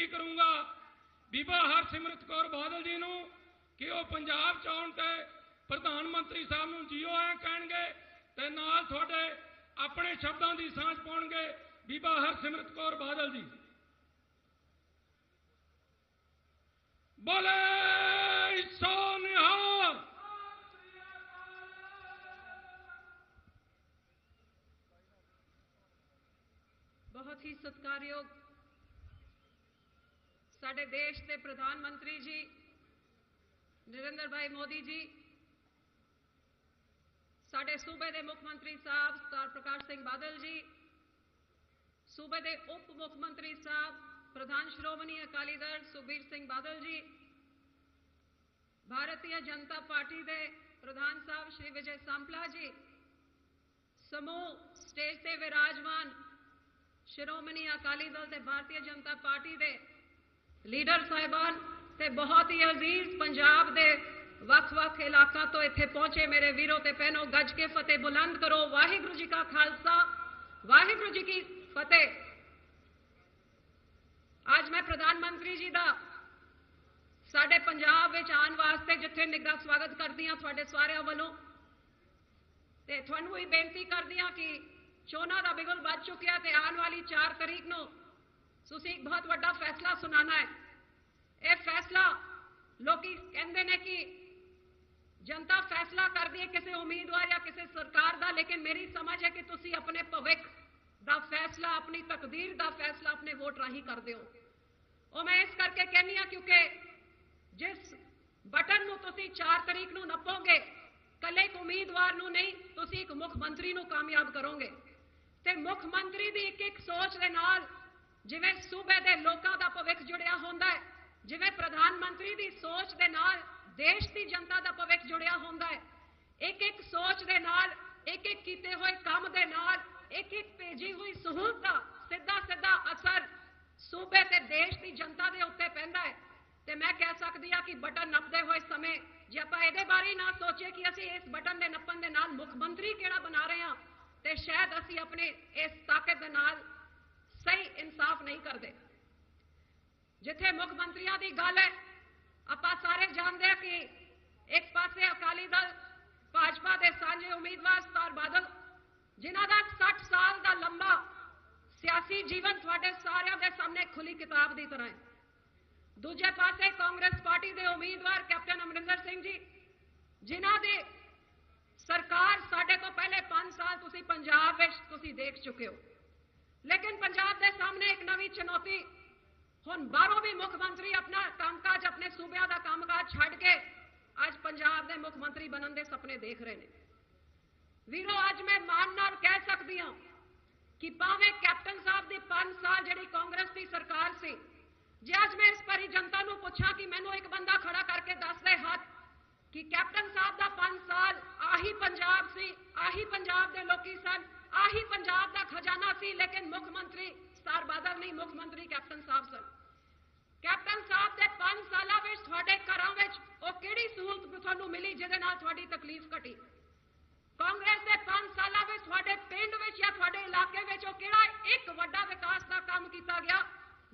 बेनती करूँगा बीबा हरसिमरत कौर बादल जी नूं कि वह पंजाब च आउण ते प्रधानमंत्री साहब नूं जीओ आया कहणगे ते नाल तुहाडे अपने शब्दां दी सांझ पाउणगे बीबा हरसिमरत कौर बादल जी। बोले सो निहाल। बहुत ही सत्कारयोग साडे देश के प्रधानमंत्री जी नरेंद्र भाई मोदी जी, साडे सूबे के मुख्यमंत्री साहब सरदार प्रकाश सिंह बादल जी, सूबे के उप मुख्यमंत्री साहब प्रधान श्रोमणी अकाली दल सुखबीर सिंह बादल जी, भारतीय जनता पार्टी के प्रधान साहब श्री विजय सांपला जी, समूह स्टेज से विराजमान श्रोमणी अकाली दल ते भारतीय जनता पार्टी के लीडर साहिबान ते बहुत ही अजीज पंजाब के वख-वख इलाकों तो इत्थे पहुंचे मेरे वीरों ते भैनों, गज के फतेह बुलंद करो। वाहिगुरू जी का खालसा वाहिगुरू जी की फतेह। आज मैं प्रधानमंत्री जी का साडे पंजाब विच आने वास्ते जिथे निघा स्वागत करदी हां तुहाडे सारिआं वल्लों, ते तुहानूं भी बेनती करदी हां कि चोणां दा बिगुल बज चुकिया ते आने वाली 4 तरीक नूं तुसीं एक बहुत वड्डा फैसला सुनाना है। यह फैसला लोकी कहंदे ने कि जनता फैसला करदी है किसी उम्मीदवार या किसी सरकार का, लेकिन मेरी समझ है कि तुसीं अपने भविख का फैसला, अपनी तकदीर का फैसला अपने वोट राही करदे हो। और मैं इस करके कहनी हां क्योंकि जिस बटन नूं तुसीं 4 तरीक नूं नप्पोगे, कल एक उम्मीदवार नूं नहीं, तुसीं एक मुख्यमंत्री नूं कामयाब करोगे। ते मुख्यमंत्री की एक सोच के नाल जिवें सूबे के लोगों का भविख जुड़िया होंदा है, जिवें प्रधानमंत्री की सोच के नाल देश की जनता का भविख जुड़िया होंदा है। एक सोच के नाल, एक कीते हुए काम के नाल, एक भेजी हुई सहूलत का सीधा सीधा असर सूबे ते देश की जनता के उत्ते पैंदा है। ते मैं कह सकती हाँ कि बटन नपदे हुए समय जे आपां इहदे बारे ना सोचे कि असीं इस बटन के नप्पण दे नाल मुख्यमंत्री किहड़ा बना रहे हैं, तो शायद असीं अपने इस ताकत दे नाल सही इंसाफ नहीं करते। जिथे मुख्यमंत्रियों की गल है, आपां सारे जानते हैं कि एक पासे अकाली दल भाजपा के सांझे उम्मीदवार सरदार बादल जिन्हां दा 60 साल का लंबा सियासी जीवन तुहाडे सारिआं दे सामने खुली किताब की तरह है। दूजे पासे कांग्रेस पार्टी के उम्मीदवार कैप्टन अमरिंदर सिंह जी, जिन्हां दी सरकार साडे तो पहले 5 साल तुसीं पंजाब विच तुसीं देख चुके हो, लेकिन पंजाब के सामने एक नवी चुनौती, हुण बाहरों भी मुख्यमंत्री अपना कामकाज, अपने सूबे का कामकाज छड्ड के अज पंजाब के मुख्यमंत्री बनने के सपने देख रहे हैं। वीरो, अज मैं मान नाल कह सकती हाँ कि भावें कैप्टन साहब की 5 साल जिहड़ी कांग्रेस की सरकार सी, जे अज मैं इस भरी जनता को पूछा कि मैनू एक बंदा खड़ा करके दस दे हाथ कि कैप्टन साहब का 5 साल आही पंजाब सी, आही पंजाब के लोग सन, आही पंजाब का खजाना सी, लेकिन मुख्यमंत्री सरदार बादल नहीं, मुख्यमंत्री कैप्टन साहब सन। कैप्टन साहब के 5 सालों में तुहाडे घरों में वो किहड़ी सहूलत तुहानूं मिली जिहदे नाल तुहाडी तकलीफ घटी? कांग्रेस के 5 सालों में तुहाडे पिंड विच या तुहाडे इलाके में वो किहड़ा एक वड्डा विकास का काम किया गया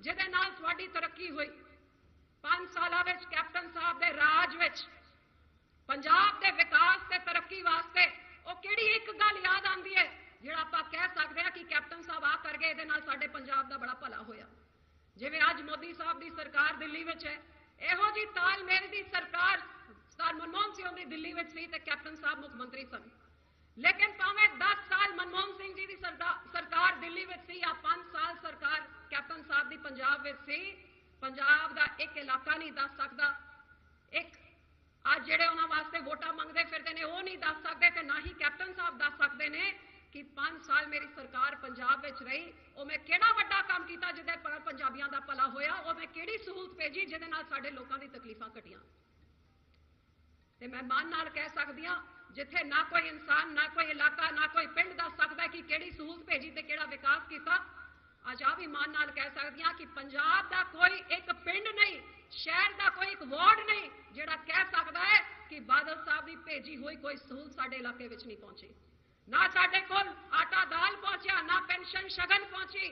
जिहदे नाल तुहाडी तरक्की हुई? 5 सालों में कैप्टन साहब के राज विच पंजाब के विकास ते तरक्की वास्ते वो किहड़ी एक गल याद आती है जिहड़ा आपां कह सकते हैं कि कैप्टन साहब आ कर गए, इहदे नाल साडे पंजाब का बड़ा भला होया? जिवें अज मोदी साहब की सरकार दिल्ली में है, इहो जी तालमेल की सरकार सरदार मनमोहन सिंह की दिल्ली में सी ते कैप्टन साहब मुख्यमंत्री सन। लेकिन भावें 10 साल मनमोहन सिंह जी की सरकार दिल्ली में सी या 5 साल सरकार कैप्टन साहब की पंजाब में सी, पंजाब का एक इलाका नहीं दस सकता, एक आज जिहड़े उन्हां वास्ते वोटां मंगते फिरते हैं वो नहीं दस सकते, तो ना ही कैप्टन साहब दस सकते हैं कि 5 साल मेरी सरकार पंजाब विच रही, वो मैं किहड़ा वड्डा काम किया जिहदे पर पंजाबियों का भला होया, वो मैं किहड़ी सहूलत भेजी जिहदे नाल साडे लोकां दी तकलीफां घटियां। ते मैं मान नाल कह सकदी हां जिथे ना कोई इंसान, ना कोई इलाका, ना कोई पिंड दस सकता कि किहड़ी सहूलत भेजी ते किहड़ा विकास किया, अज आ भी मान नाल कह सकदी हां कि पंजाब का कोई एक पिंड नहीं, शहर का कोई एक वार्ड नहीं जिहड़ा कह सकता है कि बादल साहब की भेजी हुई कोई सहूलत साडे इलाके विच नहीं पहुंची। ना साडे कोल आटा दाल पहुंचा, ना पेंशन शगन पहुंची,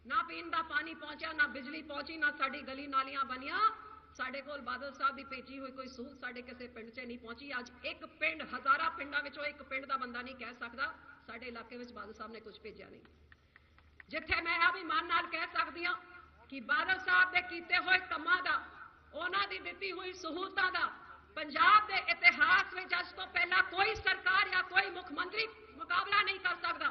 ना पीण दा पानी पहुंचा, ना बिजली पहुंची, ना साडी गली नालियां बनिया। साडे कोल बादल साहब की भेजी हुई कोई सहूलत साडे किसी पिंड च नहीं पहुंची। अज एक पिंड, हजारां पिंडां विचों एक पिंड का बंदा नहीं कह सकता साडे इलाके विच बादल साहब ने कुछ भेजा नहीं। जिथे मैं आ भी मान नाल कह सकदी हां कि बादल साहब दे कीते हुए कामां दा, उन्हां दी दित्ती हुई सहूलतां दा पंजाब के इतिहास में अज तो पहला कोई सरकार या कोई मुख्यमंत्री मुकाबला नहीं कर सकता,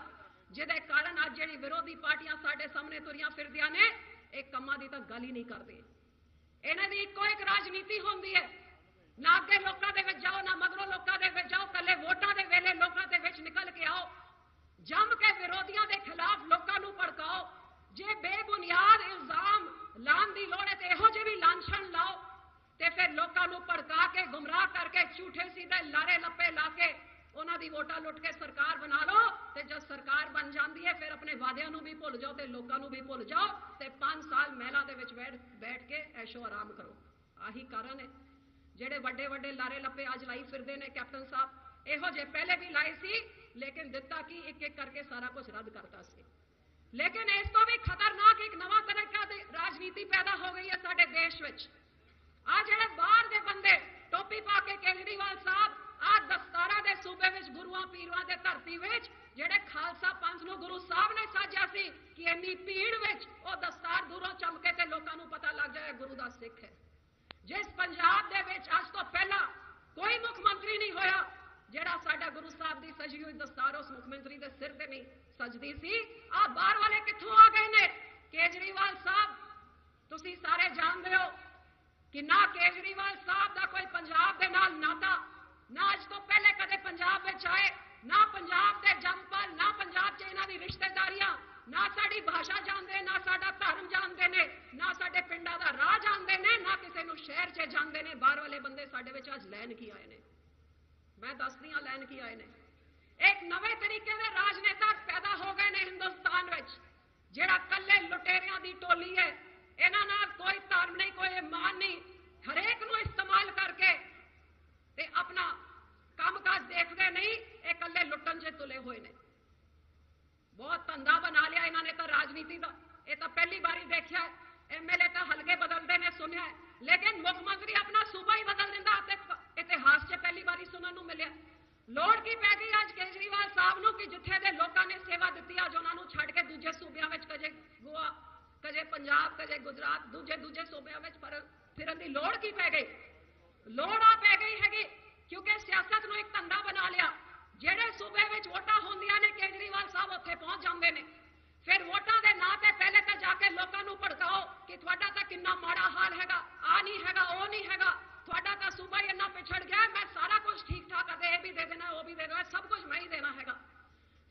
जिहदे कारण अज जिहड़ी विरोधी पार्टियां साडे सामने तुरियां फिरदियां ने एक कामां दी तां गल ही नहीं करदे। इन्हां दी इक्को एक राजनीति होंदी है, ना अगे लोकां दे विच जाओ, ना मगरों लोकां दे विच जाओ, कल्ले वोटां दे वेले लोकां दे विच निकल के आओ, जम के विरोधियों के खिलाफ लोगों को भड़काओ। जे बेबुनियाद इल्जाम लाने की लोड़ है तो इहो जे भी लांछन लाओ, तो फिर लोगों को भड़का के गुमराह करके झूठे सीधे लारे लप्पे ला के उन्हों की वोटा लुट के सरकार बना लो। तो जब सरकार बन जाती है फिर अपने वादियों को भी भुल जाओ, तो लोगों को भी भुल जाओ, तो 5 साल महलों के बैठ के ऐशो आराम करो। आही कारण है जेडे वड्डे वड्डे लारे लप्पे अज लाई फिरदे ने कैप्टन साहब, इहो जे पहले भी लाए सी, लेकिन दिता कि एक एक करके सारा कुछ रद्द करता सी। लेकिन इस तो भी खतरनाक एक नवा तरीका की राजनीति पैदा हो गई है साडे देश विच। आ जेडे बाहर दे बंदे टोपी पा के केजरीवाल साहब आ दस्तारा दे सूबे विच गुरुआं पीरां दे धरती विच जेडे खालसा पंथ नूं गुरु साहब ने साजिया सी कि इन्नी भीड़ विच ओ दस्तार दूरों चमके ते लोकां नूं पता लग जाए गुरु दा सिख है। जिस पंजाब दे विच अज तो पहला कोई मुख्यमंत्री नहीं होया जेड़ा साडा गुरु साहब की सजी हुई दस्तार उस मुख्यमंत्री के सिर ते नहीं सजदी सी, आ बाहर वाले कित्थों आ गए ने? केजरीवाल साहब तुसी सारे जानदे हो कि ना केजरीवाल साहब का कोई पंजाब दे नाल नाता, ना अज तो पहले कदे पंजाब विच आए, ना पंजाब दे जमपल, ना पंजाब च इन्हां दी रिश्तेदारियां, ना साडी भाषा जानदे, ना साडा धर्म जानदे ने, ना साडे पिंडां दा राह जानदे ने, ना किसी नूं शहर च जानदे ने। बाहर वाले बंदे साडे विच अज लैन की आए ने, मैं दसदी हां लैन की आए ने। एक नवे तरीके के राजनेता पैदा हो गए ने हिंदुस्तान विच, जेड़ा कल्ले लुटेरियां दी टोली है, इन्हां नाल कोई धर्म नहीं, कोई ईमान नहीं, हरेक नूं इस्तेमाल करके ते अपना कामकाज देखते नहीं, ये कल्ले लुटन च तुले हुए ने। बहुत धंधा बना लिया इन्होंने तो राजनीति का, ये तो पहली बारी देखा है। MLA तो हल्के बदलते ने सुनिया है, लेकिन मुख्यमंत्री अपना सूबा ही बदल दिंदा इतिहास से पहली बारी सुनने को मिले। लोड़ की पै गई अज केजरीवाल साहब नूं कि जिथे दे लोगों ने सेवा दी अज उन्होंने छड्ड के दूजे सूबियां विच कजे गोवा, कजे पंजाब, कजे गुजरात, दूजे सूबियां विच फिरन की लोड़ की पै गई? लोड़ आ पै गई हैगी क्योंकि सियासत नूं एक धंधा बना लिया। जेड़े सूबे विच वोटां होंदियां ने केजरीवाल साहब उत्थे पहुंच जांदे ने, फिर वोटां दे नां ते पहले तो जाके लोगों को भड़काओ कि तुहाडा तां किन्ना माड़ा हाल हैगा, आ नहीं हैगा, ओ नहीं हैगा, तुहाडा तां सूबा ही इन्ना पिछड़ गया, मैं सारा कुछ ठीक ठाक है, ये भी दे देना, वो भी दे देना, सब कुछ मैं ही देना हैगा।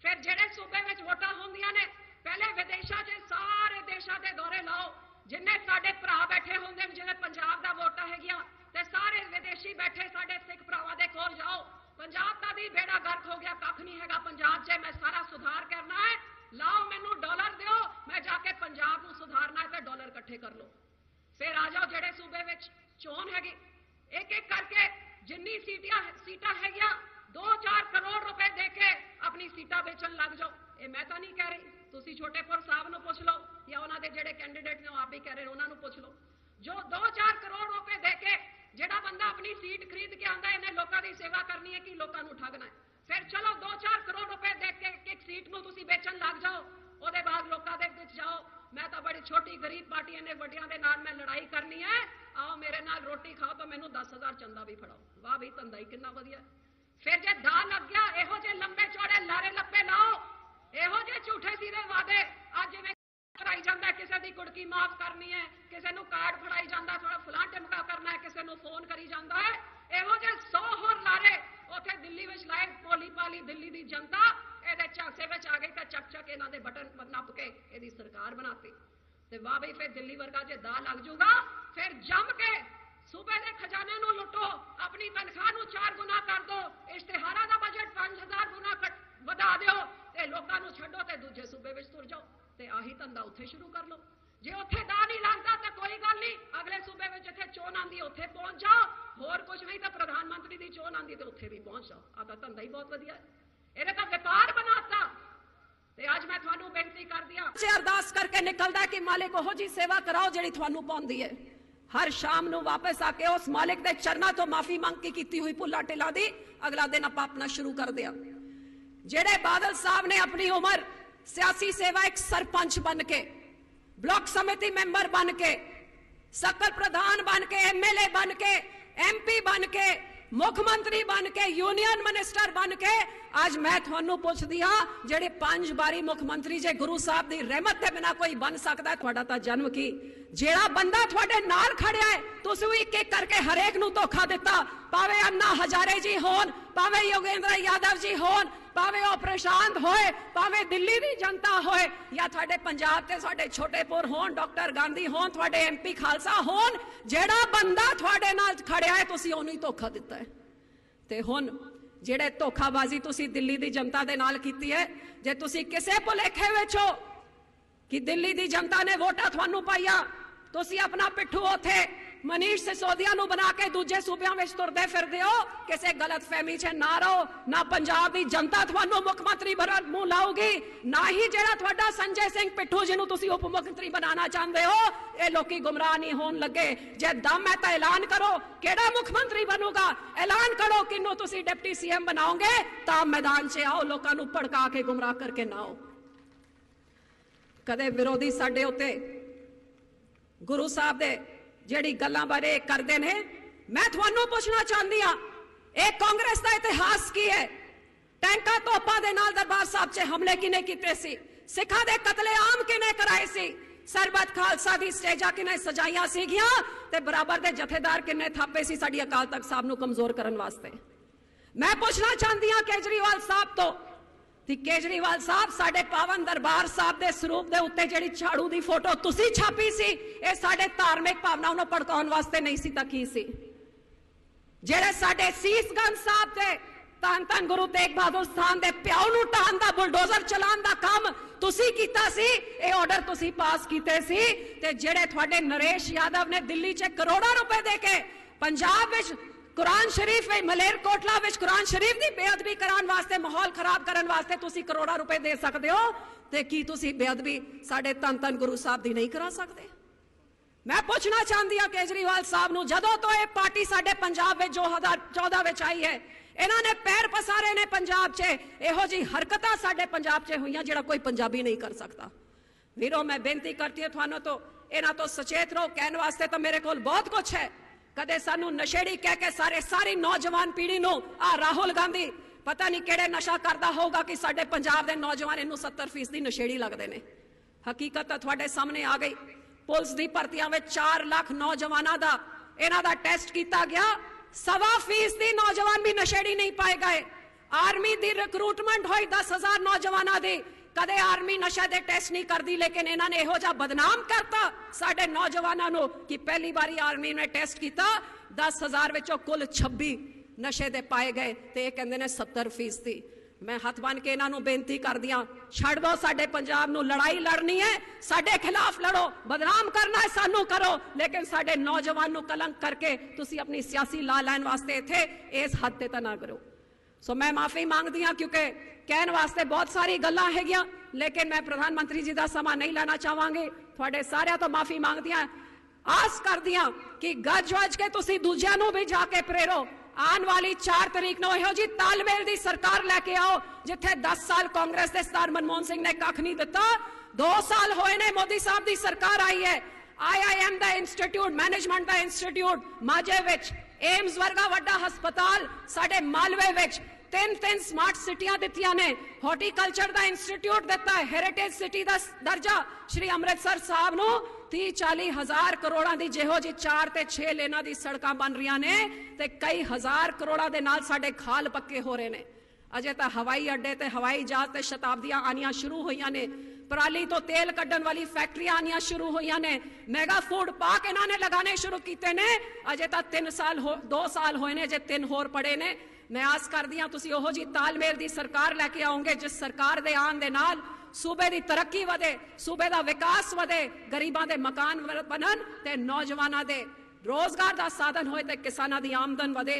फिर जेड़े सूबे विच वोटां होंदियां ने पहले विदेशों च सारे देशों के दौरे लाओ, जिन्ने साडे भरा बैठे होंदे जिन्हें पंजाब दा वोटां हैगियां ते सारे विदेशी बैठे साडे सिख भरावां दे कोल जाओ, पंजाब दा भी बेड़ा गर्क हो गया, कख नहीं हैगा पंजाब च, मैं सारा सुधार करना है, लाओ मैनू डॉलर दिओ, मैं जाके पंजाब नूं सुधारना है, तो डॉलर इकट्ठे कर लो। फिर आ जाओ जेड़े सूबे विच चोन हैगी, एक एक करके जिन्नी सीटां हैगियां 2-4 करोड़ रुपए दे के अपनी सीटां बेचन लग जाओ। ये मैं तो नहीं कह रही, तुसी छोटेपुर साहब नूं पुछ लो या उन्हां दे जेड़े कैंडीडेट ने आप ही कह रहे उन्हां नूं पुछ लो। जो 2-4 करोड़ रुपए दे के जेड़ा बंदा अपनी सीट खरीद के आंदा इन्हें लोगों की सेवा करनी है कि लोगों को ठगना है, फिर चलो 2-4 करोड़ रुपए दे के एक सीट नूं तुसी बेचन लग जाओ, ਉਹਦੇ बाद लोगों दे विच जाओ, मैं तो बड़ी छोटी गरीब पार्टी इन्ने वड्डियां दे नाल मैं लड़ाई करनी है, आओ मेरे नाल रोटी खाओ तो मैनू 10,000 चंदा भी फड़ाओ। वाह भी धंधा ही कितना वधिया। फिर जे दा लग गया इहो जे लंबे चौड़े लारे लप्पे लाओ, इहो जे झूठे सीधे वादे अज जिवें कराई जांदा, किसी की कुड़की माफ करनी है, किसी नूं कार्ड फड़ाई जांदा, थोड़ा फलां टिमका करना है, किसी नूं फोन करी जांदा है, इहो जे 100 होर लारे उत्थे दिल्ली विच लाए, भोली भाली दिल्ली दी जनता ਇਹਦੇ ਝਾਂਸੇ ਵਿੱਚ ਆ ਗਈ ਤਾਂ ਚੱਕ ਚੱਕ ਇਹਨਾਂ ਦੇ ਬਟਨ ਨੱਪ ਕੇ ਇਹਦੀ ਸਰਕਾਰ ਬਣਾਤੀ। ਤੇ ਵਾਹ ਬਈ ਫਿਰ ਦਿੱਲੀ ਵਰਗਾ ਜੇ ਦਾ ਲੱਗ ਜੂਗਾ ਫਿਰ ਜੰਮ ਕੇ ਸੂਬੇ ਦੇ ਖਜ਼ਾਨੇ ਨੂੰ ਲੁੱਟੋ, ਆਪਣੀ ਤਨਖਾਹ ਨੂੰ 4 ਗੁਣਾ ਕਰ ਦਿਓ, ਇਸ਼ਤਿਹਾਰਾਂ ਦਾ ਬਜਟ 5000 ਗੁਣਾ ਵਧਾ ਦਿਓ ਤੇ ਲੋਕਾਂ ਨੂੰ ਛੱਡੋ ਤੇ ਦੂਜੇ ਸੂਬੇ ਵਿੱਚ ਤੁਰ ਜਾਓ ਤੇ ਆਹੀ ਧੰਦਾ ਉੱਥੇ ਸ਼ੁਰੂ ਕਰ ਲਓ। ਜੇ ਉੱਥੇ ਦਾ ਨਹੀਂ ਲੱਗਦਾ ਤਾਂ ਕੋਈ ਗੱਲ ਨਹੀਂ, ਅਗਲੇ ਸੂਬੇ ਵਿੱਚ ਇੱਥੇ ਚੋਣ ਆਂਦੀ ਉੱਥੇ ਪਹੁੰਚ ਜਾਓ, ਹੋਰ ਕੁਝ ਨਹੀਂ ਤਾਂ ਪ੍ਰਧਾਨ ਮੰਤਰੀ ਦੀ ਚੋਣ ਆਂਦੀ ਤੇ ਉੱਥੇ ਵੀ ਪਹੁੰਚ ਜਾਓ। ਆ ਤਾਂ ਧੰਦਾ ਹੀ ਬਹੁਤ ਵਧੀਆ ਹੈ। ਇਹਨੇ ਤਾਂ ਵਪਾਰ ਬਣਾਤਾ। ਤੇ ਅੱਜ ਮੈਂ ਤੁਹਾਨੂੰ ਬੇਨਤੀ ਕਰਦੀ ਹਾਂ ਜੇ ਅਰਦਾਸ ਕਰਕੇ ਨਿਕਲਦਾ ਕਿ ਮਾਲਿਕ ਉਹੋ ਜੀ ਸੇਵਾ ਕਰਾਓ ਜਿਹੜੀ ਤੁਹਾਨੂੰ ਪਾਉਂਦੀ ਹੈ। ਹਰ ਸ਼ਾਮ ਨੂੰ ਵਾਪਸ ਆ ਕੇ ਉਸ ਮਾਲਿਕ ਦੇ ਚਰਨਾਂ ਤੋਂ ਮਾਫੀ ਮੰਗ ਕੇ ਕੀਤੀ ਹੋਈ ਭੁੱਲਾ ਢਿੱਲਾ ਦੀ ਅਗਲਾ ਦਿਨ ਆਪਾਂ ਆਪਣਾ ਸ਼ੁਰੂ ਕਰਦੇ ਹਾਂ। ਜਿਹੜੇ ਬਾਦਲ ਸਾਹਿਬ ਨੇ ਆਪਣੀ ਉਮਰ ਸਿਆਸੀ ਸੇਵਾ ਇੱਕ ਸਰਪੰਚ ਬਣ ਕੇ, ब्लॉक समिति मेंबर बन के, सकल प्रधान बन के, एमएलए बन के, एमपी बन के, मुख्यमंत्री बन के, यूनियन मिनिस्टर बन के आज मैं थानू पुछदी हां जेड़े 5 बारी मुख्यमंत्री जे गुरु साहब दी रहमत दे बिना कोई बन सकदा है? तुहाडा तां जन्म की जेड़ा बंदा तुहाडे नाल खड़िया है तुसीं भी एक करके हरेक नू धोखा दिता, भावे अन्ना हजारे जी होन, भावे योगेंद्र यादव जी होन, भावे वो प्रशांत होए, भावे दिल्ली दी जनता होए या तुहाडे पंजाब ते साडे छोटेपुर होन, डॉक्टर गांधी होन, तुहाडे एमपी खालसा होन, जेड़ा बंदा तुहाडे नाल खड़िया है तुसीं ओनू ही धोखा दिता है। ते हुण ਜਿਹੜੇ ਧੋਖਾਬਾਜ਼ੀ ਤੁਸੀਂ ਦਿੱਲੀ ਦੀ ਜਨਤਾ ਦੇ ਨਾਲ ਕੀਤੀ ਹੈ, ਜੇ ਤੁਸੀਂ ਕਿਸੇ ਭੁਲੇਖੇ ਵਿੱਚ ਹੋ ਕਿ ਦਿੱਲੀ ਦੀ ਜਨਤਾ ਨੇ ਵੋਟਾਂ ਤੁਹਾਨੂੰ ਪਾਈਆਂ, ਤੁਸੀਂ ਆਪਣਾ ਪਿੱਠੂ ਉੱਥੇ ਮਨੀਸ਼ ਸਿਸੋਦੀਆ ਨੂੰ ਬਣਾ ਕੇ ਦੂਜੇ ਸੂਬਿਆਂ ਵਿੱਚ ਤੁਰਦੇ ਫਿਰਦੇ ਹੋ, ਕਿਸੇ ਗਲਤਫਹਿਮੀ 'ਚ ਨਾ ਰਹੋ। ਨਾ ਪੰਜਾਬ ਦੀ ਜਨਤਾ ਤੁਹਾਨੂੰ ਮੁੱਖ ਮੰਤਰੀ ਬਣਨ ਮੂੰਹ ਲਾਊਗੀ, ਨਾ ਹੀ ਜਿਹੜਾ ਤੁਹਾਡਾ ਸੰਜੇ ਸਿੰਘ ਪਿੱਠੂ ਜਿਹਨੂੰ ਤੁਸੀਂ ਉਪ ਮੁੱਖ ਮੰਤਰੀ ਬਣਾਉਣਾ ਚਾਹੁੰਦੇ ਹੋ, ਇਹ ਲੋਕੀ ਗੁੰਮਰਾਹ ਨਹੀਂ ਹੋਣ ਲੱਗੇ। ਜੇ ਦਮ ਹੈ ਤਾਂ ਐਲਾਨ ਕਰੋ ਕਿਹੜਾ ਮੁੱਖ ਮੰਤਰੀ ਬਣੂਗਾ, ਐਲਾਨ ਕਰੋ ਕਿਹਨੂੰ ਤੁਸੀਂ ਡਿਪਟੀ ਸੀਐਮ ਬਣਾਓਗੇ, ਤਾਂ ਮੈਦਾਨ 'ਚ ਆਓ, ਲੋਕਾਂ ਨੂੰ ਭੜਕਾ ਕੇ ਗੁੰਮਰਾਹ ਕਰਕੇ ਨਾ ਆਓ। ਕਦੇ ਵਿਰੋਧੀ ਸਾਡੇ ਉੱਤੇ ਗੁਰੂ ਸਾਹਿਬ ਦੇ ਜਿਹੜੀ ਗੱਲਾਂ ਬਾਰੇ ਕਰਦੇ ਨੇ, ਮੈਂ ਤੁਹਾਨੂੰ ਪੁੱਛਣਾ ਚਾਹੁੰਦੀ ਹਾਂ ਇਹ ਕਾਂਗਰਸ ਦਾ ਇਤਿਹਾਸ ਕੀ ਹੈ? ਟੈਂਕਾਂ ਤੋਪਾਂ ਦੇ ਨਾਲ ਦਰਬਾਰ ਸਾਹਿਬ 'ਚ ਹਮਲੇ ਕਿਨੇ ਕੀਤੇ ਸੀ? ਸਿੱਖਾਂ ਦੇ ਕਤਲੇਆਮ ਕਿਨੇ ਕਰਾਏ ਸੀ? ਸਰਬੱਤ ਖਾਲਸਾ ਦੀ ਸਟੇਜਾਂ ਕਿਨੇ ਸਜਾਈਆਂ ਸੀਗੀਆਂ ਤੇ ਬਰਾਬਰ ਦੇ ਜਥੇਦਾਰ ਕਿਨੇ ਥਾਪੇ ਸੀ ਸਾਡੀ ਅਕਾਲ ਤਖਤ ਸਾਹਿਬ ਨੂੰ ਕਮਜ਼ੋਰ ਕਰਨ ਵਾਸਤੇ? ਮੈਂ ਪੁੱਛਣਾ ਚਾਹੁੰਦੀ ਹਾਂ ਕੇਜਰੀਵਾਲ ਸਾਹਿਬ ਤੋਂ कि केजरीवाल साहब साडे पावन दरबार साहब दे स्वरूप दे उत्ते जिहड़ी झाड़ू दी फोटो तुसी छापी सी, ये साडे धार्मिक भावनावां नूं भड़काउण वास्ते नहीं सी तां की सी? जिहड़े साडे सीसगंज साहब दे धन धन गुरु तेग बहादुर स्थान दे प्याऊ नूं ढाण दा बुलडोजर चलाण दा काम तुसी कीता सी, ये ऑर्डर तुसी पास कीते सी। ते जिहड़े तुहाडे नरेश यादव ने दिल्ली च करोड़ां रुपए दे के पंजाब विच कुरान शरीफ मलेरकोटला विच कुरान शरीफ की बेअदबी कराने वास्ते, माहौल खराब करने वास्ते तुसी करोड़ां रुपए दे सकते हो, ते की तुसी बेअदबी साडे धन धन गुरु साहब दी नहीं करा सकते? मैं पूछना चाहती हूं केजरीवाल साहब नूं, जदों तो ये पार्टी साडे पंजाब विच 2014 विच आई है, इन्हां ने पैर पसारे ने पंजाब च, इहो जी हरकतां साडे पंजाब च होईयां जिहड़ा कोई पंजाबी नहीं कर सकता। वीरो मैं बेनती करती हूं तुहानूं तो इन्हां तो सचेत रहो, कहने वास्ते तो मेरे कोल बहुत कुछ है। कदे सानू नशेड़ी कह के सारी नौजवान पीढ़ी नूं आ राहुल गांधी पता नहीं किहड़े नशा करदा होगा कि साडे पंजाब दे नौजवान इनू 70% नशेड़ी लगदे ने। हकीकत तां तुहाडे सामने आ गई। पुलिस दी भर्तियां विच 4 लाख नौजवानां दा इन्हां दा टेस्ट कीता गया, 1.25% नौजवान भी नशेड़ी नहीं पाए गए। आर्मी दी रिक्रूटमेंट होई 10,000 नौजवानां दी, कदे आर्मी नशा दे टेस्ट नहीं करती, लेकिन इन्हां ने इहो जिहा बदनाम करता साडे नौजवानां नूं कि पहली बारी आर्मी ने टेस्ट किया 10,000 विचों कुल 26 नशे दे पाए गए, ते इह कहंदे ने 70%। मैं हथ बन के इन्हां नूं बेनती करदी हां, छड्ड दो साडे पंजाब नूं, लड़ाई लड़नी है साडे खिलाफ लड़ो, बदनाम करना है सानू करो, लेकिन साडे नौजवान नूं कलंक करके तुसीं अपनी सियासी ला लैण वास्ते इत्थे इस हद ते तां ना करो। सो मैं माफी मांगदी हां क्योंकि कहने वास्ते बहुत सारी गल्लां हैगियां, लेकिन मैं प्रधानमंत्री जी का समा नहीं लेना चाहांगी। थोड़े सारे तो माफी मांगदी हां, आस करदी हां कि गज वज के तुसीं दूजिआं नूं भी जाके प्रेरो। आने वाली 4 तरीक नूं इहो जी तालमेल दी सरकार लैके आओ जिथे 10 साल कांग्रेस दे सरदार मनमोहन सिंह ने कख नहीं दिता, 2 साल होए ने मोदी साहब दी सरकार आई है। IIM दा इंस्टीट्यूट, मैनेजमेंट दा इंस्टीट्यूट माजे विच, एम्स वर्गा वड्डा हस्पताल साडे मालवे विच, 3 स्मार्ट सिटियां दित्तियां ने, हॉर्टिकल्चर दा इंस्टीट्यूट दिता है, हेरिटेज सिटी दा दर्जा श्री अमृतसर साहब नूं 30-40 हज़ार करोड़ां दी जिहो जी 4 ते 6 लेना दी सड़कां बन रही ने, ते कई हज़ार करोड़ां दे नाल साडे खाल पक्के हो रहे ने। अजे तां हवाई अड्डे ते हवाई जहाज ते शताब्दियां आनियां शुरू होईयां ने, पराली तो तेल कड्डण वाली फैक्ट्रियां आनियां शुरू होईयां ने, मेगा फूड पार्क इन्हां ने लगाने शुरू कीते ने। अजे तां 2 साल होए ने, जे 3 होर पड़े ने। मैं आस करदी हां तुसीं ओहो जी तालमेल दी सरकार लैके आओगे जिस सरकार दे आन दे नाल सूबे दी तरक्की वधे, सूबे दा विकास वधे, गरीबां दे मकान बनन ते नौजवानां दे रोजगार दा साधन होए ते किसानां दी आमदन वधे।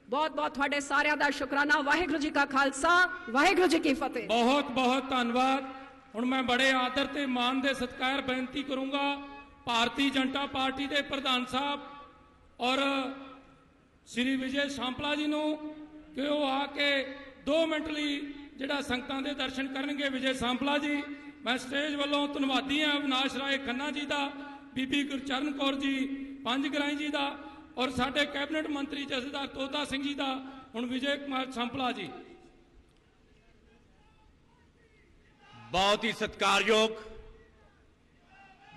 बहुत बहुत तुहाडे सारिआं दा शुकराना। वाहिगुरू जी का खालसा, वाहिगुरू जी की फतेह। बहुत बहुत धन्यवाद। ਹੁਣ मैं बड़े आदर ते मान दे सत्कार बेनती करूँगा भारतीय जनता पार्टी के प्रधान साहब और श्री विजय सांपला जी नूं कि वो आके 2 मिनट लई जिहड़ा संगतां दे दर्शन करनगे। विजय सांपला जी, मैं स्टेज वालों धन्नवादी हाँ अविनाश राय खन्ना जी का, बीबी गुरचरण कौर जी पंजगराई जी का और साडे कैबिनेट मंत्री जथेदार तोता सिंह जी का। हुण विजय कुमार सांपला जी। बहुत ही सत्कारयोग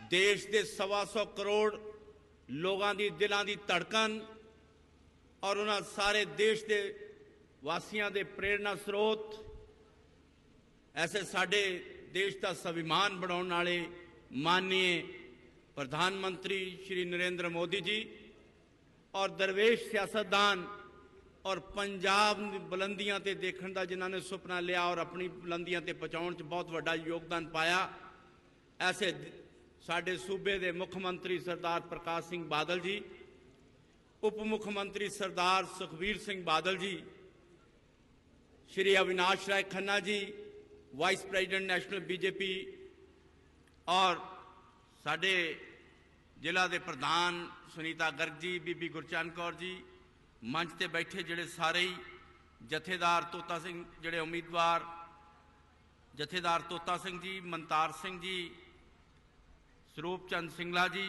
देश के 125 करोड़ लोगों की दिलों की धड़कन और उन्होंने सारे देश के वासियों के प्रेरणा स्रोत, ऐसे साडे देश का स्वाभिमान बढ़ाने वाले माननीय प्रधानमंत्री श्री नरेंद्र मोदी जी और दरवेश सियासतदान और पंजाब बुलंदियां ते देखने का जिन्होंने सुपना लिया और अपनी बुलंदियां ते पहुंचाने च बहुत बड़ा योगदान पाया, ऐसे साडे सूबे के मुख्यमंत्री सरदार प्रकाश सिंह बादल जी, उप मुख्यमंत्री सरदार सुखबीर सिंह बादल जी, Shri Avinash Rai Khanna ji, vice president national BJP और साडे जिला के प्रधान सुनीता गर्ग जी, बीबी गुरचरण कौर जी, मंच ते बैठे जिहड़े सारे ही जथेदार तोता सिंह जिहड़े उम्मीदवार जथेदार तोता सिंह जी, मनतार सिंह जी, स्वरूप चंद सिंगला जी,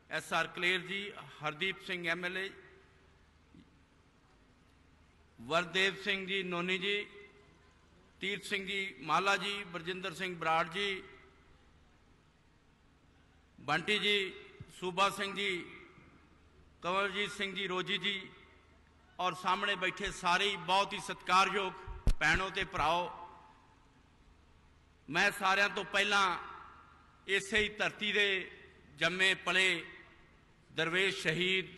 SR कलेर जी, हरदीप सिंह MLA, वरदेव सिंह जी नोनी जी, तीर्थ सिंह जी माला जी, बरजिंदर सिंह बराड़ जी, बंटी जी, सूबा सिंह जी, कंवरजीत सिंह जी रोजी जी और सामने बैठे सारे ही बहुत ही सत्कारयोग भैनों ते भराओ। मैं सारिਆਂ तो पहला इसे ही धरती दे जम्मे पले दरवेश शहीद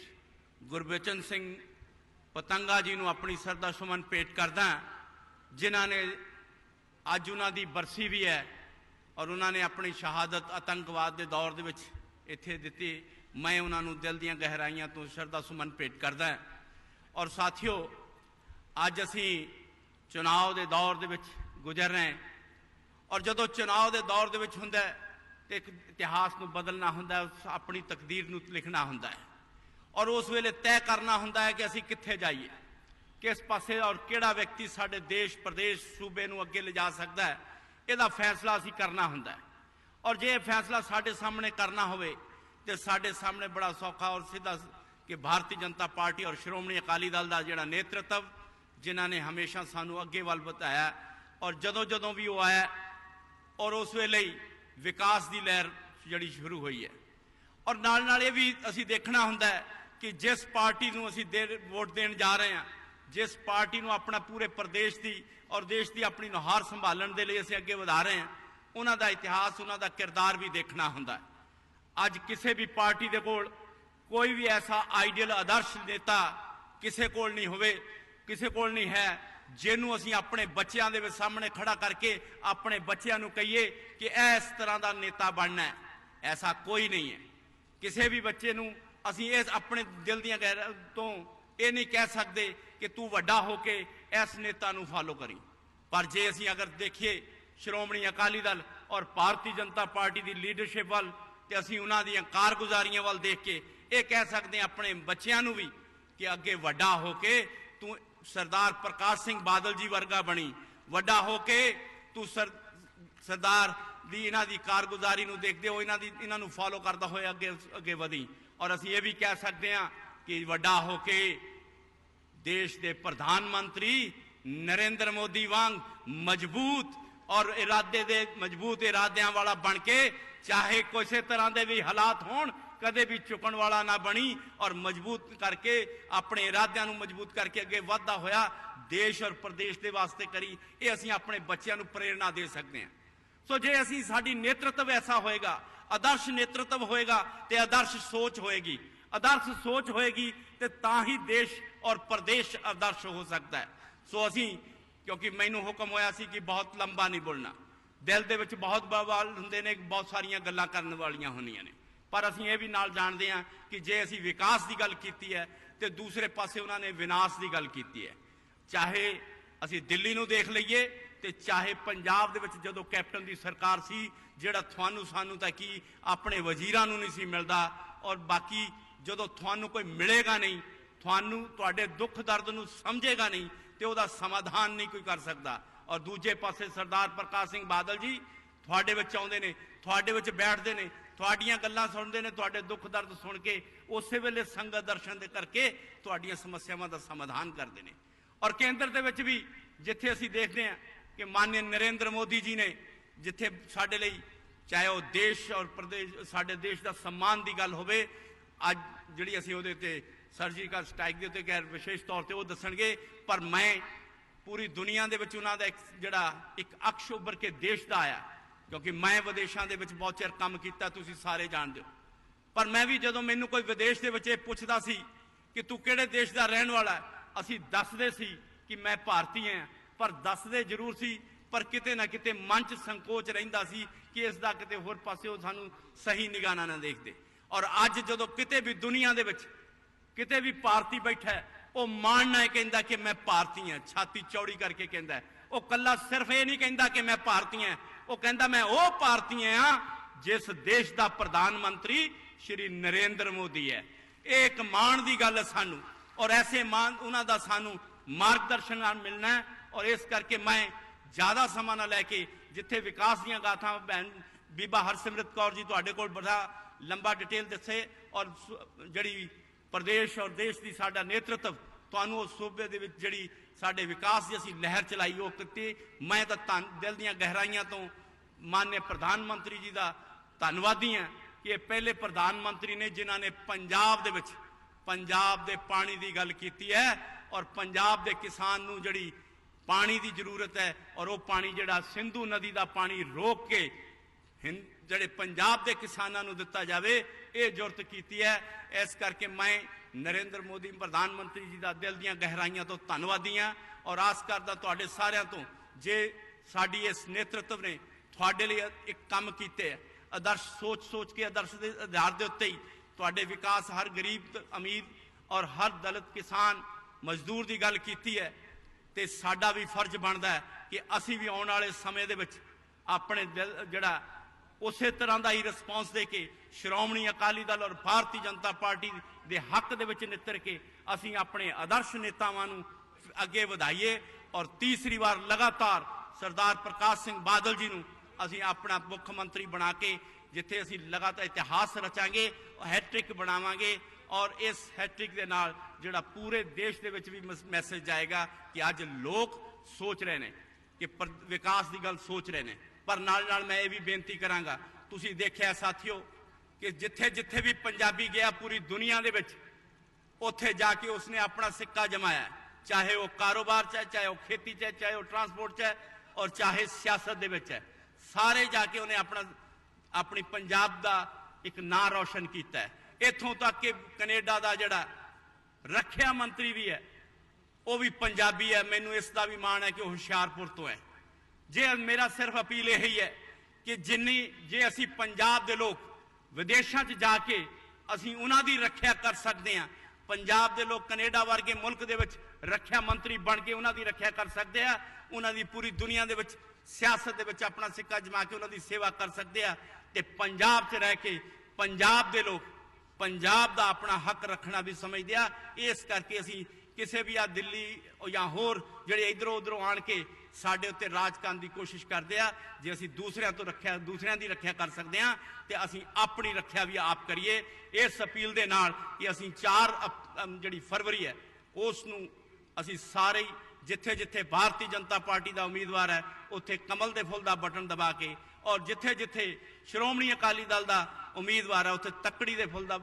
गुरबचन सिंह पतंगा जी नूं अपनी श्रद्धा सुमन भेंट करदा, जिन्हां ने अज उन्हां दी बरसी भी है और उन्होंने अपनी शहादत आतंकवाद के दौर दे विच इत्थे दित्ती। मैं उन्होंने दिल दीआं गहराइयां तो श्रद्धा सुमन भेंट करदा। और साथियों, अज असीं चुनाव के दौर दे विच गुजर रहे हैं और जदों चुनाव के दौर दे विच हुंदा है तो एक इतिहास नूं बदलना हुंदा है, अपनी तकदीर नूं लिखना हुंदा है और उस वेले तय करना हुंदा है कि असीं कित्थे जाइए, किस पासे और किहड़ा व्यक्ति साडे देश प्रदेश सूबे नूं अगे ले जा सकदा है, इहदा फैसला असीं करना हुंदा है। और जे फैसला साडे सामने करना होवे तो साडे सामने बड़ा सौखा और सीधा कि भारतीय जनता पार्टी और श्रोमणी अकाली दल का जिहड़ा नेतृत्व जिन्हां ने हमेशा सानू अगे वल बताया और जदों जदों भी वो आया और उस वेले ही विकास की लहर जिहड़ी शुरू हुई है। और नाल नाल ये भी असीं देखना हुंदा है कि जिस पार्टी नूं असीं वोट देण जा रहे हैं, जिस पार्टी नूं अपना पूरे प्रदेश की और देश की अपनी नुहार संभालण दे लई असीं अगे वधा रहे हैं, उन्हां दा इतिहास उन्हां दा किरदार भी देखना हुंदा है। अज किसी भी पार्टी दे कोल कोई भी ऐसा आइडियल आदर्श नेता किसी कोल नहीं होवे, किसी कोल नहीं है जिन्हों असीं अपने बच्चों के सामने खड़ा करके अपने बच्चों को कहिए कि इस तरह का नेता बनना है। ऐसा कोई नहीं है। किसी भी बच्चे नूं असीं इस अपने दिल दीआं गहराइयां तो ये नहीं कह सकते कि तू वड्डा होके इस नेता नूं फॉलो करी। पर जे असीं अगर देखिए श्रोमणी अकाली दल और भारतीय जनता पार्टी की लीडरशिप वाल तो असीं उन्हां दीआं कारगुजारियां वाल देख के ये कह सकते हैं अपने बच्चों को भी कि अगे वड्डा होके तू सरदार प्रकाश सिंह बादल जी वर्गा बनी, वड्डा होके तू सरदार दी इन्हां दी कारगुजारी नूं देखदे हो इन्हां नूं फॉलो करदा होए अगे अगे वधी। और असीं ये भी कह सकते हैं कि वड्डा होके देश के प्रधानमंत्री नरेंद्र मोदी वांग मजबूत और इरादे दे मजबूत इरादियां वाला बन के चाहे किसी तरह के भी हालात होण कदे भी चुकण वाला ना बनी और मजबूत करके अपने इरादियां नूं मजबूत करके अगे वधदा होया देश और प्रदेश के वास्ते करी। ये असीं अपने बच्चों नूं प्रेरणा दे सकते हैं। सो जे असीं साडी नेतृत्व ऐसा होएगा, आदर्श नेतृत्व होएगा तो आदर्श सोच होएगी, आदर्श सोच होएगी तो तां ही देश और प्रदेश आदर्श हो सकता है। सो असीं क्योंकि मैनूं हुक्म होया सी कि बहुत लंबा नहीं बोलना, दिल दे विच बहुत बवाल हुंदे ने, बहुत सारियां गल्लां करन वालियां होंदियां ने, पर असीं ये भी नाल जाणदे हां कि जे असीं विकास की गल कीती है तो दूसरे पासे उन्होंने विनाश की गल कीती है। चाहे असीं दिल्ली नूं देख लईए ਤੇ ਚਾਹੇ ਪੰਜਾਬ ਦੇ ਵਿੱਚ ਜਦੋਂ ਕੈਪਟਨ ਦੀ ਸਰਕਾਰ ਸੀ, ਜਿਹੜਾ ਤੁਹਾਨੂੰ ਸਾਨੂੰ ਤਾਂ ਕੀ ਆਪਣੇ ਵਜ਼ੀਰਾਂ ਨੂੰ ਨਹੀਂ ਸੀ ਮਿਲਦਾ, ਔਰ ਬਾਕੀ ਜਦੋਂ ਤੁਹਾਨੂੰ ਕੋਈ ਮਿਲੇਗਾ ਨਹੀਂ, ਤੁਹਾਨੂੰ ਤੁਹਾਡੇ ਦੁੱਖ ਦਰਦ ਨੂੰ ਸਮਝੇਗਾ ਨਹੀਂ, ਤੇ ਉਹਦਾ ਸਮਾਧਾਨ ਨਹੀਂ ਕੋਈ ਕਰ ਸਕਦਾ। ਔਰ ਦੂਜੇ ਪਾਸੇ ਸਰਦਾਰ ਪ੍ਰਕਾਸ਼ ਸਿੰਘ ਬਾਦਲ ਜੀ ਤੁਹਾਡੇ ਵਿੱਚ ਆਉਂਦੇ ਨੇ, ਤੁਹਾਡੇ ਵਿੱਚ ਬੈਠਦੇ ਨੇ, ਤੁਹਾਡੀਆਂ ਗੱਲਾਂ ਸੁਣਦੇ ਨੇ, ਤੁਹਾਡੇ ਦੁੱਖ ਦਰਦ ਸੁਣ ਕੇ ਉਸੇ ਵੇਲੇ ਸੰਗਤ ਦਰਸ਼ਨ ਦੇ ਕਰਕੇ ਤੁਹਾਡੀਆਂ ਸਮੱਸਿਆਵਾਂ ਦਾ ਸਮਾਧਾਨ ਕਰਦੇ ਨੇ। ਔਰ ਕੇਂਦਰ ਦੇ ਵਿੱਚ ਵੀ ਜਿੱਥੇ ਅਸੀਂ ਦੇਖਦੇ ਹਾਂ ਕਿ ਮਾਨਯ ਨਰਿੰਦਰ ਮੋਦੀ ਜੀ ਨੇ ਜਿੱਥੇ ਸਾਡੇ ਲਈ ਚਾਹੇ ਉਹ ਦੇਸ਼ ਔਰ ਪ੍ਰਦੇਸ਼ ਸਾਡੇ ਦੇਸ਼ ਦਾ सम्मान ਦੀ ਗੱਲ ਹੋਵੇ, ਅੱਜ ਜਿਹੜੀ ਅਸੀਂ ਉਹਦੇ ਤੇ ਸਰਜੀਕਲ ਸਟ੍ਰਾਈਕ ਦੇ ਉੱਤੇ ਗੈਰ ਵਿਸ਼ੇਸ਼ ਤੌਰ ਤੇ ਉਹ ਦੱਸਣਗੇ, ਪਰ ਮੈਂ ਪੂਰੀ ਦੁਨੀਆ ਦੇ ਵਿੱਚ ਉਹਨਾਂ ਦਾ ਇੱਕ ਅਕਸ਼ ਉੱਭਰ ਕੇ ਦੇਸ਼ ਦਾ ਆਇਆ, ਕਿਉਂਕਿ ਮੈਂ ਵਿਦੇਸ਼ਾਂ ਦੇ ਵਿੱਚ ਬਹੁਤ ਚਿਰ ਕੰਮ ਕੀਤਾ, ਤੁਸੀਂ ਸਾਰੇ ਜਾਣਦੇ ਹੋ। ਪਰ ਮੈਂ ਵੀ ਜਦੋਂ ਮੈਨੂੰ ਕੋਈ ਵਿਦੇਸ਼ ਦੇ ਵਿੱਚ ਇਹ ਪੁੱਛਦਾ ਸੀ ਕਿ ਤੂੰ ਕਿਹੜੇ ਦੇਸ਼ ਦਾ ਰਹਿਣ ਵਾਲਾ ਹੈ, ਅਸੀਂ ਦੱਸਦੇ ਸੀ ਕਿ ਮੈਂ ਭਾਰਤੀ ਹਾਂ, ਪਰ ਦੱਸਦੇ ਜ਼ਰੂਰ ਸੀ, ਪਰ ਕਿਤੇ ਨਾ ਕਿਤੇ ਮਨ 'ਚ ਸੰਕੋਚ ਰਹਿੰਦਾ ਸੀ ਕਿ ਇਸ ਦਾ ਕਿਤੇ ਹੋਰ ਪਾਸੇ ਉਹ ਸਾਨੂੰ ਸਹੀ ਨਿਗਾਹ ਨਾਲ ਨਾ ਦੇਖਦੇ। ਔਰ ਅੱਜ ਜਦੋਂ ਕਿਤੇ ਵੀ ਦੁਨੀਆ ਦੇ ਵਿੱਚ ਕਿਤੇ ਵੀ ਭਾਰਤੀ ਬੈਠਾ ਹੈ, ਉਹ ਮਾਣ ਨਾਲ ਕਹਿੰਦਾ ਕਿ ਮੈਂ ਭਾਰਤੀ ਹਾਂ, ਛਾਤੀ ਚੌੜੀ ਕਰਕੇ ਕਹਿੰਦਾ। ਉਹ ਕੱਲਾ ਸਿਰਫ ਇਹ ਨਹੀਂ ਕਹਿੰਦਾ ਕਿ ਮੈਂ ਭਾਰਤੀ ਹਾਂ, ਉਹ ਕਹਿੰਦਾ ਮੈਂ ਉਹ ਭਾਰਤੀ ਹਾਂ ਜਿਸ ਦੇਸ਼ ਦਾ ਪ੍ਰਧਾਨ ਮੰਤਰੀ ਸ਼੍ਰੀ ਨਰਿੰਦਰ ਮੋਦੀ ਹੈ। ਇਹ ਇੱਕ ਮਾਣ ਦੀ ਗੱਲ ਹੈ ਸਾਨੂੰ, ਔਰ ਐਸੇ ਮਾਣ ਉਹਨਾਂ ਦਾ ਸਾਨੂੰ ਮਾਰਗਦਰਸ਼ਨ ਨਾਲ ਮਿਲਣਾ ਹੈ। ਔਰ ਇਸ ਕਰਕੇ ਮੈਂ ਜ਼ਿਆਦਾ ਸਮਾਂ ਨਾ ਲੈ ਕੇ ਜਿੱਥੇ ਵਿਕਾਸ ਦੀਆਂ ਗਾਥਾਂ ਭੈਣ ਬੀਬਾ ਹਰਸਿਮਰਤ ਕੌਰ ਜੀ ਤੁਹਾਡੇ ਕੋਲ ਬੜਾ ਲੰਬਾ ਡਿਟੇਲ ਦੱਸੇ, ਔਰ ਜਿਹੜੀ ਪ੍ਰਦੇਸ਼ ਔਰ ਦੇਸ਼ ਦੀ ਸਾਡਾ ਨੇਤਰਤਵ ਤੁਹਾਨੂੰ ਉਸ ਸੂਬੇ ਦੇ ਵਿੱਚ ਜਿਹੜੀ ਸਾਡੇ ਵਿਕਾਸ ਦੀ ਅਸੀਂ ਲਹਿਰ ਚਲਾਈ ਉਹ ਕੀਤੀ। ਮੈਂ ਤਾਂ ਦਿਲ ਦੀਆਂ ਗਹਿਰਾਈਆਂ ਤੋਂ ਮਾਨਯ ਪ੍ਰਧਾਨ ਮੰਤਰੀ ਜੀ ਦਾ ਧੰਨਵਾਦੀ ਹਾਂ ਕਿ ਇਹ ਪਹਿਲੇ ਪ੍ਰਧਾਨ ਮੰਤਰੀ ਨੇ ਜਿਨ੍ਹਾਂ ਨੇ ਪੰਜਾਬ ਦੇ ਵਿੱਚ ਪੰਜਾਬ ਦੇ ਪਾਣੀ ਦੀ ਗੱਲ ਕੀਤੀ ਹੈ, ਔਰ ਪੰਜਾਬ ਦੇ ਕਿਸਾਨ ਨੂੰ ਜਿਹੜੀ ਪਾਣੀ ਦੀ ਜ਼ਰੂਰਤ ਹੈ, ਔਰ ਉਹ ਪਾਣੀ ਜਿਹੜਾ ਸਿੰਧੂ ਨਦੀ ਦਾ ਪਾਣੀ ਰੋਕ ਕੇ ਜਿਹੜੇ ਪੰਜਾਬ ਦੇ ਕਿਸਾਨਾਂ ਨੂੰ ਦਿੱਤਾ ਜਾਵੇ, ਇਹ ਜ਼ਰੂਰਤ ਕੀਤੀ ਹੈ। ਇਸ ਕਰਕੇ ਮੈਂ ਨਰਿੰਦਰ ਮੋਦੀ ਪ੍ਰਧਾਨ ਮੰਤਰੀ ਜੀ ਦਾ ਦਿਲ ਦੀਆਂ ਗਹਿਰਾਈਆਂ ਤੋਂ ਧੰਨਵਾਦੀ ਹਾਂ, ਔਰ ਆਸ ਕਰਦਾ ਤੁਹਾਡੇ ਸਾਰਿਆਂ ਤੋਂ ਜੇ ਸਾਡੀ ਇਸ ਨੇਤਰਤਵ ਨੇ ਤੁਹਾਡੇ ਲਈ ਇੱਕ ਕੰਮ ਕੀਤੇ ਹੈ, ਆਦਰਸ਼ ਸੋਚ ਕੇ ਆਦਰਸ਼ ਦੇ ਆਧਾਰ ਦੇ ਉੱਤੇ ਹੀ ਤੁਹਾਡੇ ਵਿਕਾਸ, ਹਰ ਗਰੀਬ ਅਮੀਰ ਔਰ ਹਰ ਦਲਿਤ ਕਿਸਾਨ ਮਜ਼ਦੂਰ ਦੀ ਗੱਲ ਕੀਤੀ ਹੈ, ਤੇ ਸਾਡਾ ਵੀ ਫਰਜ਼ ਬਣਦਾ ਹੈ ਕਿ ਅਸੀਂ ਵੀ ਆਉਣ ਵਾਲੇ ਸਮੇਂ ਦੇ ਵਿੱਚ ਆਪਣੇ ਦਿਲ ਜਿਹੜਾ ਉਸੇ ਤਰ੍ਹਾਂ ਦਾ ਹੀ ਰਿਸਪੌਂਸ ਦੇ ਕੇ ਸ਼੍ਰੋਮਣੀ ਅਕਾਲੀ ਦਲ ਔਰ ਭਾਰਤੀ ਜਨਤਾ ਪਾਰਟੀ ਦੇ ਹੱਕ ਦੇ ਵਿੱਚ ਨਿੱਤਰ ਕੇ ਅਸੀਂ ਆਪਣੇ ਆਦਰਸ਼ ਨੇਤਾਵਾਂ ਨੂੰ ਅੱਗੇ ਵਧਾਈਏ, ਔਰ ਤੀਸਰੀ ਵਾਰ ਲਗਾਤਾਰ ਸਰਦਾਰ ਪ੍ਰਕਾਸ਼ ਸਿੰਘ ਬਾਦਲ ਜੀ ਨੂੰ ਅਸੀਂ ਆਪਣਾ ਮੁੱਖ ਮੰਤਰੀ ਬਣਾ ਕੇ ਜਿੱਥੇ ਅਸੀਂ ਲਗਾਤਾਰ ਇਤਿਹਾਸ ਰਚਾਂਗੇ, ਹੈਟ੍ਰਿਕ ਬਣਾਵਾਂਗੇ, ਔਰ ਇਸ ਹੈਟ੍ਰਿਕ ਦੇ ਨਾਲ ਜਿਹੜਾ ਪੂਰੇ ਦੇਸ਼ ਦੇ ਵਿੱਚ ਵੀ ਮੈਸੇਜ ਜਾਏਗਾ ਕਿ ਅੱਜ ਲੋਕ ਸੋਚ ਰਹੇ ਨੇ ਕਿ ਵਿਕਾਸ ਦੀ ਗੱਲ ਸੋਚ ਰਹੇ ਨੇ। ਪਰ ਨਾਲ ਮੈਂ ਇਹ ਵੀ ਬੇਨਤੀ ਕਰਾਂਗਾ, ਤੁਸੀਂ ਦੇਖਿਆ ਸਾਥੀਓ ਕਿ ਜਿੱਥੇ ਜਿੱਥੇ ਵੀ ਪੰਜਾਬੀ ਗਿਆ ਪੂਰੀ ਦੁਨੀਆ ਦੇ ਵਿੱਚ, ਉੱਥੇ ਜਾ ਕੇ ਉਸਨੇ ਆਪਣਾ ਸਿੱਕਾ ਜਮਾਇਆ, ਚਾਹੇ ਉਹ ਕਾਰੋਬਾਰ 'ਚ ਹੈ, ਚਾਹੇ ਉਹ ਖੇਤੀ 'ਚ ਹੈ, ਚਾਹੇ ਉਹ ਟਰਾਂਸਪੋਰਟ 'ਚ ਹੈ, ਔਰ ਚਾਹੇ ਸਿਆਸਤ ਦੇ ਵਿੱਚ ਹੈ, ਸਾਰੇ ਜਾ ਕੇ ਉਹਨੇ ਆਪਣੀ ਪੰਜਾਬ ਦਾ ਇੱਕ ਨਾਂ ਰੌਸ਼ਨ ਕੀਤਾ ਹੈ। ਇੱਥੋਂ ਤੱਕ ਕਿ ਕੈਨੇਡਾ ਦਾ ਜਿਹੜਾ ਰੱਖਿਆ ਮੰਤਰੀ ਵੀ ਹੈ ਉਹ ਵੀ ਪੰਜਾਬੀ ਹੈ। ਮੈਨੂੰ ਇਸ ਦਾ ਵੀ ਮਾਣ ਹੈ ਕਿ ਉਹ ਹੁਸ਼ਿਆਰਪੁਰ ਤੋਂ ਹੈ। ਜੇ ਮੇਰਾ ਸਿਰਫ ਅਪੀਲ ਇਹ ਹੀ ਹੈ ਕਿ ਜੇ ਅਸੀਂ ਪੰਜਾਬ ਦੇ ਲੋਕ ਵਿਦੇਸ਼ਾਂ 'ਚ ਜਾ ਕੇ ਅਸੀਂ ਉਹਨਾਂ ਦੀ ਰੱਖਿਆ ਕਰ ਸਕਦੇ ਹਾਂ, ਪੰਜਾਬ ਦੇ ਲੋਕ ਕੈਨੇਡਾ ਵਰਗੇ ਮੁਲਕ ਦੇ ਵਿੱਚ ਰੱਖਿਆ ਮੰਤਰੀ ਬਣ ਕੇ ਉਹਨਾਂ ਦੀ ਰੱਖਿਆ ਕਰ ਸਕਦੇ ਆ, ਉਹਨਾਂ ਦੀ ਪੂਰੀ ਦੁਨੀਆ ਦੇ ਵਿੱਚ ਸਿਆਸਤ ਦੇ ਵਿੱਚ ਆਪਣਾ ਸਿੱਕਾ ਜਮਾ ਕੇ ਉਹਨਾਂ ਦੀ ਸੇਵਾ ਕਰ ਸਕਦੇ ਆ, ਤੇ ਪੰਜਾਬ 'ਚ ਰਹਿ ਕੇ ਪੰਜਾਬ ਦੇ ਲੋਕ ਪੰਜਾਬ ਦਾ ਆਪਣਾ ਹੱਕ ਰੱਖਣਾ ਵੀ ਸਮਝਦੇ ਆ। ਇਸ ਕਰਕੇ ਅਸੀਂ ਕਿਸੇ ਵੀ ਆ ਦਿੱਲੀ ਜਾਂ ਹੋਰ ਜਿਹੜੇ ਇਧਰੋਂ ਉਧਰੋਂ ਆਣ ਕੇ ਸਾਡੇ ਉੱਤੇ ਰਾਜ ਕਰਨ ਦੀ ਕੋਸ਼ਿਸ਼ ਕਰਦੇ ਆ, ਜੇ ਅਸੀਂ ਦੂਸਰਿਆਂ ਦੀ ਰੱਖਿਆ ਕਰ ਸਕਦੇ ਆ ਤੇ ਅਸੀਂ ਆਪਣੀ ਰੱਖਿਆ ਵੀ ਆਪ ਕਰੀਏ। ਇਸ ਅਪੀਲ ਦੇ ਨਾਲ ਕਿ ਅਸੀਂ 4 ਜਿਹੜੀ ਫਰਵਰੀ ਹੈ ਉਸ ਨੂੰ ਅਸੀਂ ਸਾਰੇ ਜਿੱਥੇ ਜਿੱਥੇ ਭਾਰਤੀ ਜਨਤਾ ਪਾਰਟੀ ਦਾ ਉਮੀਦਵਾਰ ਹੈ ਉੱਥੇ ਕਮਲ ਦੇ ਫੁੱਲ ਦਾ ਬਟਨ ਦਬਾ ਕੇ, ਔਰ ਜਿੱਥੇ ਜਿੱਥੇ ਸ਼੍ਰੋਮਣੀ ਅਕਾਲੀ ਦਲ ਦਾ ਉਮੀਦਵਾਰ ਹੈ ਉੱਥੇ ਤੱਕੜੀ ਦੇ ਫੁੱਲ ਦਾ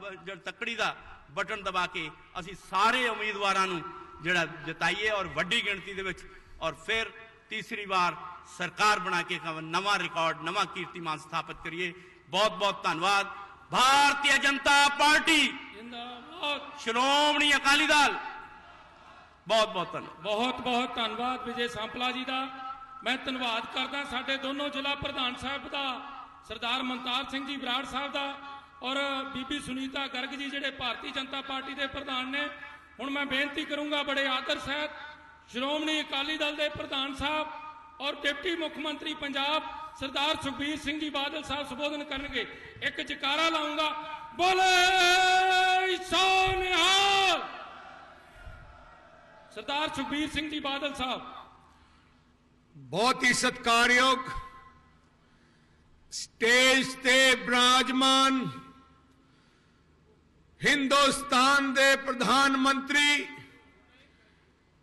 ਤੱਕੜੀ ਦਾ ਬਟਨ ਦਬਾ ਕੇ ਅਸੀਂ ਸਾਰੇ ਉਮੀਦਵਾਰਾਂ ਨੂੰ ਜਿਹੜਾ ਜਿਤਾਈਏ, ਔਰ ਵੱਡੀ ਗਿਣਤੀ ਦੇ ਵਿੱਚ, ਔਰ ਫਿਰ ਤੀਸਰੀ ਵਾਰ ਸਰਕਾਰ ਬਣਾ ਕੇ ਨਵਾਂ ਰਿਕਾਰਡ, ਨਵਾਂ ਕੀਰਤੀਮਾਨ ਸਥਾਪਿਤ ਕਰੀਏ। ਬਹੁਤ ਬਹੁਤ ਧੰਨਵਾਦ। ਭਾਰਤੀ ਜਨਤਾ ਪਾਰਟੀ ਜਿੰਦਾਬਾਦ, ਸ਼੍ਰੋਮਣੀ ਅਕਾਲੀ ਦਲ, ਬਹੁਤ ਬਹੁਤ ਧੰਨਵਾਦ। ਬਹੁਤ ਬਹੁਤ ਧੰਨਵਾਦ ਵਿਜੇ ਸਾਂਪਲਾ ਜੀ ਦਾ। ਮੈਂ ਧੰਨਵਾਦ ਕਰਦਾ ਸਾਡੇ ਦੋਨੋਂ ਜ਼ਿਲ੍ਹਾ ਪ੍ਰਧਾਨ ਸਾਹਿਬ ਦਾ, ਸਰਦਾਰ ਮਨਤਾਰ ਸਿੰਘ ਜੀ ਬਰਾੜ ਸਾਹਿਬ ਦਾ, ਔਰ ਬੀਬੀ ਸੁਨੀਤਾ ਗਰਗ ਜੀ ਜਿਹੜੇ ਭਾਰਤੀ ਜਨਤਾ ਪਾਰਟੀ ਦੇ ਪ੍ਰਧਾਨ ਨੇ। ਹੁਣ ਮੈਂ ਬੇਨਤੀ ਕਰੂੰਗਾ ਬੜੇ ਆਦਰ ਸਹਿਤ ਸ਼੍ਰੋਮਣੀ ਅਕਾਲੀ ਦਲ ਦੇ ਪ੍ਰਧਾਨ ਸਾਹਿਬ और डिप्टी मुख्य मंत्री पंजाब सरदार सुखबीर सिंह जी बादल साहब संबोधन करेंगे। एक जयकारा लाऊंगा, बोले सो निहाल। सरदार सुखबीर सिंह जी बादल साहब। बहुत ही सत्कारयोग स्टेज ते विराजमान हिंदुस्तान दे प्रधानमंत्री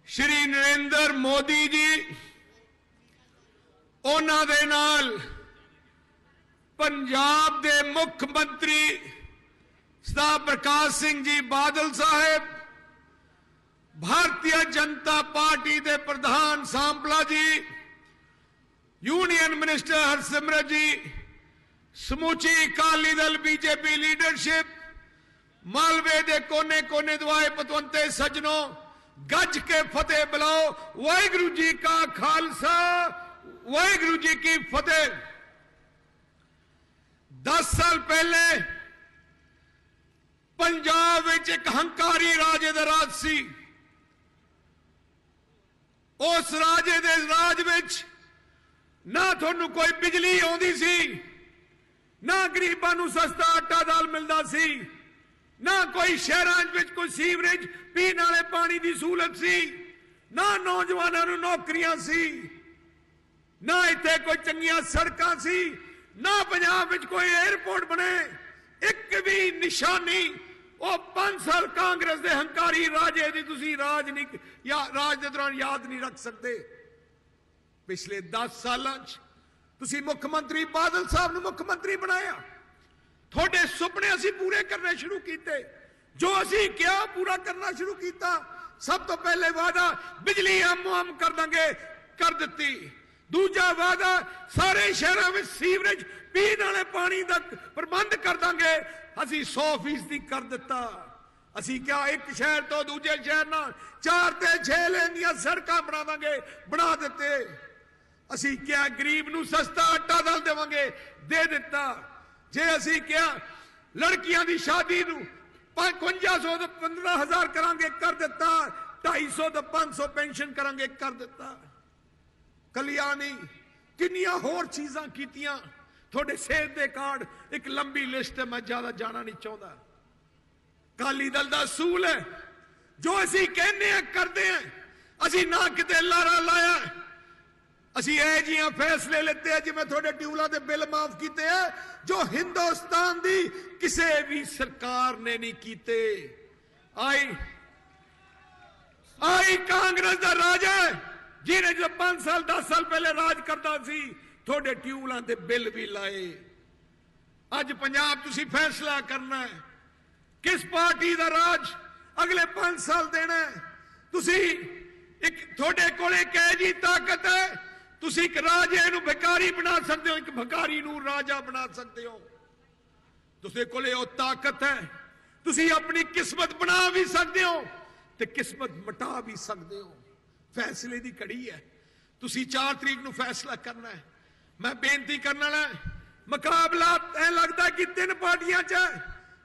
श्री नरेंद्र मोदी जी, उन्हां दे नाल पंजाब दे मुख्य मंत्री सरदार प्रकाश सिंह जी बादल साहब, भारतीय जनता पार्टी दे प्रधान सांपला जी, यूनियन मिनिस्टर हरसिमरत जी, समूची अकाली दल बीजेपी लीडरशिप, मालवे दे कोने कोने दुआए पतवंते सज्जनों, गज के फतेह बुलाओ। वाहिगुरू जी का खालसा, वाहिगुरू जी की फतेह। 10 साल पहले पंजाब विच एक हंकारी राजे दा राज सी। उस राजे दे राज विच ना तुहानू कोई बिजली आउंदी सी, ना गरीबां नू सस्ता आटा दाल मिलदा सी, ना कोई शहरां विच कोई सीवरेज पीने वाले पानी की सहूलत सी, ना नौजवानों नू नौकरियां सी, ना इत्थे कोई चंगियां सड़कां सी, ना पंजाब विच कोई एयरपोर्ट बने। एक भी निशानी वो 5 साल कांग्रेस दे हंकारी राजे दी तुसी राज नहीं या राज दे दौरान याद नहीं रख सकते। पिछले 10 सालां च तुसी मुख्यमंत्री बादल साहब नू मुख्यमंत्री बनाया। थोड़े सुपने असी पूरे करने शुरू किए, जो असी क्या पूरा करना शुरू किया। सब तो पहले वादा बिजली आम कर देंगे, कर दी। दूजा वादा सारे शहरों में सीवरेज पीने वाले पानी का प्रबंध कर देंगे, असी 100% कर दिता। असी क्या एक शहर तो दूजे शहर ना 4 ते 6 लेन दी सड़कां बना देंगे, बना देते। असी क्या गरीब नू सस्ता आटा दाल देवांगे, दे दिता। जे असी क्या लड़कियां दी शादी नू 5500 तो 15000 करांगे, कर दिता। 250 तो 500 पेंशन करांगे, कर दिता। कल्याणी किन्नियां होर चीजां कीतियां। थोड़े सेहत दे कार्ड, एक लंबी लिस्ट है, मैं ज्यादा जाना नहीं चाहता। अकाली दल दा असूल है, जो असी कहने हैं करते हैं। असी ना किते लारा लाया, असी ए जियां फैसले लेते हैं जिवें थोड़े ट्यूबलां दे बिल माफ कीते हैं, जो हिंदुस्तान दी किसी भी सरकार ने नहीं कीते। आई कांग्रेस दा राज है, जिन्हें जो 5 साल 10 साल पहले राज करता सी, थोड़े ट्यूबलां दे बिल भी लाए। अज पंजाब तुसी फैसला करना है किस पार्टी दा राज अगले 5 साल देना है। तुसी एक थोड़े कोले कह जी ताकत है, तुसी एक राजे नू भिखारी बना सकते हो, एक भिखारी नू राजा बना सकते हो। तुसी कोले वो ताकत है, तुसी अपनी किस्मत बना भी सकते हो ते किस्मत मिटा भी सकते हो। फैसले की घड़ी है, तुसी 4 तरीक नू फैसला करना है। मैं बेनती करने वाला, मुकाबला ऐ लगता कि 3 पार्टियां च है,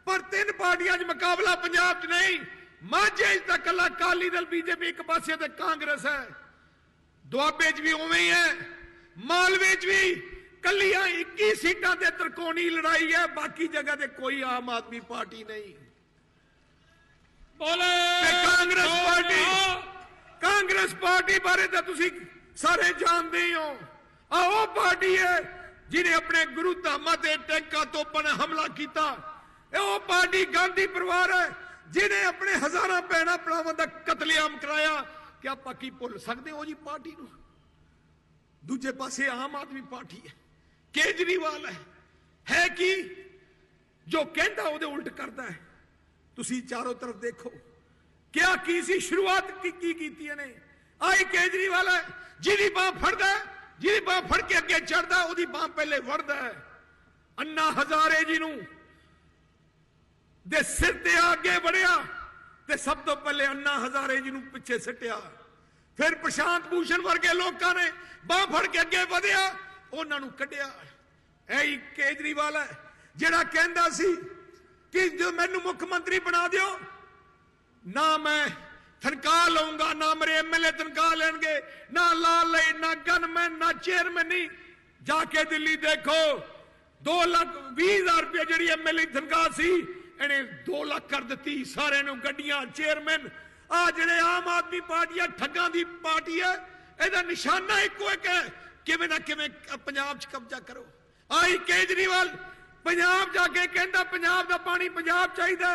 पर 3 पार्टियां च मुकाबला पंजाब च नहीं। माझे तक कला अकाली दल बीजेपी एक पासे ते कांग्रेस है, दुआबे च भी उवें ही है, मालवे च भी कलियां 21 सीटां ते त्रिकोणी लड़ाई है, बाकी जगह ते कोई आम आदमी पार्टी नहीं। बोले कांग्रेस पार्टी बारे तो तुसी सारे जानते ही हो। आओ पार्टी है जिन्हें अपने गुरु धामा ते टैंका तोपां ने हमला किया। वो पार्टी गांधी परिवार है जिन्हें अपने हजारों भैणों भरावां दा कतलेआम कराया। क्या आप की भुल सकते हो जी पार्टी नूं? दूजे पासे आम आदमी पार्टी है, केजरीवाल है कि जो कहता उहदे उल्ट करता है। तुसी चारों तरफ देखो क्या की सी शुरुआत की ने। आई केजरीवाल है जिहदी बांह फड़दा, जिहदी बांह फड़ के अगे चढ़दा, उहदी बांह पहले वड़दा है। अन्ना हजारे जी नूं दे सिर ते आगे बढ़िया ते सब तो पहले अन्ना हजारे जी नूं पिछे सटिया। फिर प्रशांत भूषण वर्गे लोगों ने बांह फड़ के अगे बढ़िया, उन्हां नूं कढिया। ऐ केजरीवाल है जिहड़ा कहंदा सी कि जो मैनू मुख्यमंत्री बना दियो ना, मैं तनख्वाह लऊंगा, ना मेरे एमएलए तनख्वाह लेंगे, ना लाल लाइन, ना गनमैन, ना चेयरमैन। नहीं, जाके दिल्ली देखो, 2,20,000 रुपये जी एमएलए तनख्वाह सी, इन्हें 2 लाख कर दी सारे गड्डियां, चेयरमैन। आ जिहड़े आम आदमी पार्टी है, ठगां दी पार्टी है, इहदा निशाना इक्को एक है, किवें ना किवें पंजाब च कब्जा करो। आई केजरीवाल पंजाब जाके कहंदा पंजाब दा पानी पंजाब चाहिदा,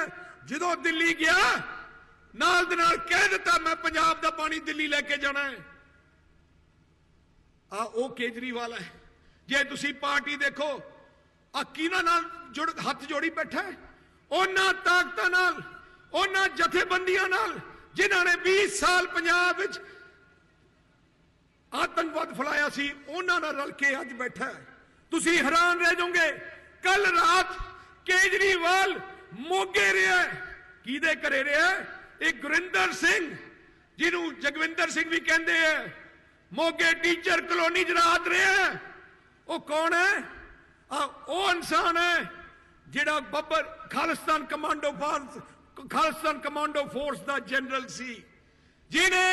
जदों दिल्ली गया नाल दे नाल कह दिता मैं पंजाब दा पानी दिल्ली लेके जाना है। आ ओ केजरीवाल है। जे तुसी पार्टी देखो, आ किहनां नाल हथ जोड़ी बैठा है, उन्हां ताकतां नाल, उन्हां जथेबंदियां नाल जिन्हां ने 20 साल पंजाब विच आतंकवाद फैलाया सी, उन्हां नाल रल के अज बैठा है। तुसी हैरान रह जाओगे। कल रात केजरीवाल मोगे रहा, किहदे घरे रहा? एक गुरिंदर सिंह, जिन्हों जगविंदर सिंह भी कहते हैं, मोगे टीचर कलोनी च रात रहा। वो कौन है? वो इंसान है जिहड़ा बब्बर खालिस्तान कमांडो फोर्स का जनरल सी, जिन्हें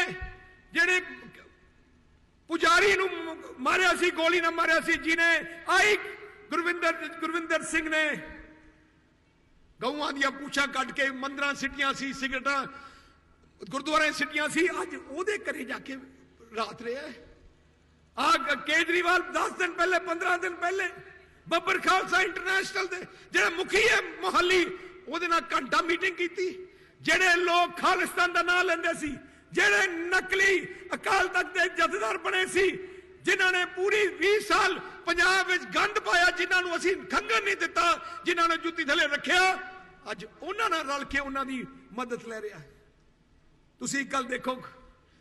जेड़े पुजारी नूं मारिया सी, गोली ना मारिया सी, जिन्हें आई गुरविंदर सिंह ने गऊआं दियां पूछां कट के मंदिरां सिटियां सी, सिगरटां गुरुद्वारे सिटियां सी, अज ओहदे घरे जाके रात रहा है। केजरीवाल 10 दिन पहले, 15 दिन पहले बब्बर खालसा इंटरनेशनल दे जेड़ा मुखी है मोहाली, ओहदे नाल घंटा मीटिंग की। जेड़े लोग खालिस्तान का नाम लेंदे सी, जेड़े नकली अकाल तख्त के जथेदार बने सी, जिन्हां ने पूरी 20 साल पंजाब विच गंद पाया, जिन्हां नूं असीं खंघण नहीं दिता, जिन्हां ने जुत्ती थले रखिया, अज उन्हां नाल रल के उन्हां दी मदद ले रहा है। तुसीं कल देखो,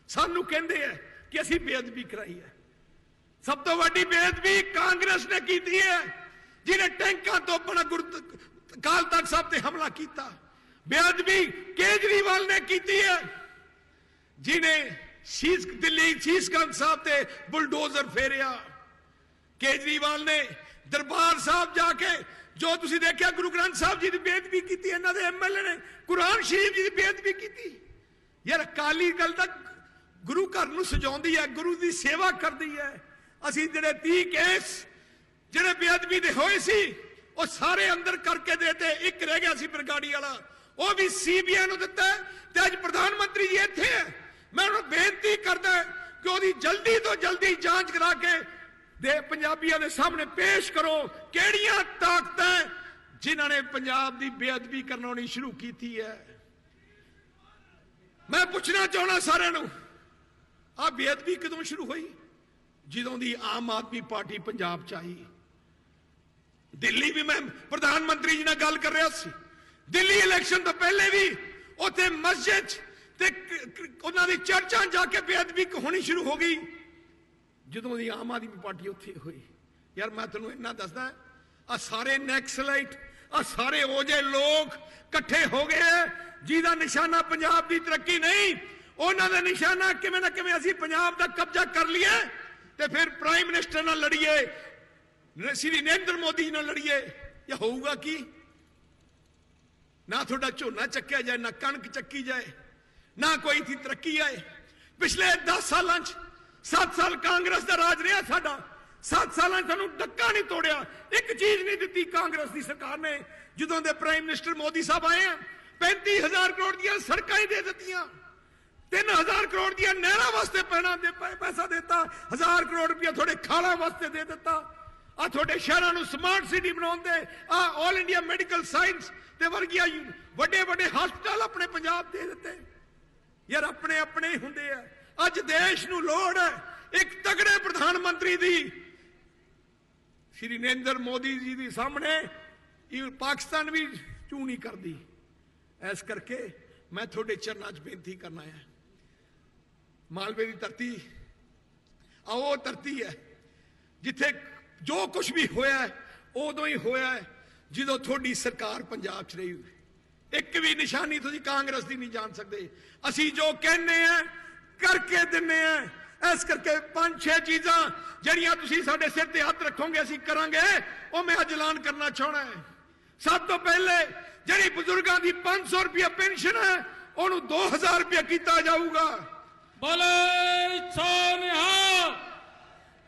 सानूं कहंदे है कि असीं बेअदबी कराई है। सब तो वड्डी बेअदबी कांग्रेस ने की है, जिन्हें टैंकां तो अपना अकाल तख्त साहब ते हमला किया। बेअदबी केजरीवाल ने की है, जिन्हें दिल्ली शीशगंज साहब ते बुलडोजर फेरिया। केजरीवाल ने दरबार साहब जाके जो तुसी देखिया, गुरु ग्रंथ साहब जी की बेअदबी की, इन्हां दे एमएलए ने कुरान शरीफ जी की बेअदबी की। यार अकाली दल तक गुरु घर नूं सजाउंदी है, गुरु की सेवा करती है। असीं जिहड़े 30 केस जिहड़े बेअदबी दे होए सी, वो सारे अंदर करके देते, एक रह गया सी बरगाड़ी वाला, वो भी सीबीआई नूं दित्ता है। ते अज प्रधानमंत्री जी इत्थे है, मैं उन्हें बेनती करदा कि ओदी जल्दी तो जल्दी जांच करा के दे पंजाबियों के सामने पेश करो, केड़ियां ताकतां जिन्हां ने पंजाब की बेअदबी करनी शुरू की है। मैं पूछना चाहना सारे नूं, आ बेअदबी कदों शुरू हुई? जदों दी आम आदमी पार्टी पंजाब च आई। दिल्ली भी मैं प्रधानमंत्री जी नाल गल कर रहा सी, दिल्ली इलेक्शन तो पहले भी उत्थे मस्जिद ते उन्हां दी चर्चा जाके बेअदबी होनी शुरू हो गई, जदों दी आम आदमी पार्टी उत्थे हुई। यार मैं तुहानूं इन्ना दसदा, आ सारे नैक्सलाइट, आ सारे वो जे लोग इकट्ठे हो गए जिहदा निशाना पंजाब की तरक्की नहीं, उन्हां दा निशाना किवें ना किवें असीं पंजाब दा कब्जा कर लिए ते फिर प्राइम मिनिस्टर नाल लड़ीए, श्री नरेंद्र मोदी नाल लड़ीए। या होऊगा की? ना थोड़ा झोना चक्या जाए, ना कणक चक्की जाए, ना कोई थी तरक्की आए। पिछले 10 साल 7 साल कांग्रेस का राज रहा साडा, 7 साल सानू डक्का नहीं तोड़िया, एक चीज नहीं दी कांग्रेस की सरकार ने। जदों दे प्राइम मिनिस्टर मोदी साहब आए हैं, 35,000 करोड़ दियां सड़कां दे दित्तियां, 3,000 करोड़ दियां नहरां वास्ते पैसा देता, 1,000 करोड़ रुपया थोड़े खाला वास्ते दे दिता। आ थोड़े शहरां नूं स्मार्ट सिटी बनाउंदे, आ ऑल इंडिया मेडिकल साइंस ते वर्गिया वड्डे वड्डे हस्पताल अपने पंजाब दे दिते। यार अपने अपने ही हुंदे आ। अज देश नूं लोड़ है एक तगड़े प्रधानमंत्री दी। श्री नरेंद्र मोदी जी के सामने पाकिस्तान भी चू नहीं करती। इस करके मैं थोड़े चरणों च बेनती करना है, मालवे की धरती वो धरती है जिथे जो कुछ भी होया उदों ही होया जो थोड़ी सरकार पंजाब च रही। एक भी निशानी तुसीं कांग्रेस की नहीं जान सकते। असी जो कहने हैं करके दिने हैं। इस करके 5-6 चीज़ां जड़ियां तुसीं साडे सिर ते हथ रखोगे असी करांगे, वो मैं अज ऐलान करना चाहना है। सब तो पहले जी बुजुर्गों की 500 रुपया पेंशन है ਉਹਨੂੰ 2000 ਰੁਪਏ ਕੀਤਾ ਜਾਊਗਾ। ਬੋਲੇ ਸੋ ਨਿਹਾਲ।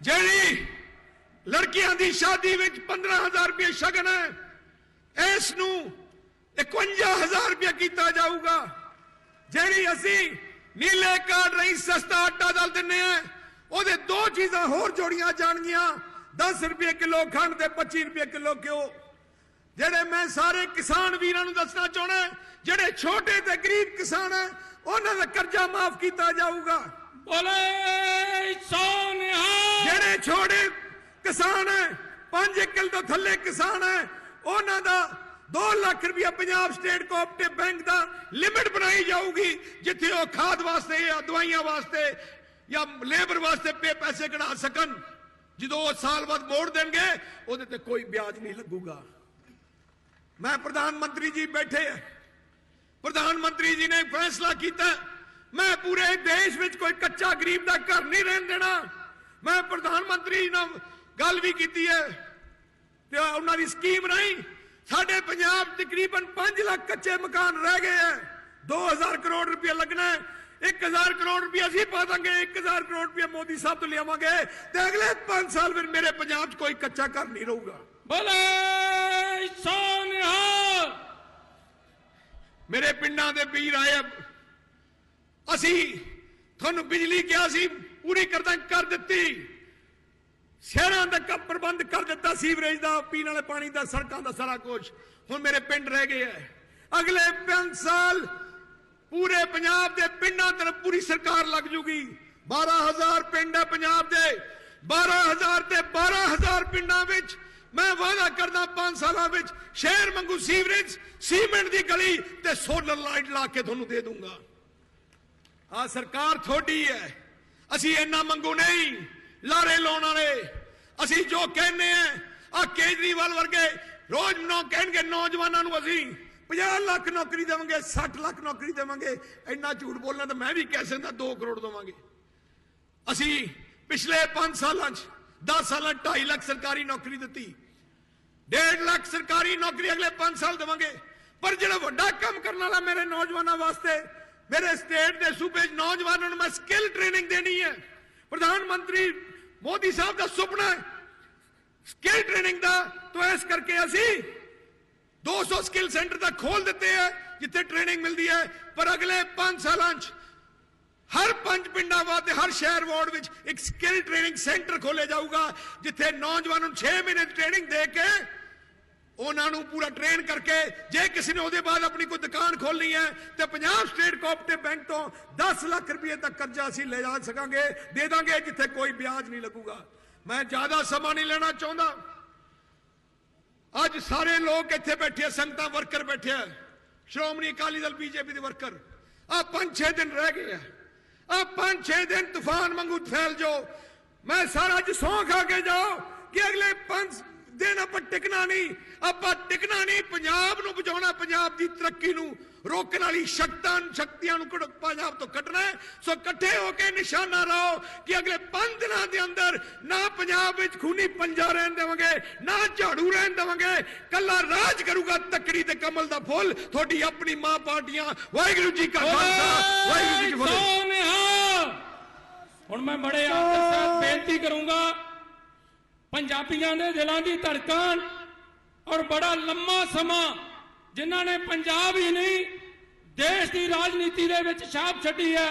ਜਿਹੜੀ ਲੜਕੀਆਂ ਦੀ ਸ਼ਾਦੀ ਵਿੱਚ 15000 ਰੁਪਏ ਸ਼ਗਨ ਹੈ, ਇਸ ਨੂੰ 51000 ਰੁਪਏ ਕੀਤਾ ਜਾਊਗਾ। ਜਿਹੜੀ ਅਸੀਂ ਨੀਲੇ ਕਾਰਡ ਰਾਹੀਂ ਸਸਤਾ ਆਟਾ ਦਾਲ ਦਿੰਨੇ ਆ, ਉਹਦੇ 2 ਚੀਜ਼ਾਂ ਹੋਰ ਜੋੜੀਆਂ ਜਾਣਗੀਆਂ, 10 ਰੁਪਏ ਕਿਲੋ ਖੰਡ ਤੇ 25 ਰੁਪਏ ਕਿਲੋ ਘਿਓ। ਜਿਹੜੇ ਮੈਂ ਸਾਰੇ ਕਿਸਾਨ ਵੀਰਾਂ ਨੂੰ ਦੱਸਣਾ ਚਾਹਣਾ, ਜਿਹੜੇ ਛੋਟੇ ਤੇ ਗਰੀਬ ਕਿਸਾਨ ਹੈ, ਉਹਨਾਂ ਦਾ ਕਰਜ਼ਾ ਮਾਫ ਕੀਤਾ ਜਾਊਗਾ। ਬੋਲੇ ਸੋ ਨਿਹਾਲ। ਜਿਹੜੇ ਛੋਟੇ ਕਿਸਾਨ ਹੈ, 5 ਕਿੱਲ ਤੋਂ ਥੱਲੇ ਕਿਸਾਨ ਹੈ, ਉਹਨਾਂ ਦਾ 2 ਲੱਖ ਰੁਪਇਆ ਪੰਜਾਬ ਸਟੇਟ ਕੋਆਪਰੇਟਿਵ ਬੈਂਕ ਦਾ ਲਿਮਿਟ ਬਣਾਈ ਜਾਊਗੀ, ਜਿੱਥੇ ਉਹ ਖਾਦ ਵਾਸਤੇ ਜਾਂ ਦਵਾਈਆਂ ਵਾਸਤੇ ਜਾਂ ਲੇਬਰ ਵਾਸਤੇ ਪੈਸੇ ਕਢਾ ਸਕਣ। ਜਦੋਂ ਉਹ ਸਾਲ ਬਾਅਦ ਮੋੜ ਦੇਣਗੇ, ਉਹਦੇ ਤੇ ਕੋਈ ਵਿਆਜ ਨਹੀਂ ਲੱਗੂਗਾ। ਮੈਂ ਪ੍ਰਧਾਨ ਮੰਤਰੀ ਜੀ ਬੈਠੇ ਹੈ, ਪ੍ਰਧਾਨ ਮੰਤਰੀ ਜੀ ਨੇ ਫੈਸਲਾ ਕੀਤਾ, ਮੈਂ ਪੂਰੇ ਦੇਸ਼ ਵਿੱਚ ਕੋਈ ਕੱਚਾ ਗਰੀਬ ਦਾ ਘਰ ਨਹੀਂ ਰਹਿਣ ਦੇਣਾ। ਮੈਂ ਪ੍ਰਧਾਨ ਮੰਤਰੀ ਨਾਲ ਗੱਲ ਵੀ ਕੀਤੀ ਹੈ ਤੇ ਉਹਨਾਂ ਦੀ ਸਕੀਮ ਰਾਹੀਂ ਸਾਡੇ ਪੰਜਾਬ ਤਕਰੀਬਨ 5 ਲੱਖ ਕੱਚੇ ਮਕਾਨ ਰਹਿ ਗਏ ਹੈ। 2000 ਕਰੋੜ ਰੁਪਏ ਲੱਗਣਾ ਹੈ। 1000 ਕਰੋੜ ਰੁਪਏ ਅਸੀਂ ਪਾ ਦਾਂਗੇ, 1000 ਕਰੋੜ ਰੁਪਏ ਮੋਦੀ ਸਾਹਿਬ ਤੋਂ ਲਿਆਵਾਂਗੇ ਤੇ ਅਗਲੇ 5 ਸਾਲ ਵਿੱਚ ਮੇਰੇ ਪੰਜਾਬ 'ਚ ਕੋਈ ਕੱਚਾ ਘਰ ਨਹੀਂ ਰਹੂਗਾ। ਬੋਲੇ ਸੋ ਨਿਹਾਲ। ਮੇਰੇ ਪਿੰਡਾਂ ਦੇ ਵੀਰ ਆਏ, ਅਸੀਂ ਤੁਹਾਨੂੰ ਬਿਜਲੀ ਕਿਹਾ ਸੀ ਪੂਰੀ ਕਰ ਦਿੱਤੀ, ਸ਼ਹਿਰਾਂ ਦਾ ਕੰਮ ਪ੍ਰਬੰਧ ਕਰ ਦਿੱਤਾ, ਸੀਵਰੇਜ ਦਾ, ਪੀਣ ਵਾਲੇ ਪਾਣੀ ਦਾ, ਸੜਕਾਂ ਦਾ, ਸਾਰਾ ਕੁਝ। ਹੁਣ ਮੇਰੇ ਪਿੰਡ ਰਹਿ ਗਏ ਹੈ। ਅਗਲੇ 5 ਸਾਲ ਪੂਰੇ ਪੰਜਾਬ ਦੇ ਪਿੰਡਾਂ ਤਰਫ ਪੂਰੀ ਸਰਕਾਰ ਲੱਗ ਜੂਗੀ। 12000 ਪਿੰਡ ਹੈ ਪੰਜਾਬ ਦੇ, 12000 ਤੇ 12000 ਪਿੰਡਾਂ ਵਿੱਚ ਮੈਂ ਵਾਅਦਾ ਕਰਦਾ 5 ਸਾਲਾਂ ਵਿੱਚ ਸ਼ਹਿਰ ਵਾਂਗੂ ਸੀਵਰੇਜ, ਸੀਮੈਂਟ ਦੀ ਗਲੀ ਤੇ ਸੋਲਰ ਲਾਈਟ ਲਾ ਕੇ ਤੁਹਾਨੂੰ ਦੇ ਦੂੰਗਾ। ਆ ਸਰਕਾਰ ਤੁਹਾਡੀ ਹੈ, ਅਸੀਂ ਇੰਨਾ ਮੰਗੂ ਨਹੀਂ ਲਾਰੇ ਲਾਉਣ ਵਾਲੇ। ਅਸੀਂ ਜੋ ਕਹਿੰਦੇ ਆ, ਆ ਕੇਜਰੀਵਾਲ ਵਰਗੇ ਰੋਜ਼ ਕਹਿਣਗੇ ਨੌਜਵਾਨਾਂ ਨੂੰ ਅਸੀਂ 50 ਲੱਖ ਨੌਕਰੀ ਦੇਵਾਂਗੇ, 60 ਲੱਖ ਨੌਕਰੀ ਦੇਵਾਂਗੇ। ਇੰਨਾ ਝੂਠ ਬੋਲਣਾ ਤਾਂ ਮੈਂ ਵੀ ਕਹਿ ਸਕਦਾ 2 ਕਰੋੜ ਦੇਵਾਂਗੇ। ਅਸੀਂ ਪਿਛਲੇ 5 ਸਾਲਾਂ 'ਚ 10 ਸਾਲਾਂ 2.5 ਲੱਖ ਸਰਕਾਰੀ ਨੌਕਰੀ ਦਿੱਤੀ, 1.5 ਲੱਖ ਸਰਕਾਰੀ ਨੌਕਰੀ ਅਗਲੇ 5 ਸਾਲ ਦੇਵਾਂਗੇ। ਪਰ ਜਿਹੜਾ ਵੱਡਾ ਕੰਮ ਕਰਨ ਵਾਲਾ ਮੇਰੇ ਨੌਜਵਾਨਾਂ ਵਾਸਤੇ, ਮੇਰੇ ਸਟੇਟ ਦੇ ਸੂਬੇ 'ਚ ਨੌਜਵਾਨਾਂ ਨੂੰ ਮੈਂ ਸਕਿੱਲ ਟ੍ਰੇਨਿੰਗ ਦੇਣੀ ਹੈ। ਪ੍ਰਧਾਨ ਮੰਤਰੀ ਮੋਦੀ ਸਾਹਿਬ ਦਾ ਸੁਪਨਾ ਹੈ ਸਕਿੱਲ ਟ੍ਰੇਨਿੰਗ ਦਾ, तो इस करके असी 200 स्किल सेंटर तक खोल देते हैं जिथे ट्रेनिंग मिलती है। पर अगले 5 साल हर 5 पिंडा वास्ते हर शहर वार्ड में एक स्किल ट्रेनिंग सेंटर खोले जाऊगा, जिथे नौजवानों 6 महीने ट्रेनिंग दे के उन्होंने पूरा ट्रेन करके जे किसी ने उसके बाद अपनी कोई दुकान खोलनी है तो पंजाब स्टेट कोऑपरेटिव बैंक तो 10 लाख रुपये तक कर्जा असी ले जा सकांगे, दे देंगे, जिथे कोई ब्याज नहीं लगूगा। मैं ज्यादा समा नहीं लेना चाहता। ਅੱਜ ਸਾਰੇ ਲੋਕ ਇੱਥੇ ਬੈਠੇ, ਸੰਗਤਾਂ ਵਰਕਰ ਬੈਠੇ ਆ, ਸ਼੍ਰੋਮਣੀ ਅਕਾਲੀ ਦਲ ਬੀਜੇਪੀ ਦੇ ਵਰਕਰ। ਆ 5-6 ਦਿਨ ਰਹਿ ਗਏ ਆ, ਆ 5-6 ਦਿਨ ਤੂਫਾਨ ਵਾਂਗੂ ਫੈਲ ਜਾਓ। ਮੈਂ ਸਾਰਾ ਅੱਜ ਸਹੁੰ ਖਾ ਕੇ ਜਾਓ ਕਿ ਅਗਲੇ 5 ਦਿਨ ਆਪਾਂ ਟਿਕਣਾ ਨਹੀਂ, ਆਪਾਂ ਟਿਕਣਾ ਨਹੀਂ। ਪੰਜਾਬ ਨੂੰ ਬਚਾਉਣਾ, ਪੰਜਾਬ ਦੀ ਤਰੱਕੀ ਨੂੰ रोकने वाली शक्तियां पंजाब तो कटना है। सो इकट्ठे होकर निशाना रहो कि अगले 5 दिनों के अंदर ना पंजाब में खूनी पंजा रहन देवांगे, ना झाड़ू रहन देवांगे, कला राज करूगा तकड़ी ते कमल दा फुल। थोड़ी अपनी मां पार्टियां। वाहिगुरू जी का खालसा, वाहिगुरू जी की फतेह। हुण मैं बड़े आदर साथ बेनती करूंगा, पंजाबियों के दिलों की धड़कन और बड़ा लंबा समा जिन्हों ने पंजाब ही नहीं देश की राजनीति दे विच छाप छड्डी है,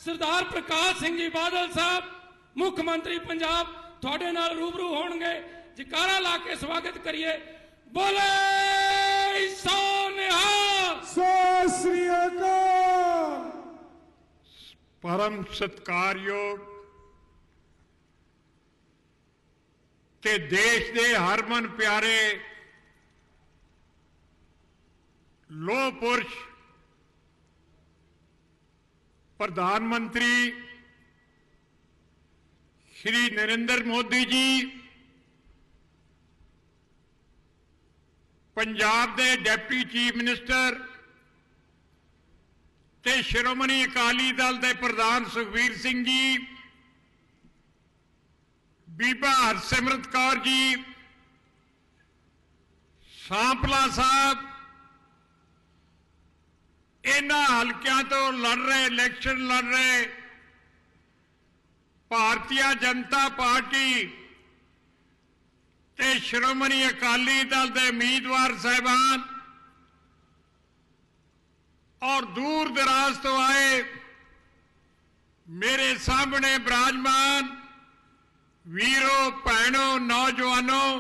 सरदार प्रकाश सिंह जी बादल साहब मुख्यमंत्री पंजाब थोड़े नाल रूबरू होणगे। जयकारा ला के स्वागत करिए। बोले सो निहाल, सत श्री अकाल। परम सत्कारयोग ते देश दे हरमन प्यारे लोह पुरुष प्रधानमंत्री श्री नरेंद्र मोदी जी, पंजाब के डिप्टी चीफ मिनिस्टर ते श्रोमणी अकाली दल के प्रधान सुखबीर सिंह जी, बीबा हरसिमरत कौर जी, सांपला साहब, इन्हां हलकियां तो लड़ रहे इलैक्शन लड़ रहे भारतीय जनता पार्टी ते श्रोमणी अकाली दल के उम्मीदवार साहिबान और दूर दराज तो आए मेरे सामने विराजमान वीरों भैनों नौजवानों,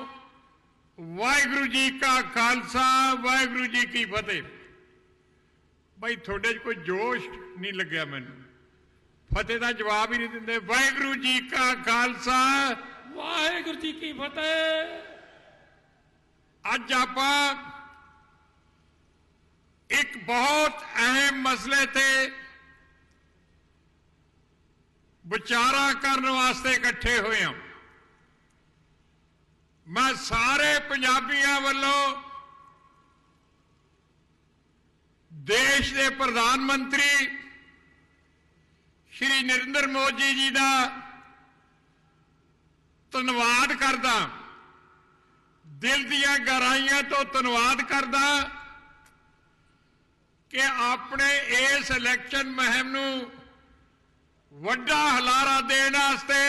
वाहिगुरु जी का खालसा वाहिगुरु जी की फतेह। भाई थोड़े कोई जोश नहीं लग्या मैनू, फतेह का जवाब ही नहीं देंगे। वाहिगुरु जी का खालसा वाहिगुरु जी की फतेह। अज आपां एक बहुत अहम मसले ते विचारा करने वास्ते इकट्ठे हुए हैं। मैं सारे पंजाबियों वालों देश के प्रधानमंत्री श्री नरेंद्र मोदी जी का धन्यवाद करदा, दिल दियां गहराइयां तो धन्यवाद करदा कि अपने इस इलैक्शन मुहिम नूं वड्डा हलारा देने वास्ते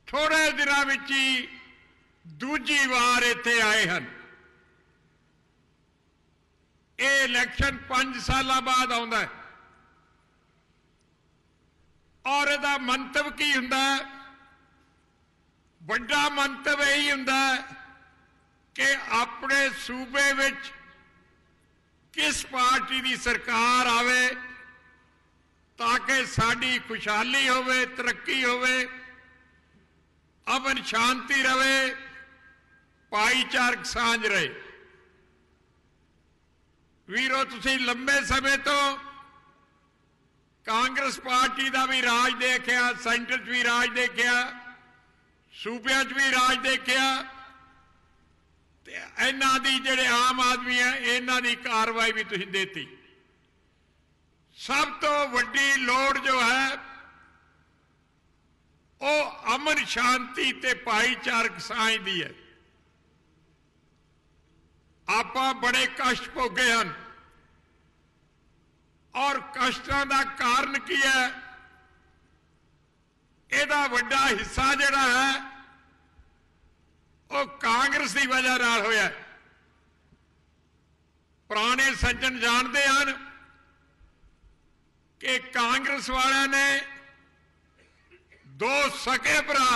थोड़े दिनों विच ही दूजी बार इत्थे आए हैं। ये इलैक्शन 5 साल बाद आउंदा है और इहदा मंतव की हुंदा है? वड्डा मंतव यही हुंदा है कि अपने सूबे विच किस पार्टी की सरकार आवे ताकि साडी खुशहाली होवे, तरक्की होवे, अमन शांति रहे, भाईचारक सांझ रहे। वीरो तुसीं लंबे समय तो कांग्रेस पार्टी का भी राज देखिया, सेंटर च भी राज देखिया, सूबे च भी राज देखिया, इन्हां दी जिहड़े आम आदमी है इन्हां दी कार्रवाई भी तुसीं देती। सब तो वड्डी लोड़ जो है वो अमन शांति ते भाईचारक सांझ दी है। आपां बड़े कष्ट भोगे हैं और कष्टां दा कारण की है? इहदा वड्डा हिस्सा जिहड़ा है वो कांग्रेस की वजह नाल होया। पुराने सज्जन जानते हैं कि कांग्रेस वालियां ने 2 सके भरा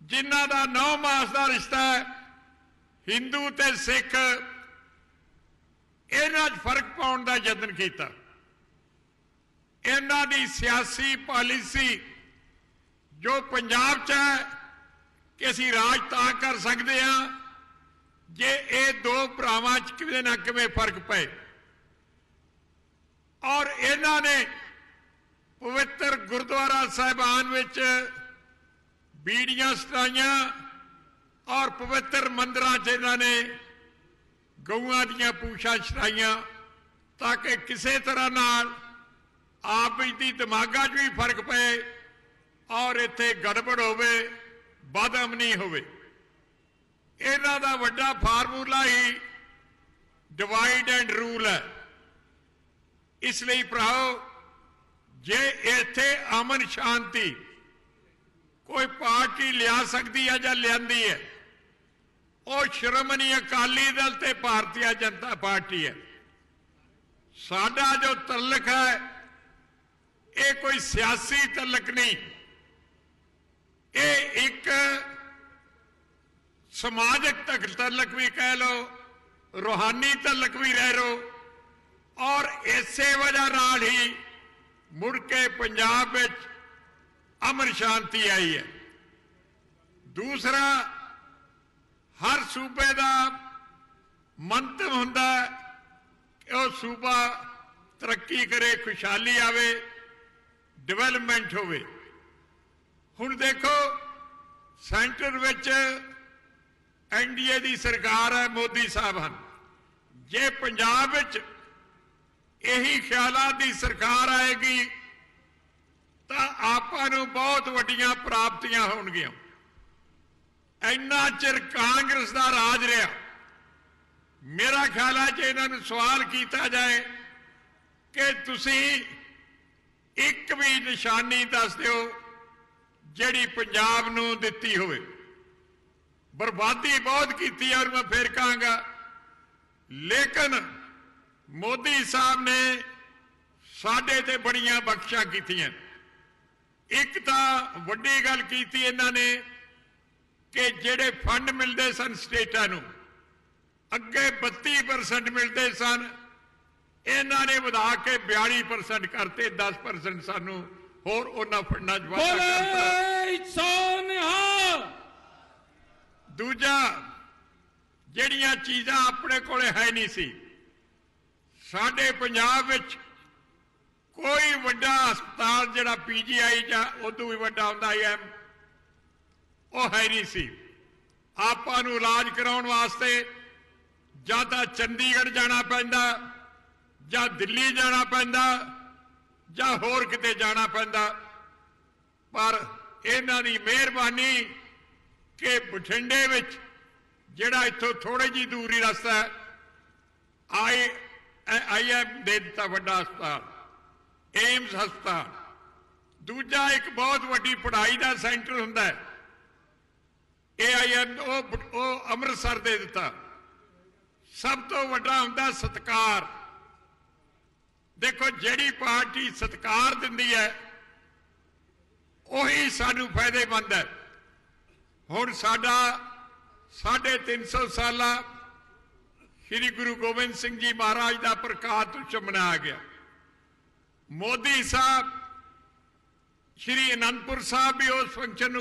जिन्हां दा 9 मास का रिश्ता है, हिंदू ते सिख, इन्हां च फर्क पाउण दा यतन कीता। इन्हां दी सियासी पॉलिसी जो पंजाब च है कि असीं राज तां कर सकते हैं जे ये 2 भरावां च किवें ना किवें फर्क पए। और इन्हां ने पवित्र गुरुद्वारा साहिबान विच बीड़ियां सटाइयां और पवित्र मंदिरां च इन्हां ने गऊआं दीयां पूछां छटाइयां ताकि किसी तरह नाल आप दी दिमागां च भी फर्क पए और इत्थे गड़बड़ होवे, बदअमनी होवे। इन्हां दा वड्डा formula he divide and rule है। इसलिए भराओ जे इत्थे अमन शांति कोई पार्टी लिया सकती है या लियांदी है और श्रोमणी अकाली दल ते भारतीय जनता पार्टी है। साडा जो तल्लक है ये कोई सियासी तल्लक नहीं, ये एक समाजक तल्लक भी कह लो, रूहानी तल्लक भी रह लो। और इसे वजह नाल ही मुड़ के पंजाब में अमन शांति आई है। दूसरा, हर सूबे का मंतव हुंदा कि वह सूबा तरक्की करे, खुशहाली आवे, डेवलपमेंट होवे। हुण देखो सेंटर विच एनडीए की सरकार है, मोदी साहब हैं। जे पंजाब विच यही ख्यालात की सरकार आएगी तो आपां नूं बहुत वड्डियां प्राप्तियां होणगियां। इन्ना चिर कांग्रेस का राज रहा, मेरा ख्याल है जे इन्हां नूं सवाल किया जाए कि तुसीं एक भी निशानी दस दिओ जिहड़ी पंजाब नूं दित्ती होवे। बर्बादी बहुत की और मैं फिर कहांगा, लेकिन मोदी साहब ने साडे ते बड़ियां बख्शिशां कीतियां। एक तां वड्डी गल कीती इन्हां ने कि जिहड़े फंड मिलते सन स्टेटां नूं, अगे 32% मिलते सन, इन्हां ने वधा के 42% करते, 10% सानू होर उन्हां फंडां च वाधा करता। दूजा, जिहड़ियां चीज़ां अपने कोले है नहीं सी, साडे पंजाब विच कोई वड्डा हस्पताल जिहड़ा PGI जां उदों भी वड्डा हुंदा IIM वो है नहीं सी। आपां नूं इलाज कराउण वास्ते जां तां चंडीगढ़ जाना पैंदा, जां दिल्ली जाना पैंदा, जां होर किते जाना पैंदा। पर इन्हां दी मेहरबानी कि बठिंडे विच जिहड़ा इत्थों थोड़ी जी दूरी रस्ता है, IIM दे दित्ता वड्डा हस्पताल, एम्स हस्पताल। दूजा एक बहुत वड्डी पढ़ाई का सेंटर हुंदा है AIM, वो अमृतसर दे दित्ता। सब तो वड्डा हुंदा सत्कार। देखो जिहड़ी पार्टी सत्कार दिंदी है उही सानू फायदेमंद है। हुण साडा 350 साला श्री गुरु गोबिंद सिंह जी महाराज का प्रकाश उत्सव मनाया गया। मोदी साहब श्री आनंदपुर साहब भी उस फंक्शन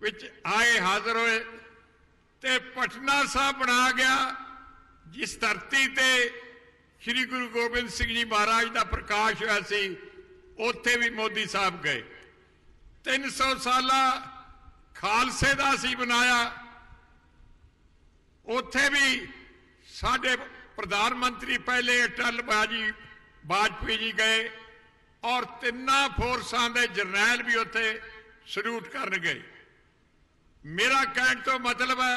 विच आए, हाजिर होए, ते पटना साहब बनाया गया जिस धरती ते श्री गुरु गोबिंद सिंह जी महाराज का प्रकाश होया सी, उत्थे भी मोदी साहब गए। 300 साला खालसे का सी बनाया, उत्थे भी साडे प्रधानमंत्री पहले अटल बिहारी वाजपेयी जी गए और तिन्ना फोर्सां दे जरनैल भी उत्थे सल्यूट करन गए। मेरा कहने तो मतलब है